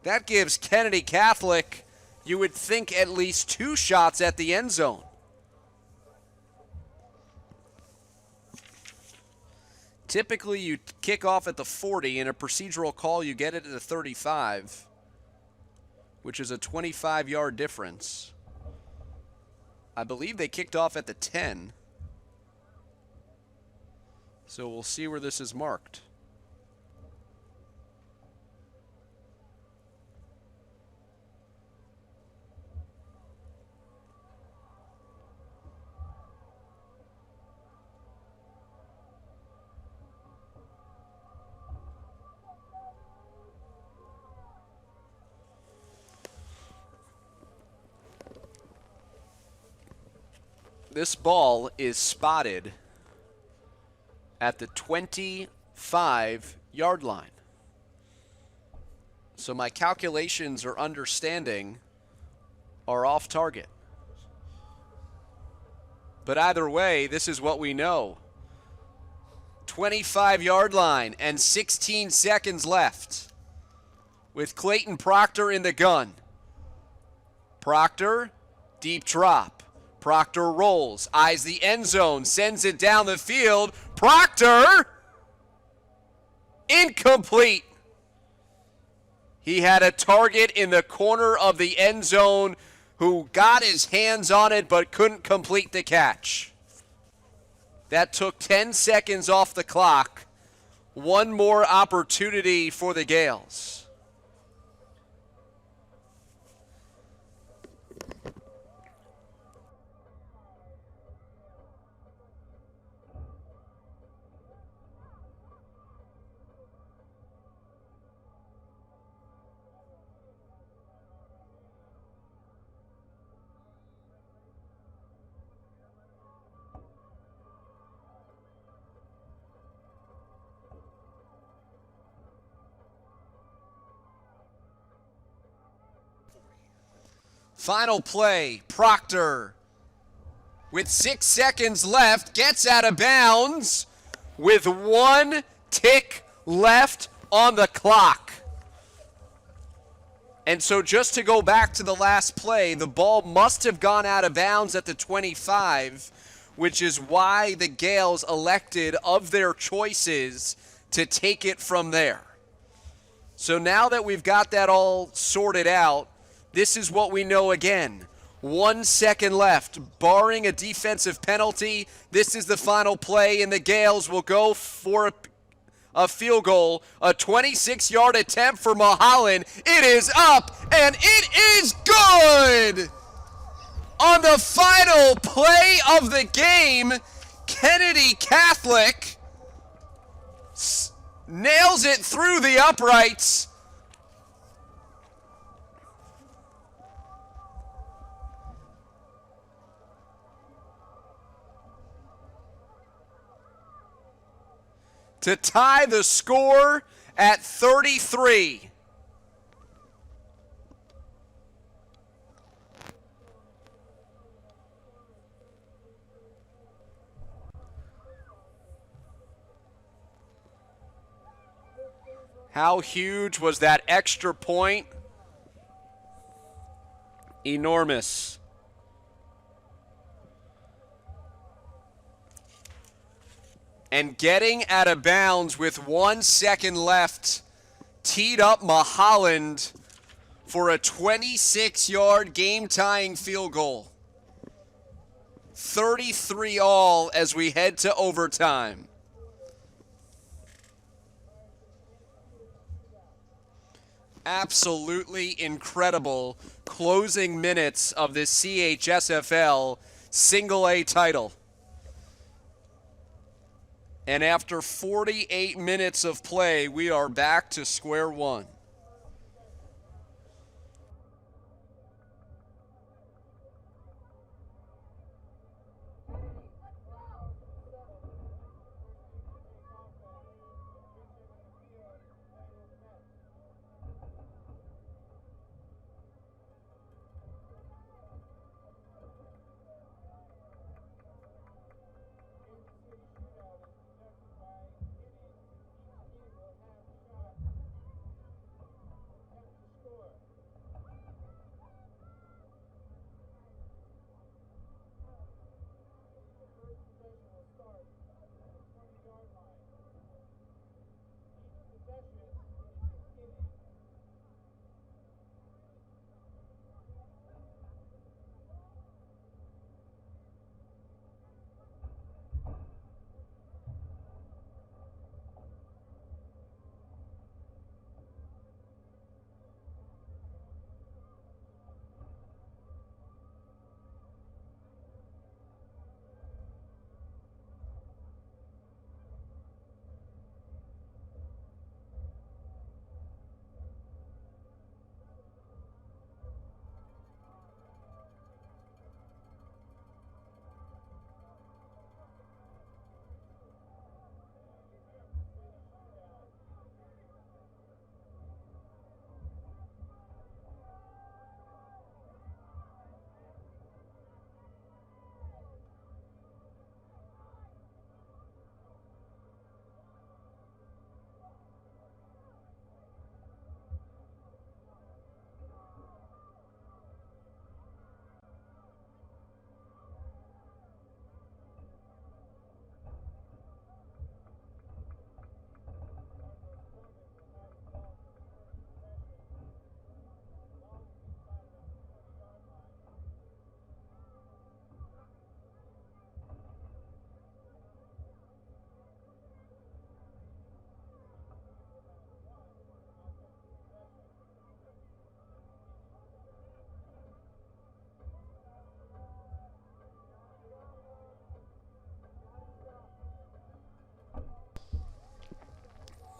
that gives Kennedy Catholic, you would think, at least 2 shots at the end zone. Typically, you kick off at the 40. In a procedural call, you get it at the 35, which is a 25-yard difference. I believe they kicked off at the 10. So we'll see where this is marked. This ball is spotted at the 25-yard line. So my calculations or understanding are off target. But either way, this is what we know. 25-yard line and 16 seconds left with Clayton Proctor in the gun. Proctor, deep drop. Proctor rolls, eyes the end zone, sends it down the field. Proctor, incomplete. He had a target in the corner of the end zone who got his hands on it but couldn't complete the catch. That took 10 seconds off the clock. One more opportunity for the Gaels. Final play, Proctor, with 6 seconds left, gets out of bounds with 1 tick left on the clock. And so just to go back to the last play, the ball must have gone out of bounds at the 25, which is why the Gaels elected of their choices to take it from there. So now that we've got that all sorted out, this is what we know again. 1 second left, barring a defensive penalty. This is the final play, and the Gaels will go for a field goal, a 26-yard attempt for Mulholland. It is up, and it is good! On the final play of the game, Kennedy Catholic nails it through the uprights. To tie the score at 33. How huge was that extra point? Enormous. And getting out of bounds with 1 second left, teed up Mulholland for a 26-yard game-tying field goal. 33 all as we head to overtime. Absolutely incredible closing minutes of the CHSFL Single A title. And after 48 minutes of play, we are back to square one.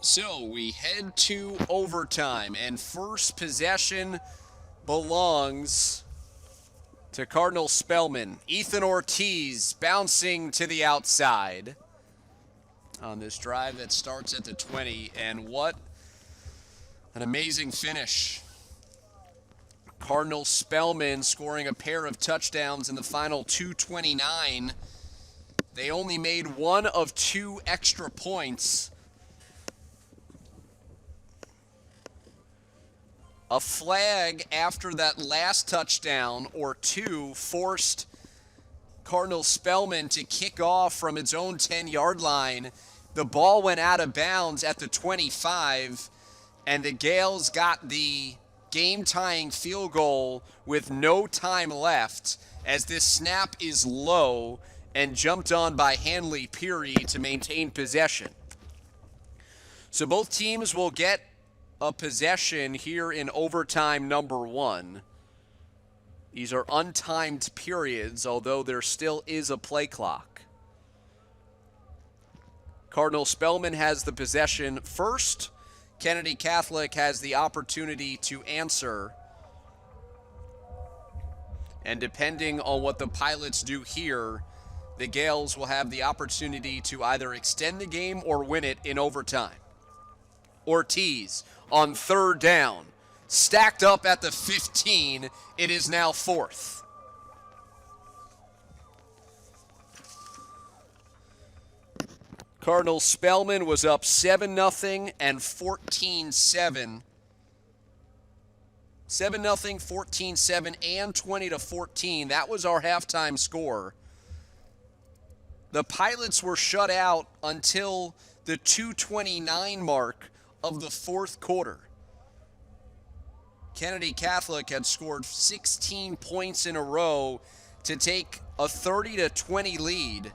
So we head to overtime, and first possession belongs to Cardinal Spellman. Ethan Ortiz bouncing to the outside on this drive that starts at the 20, and what an amazing finish. Cardinal Spellman scoring a pair of touchdowns in the final 2:29. They only made one of two extra points. A flag after that last touchdown or two forced Cardinal Spellman to kick off from its own 10-yard line. The ball went out of bounds at the 25, and the Gaels got the game-tying field goal with no time left as this snap is low and jumped on by Hanley Peary to maintain possession. So both teams will get a possession here in overtime number 1. These are untimed periods, although there still is a play clock. Cardinal Spellman has the possession first. Kennedy Catholic has the opportunity to answer. And depending on what the Pilots do here, the Gaels will have the opportunity to either extend the game or win it in overtime. Ortiz on third down, stacked up at the 15. It is now fourth. Cardinal Spellman was up 7-0 and 14-7. 7-0, 14-7, and 20-14. That was our halftime score. The Pilots were shut out until the 2:29 mark of the fourth quarter. Kennedy Catholic had scored 16 points in a row to take a 30-20 lead.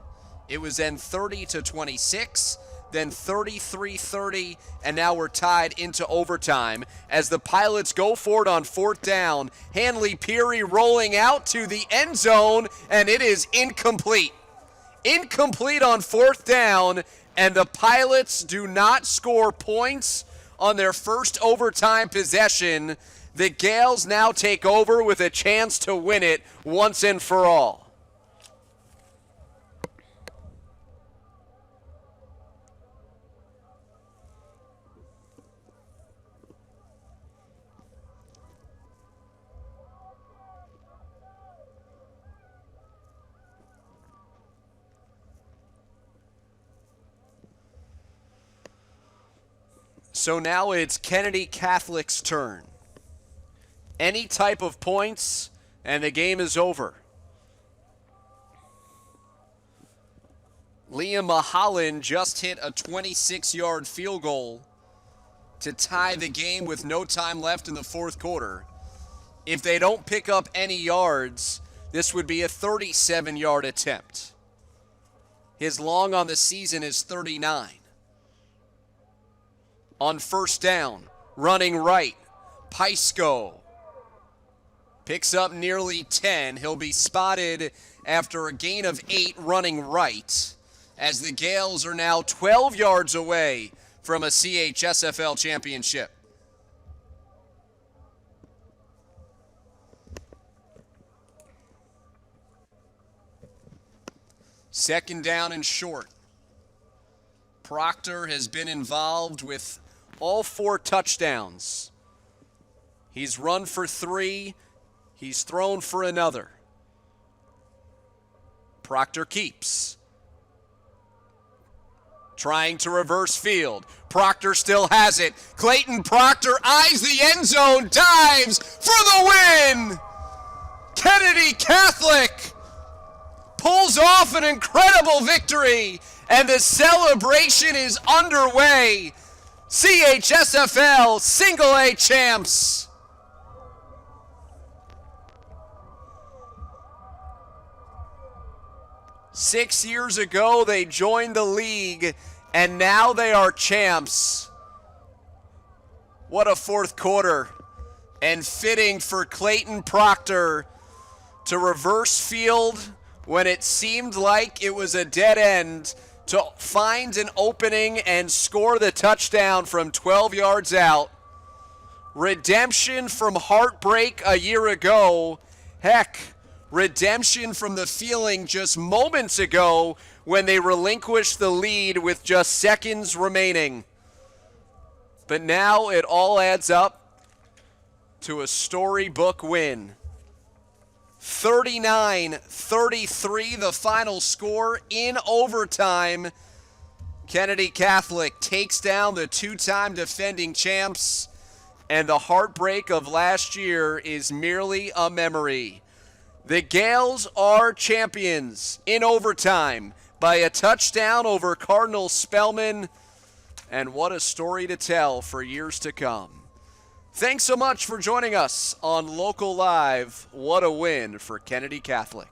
It was then 30-26, then 33-30, and now we're tied into overtime as the Pilots go for it on fourth down. Hanley Peary rolling out to the end zone, and it is incomplete. Incomplete on fourth down, and the Pilots do not score points on their first overtime possession. The Gaels now take over with a chance to win it once and for all. So now it's Kennedy Catholic's turn. Any type of points, and the game is over. Liam Mahalan just hit a 26-yard field goal to tie the game with no time left in the fourth quarter. If they don't pick up any yards, this would be a 37-yard attempt. His long on the season is 39. On first down, running right, Pysko picks up nearly 10. He'll be spotted after a gain of 8 running right as the Gaels are now 12 yards away from a CHSFL championship. Second down and short. Proctor has been involved with all 4 touchdowns. He's run for 3. He's thrown for another. Proctor keeps. Trying to reverse field. Proctor still has it. Clayton Proctor eyes the end zone, dives for the win! Kennedy Catholic pulls off an incredible victory, and the celebration is underway. CHSFL Single A champs. Six years ago, they joined the league, and now they are champs. What a fourth quarter, and fitting for Clayton Proctor to reverse field when it seemed like it was a dead end to find an opening and score the touchdown from 12 yards out. Redemption from heartbreak a year ago. Heck, redemption from the feeling just moments ago when they relinquished the lead with just seconds remaining. But now it all adds up to a storybook win. 39-33 the final score in overtime. Kennedy Catholic takes down the two-time defending champs, and the heartbreak of last year is merely a memory. The Gaels are champions in overtime by a touchdown over Cardinal Spellman, and what a story to tell for years to come. Thanks so much for joining us on Local Live. What a win for Kennedy Catholic.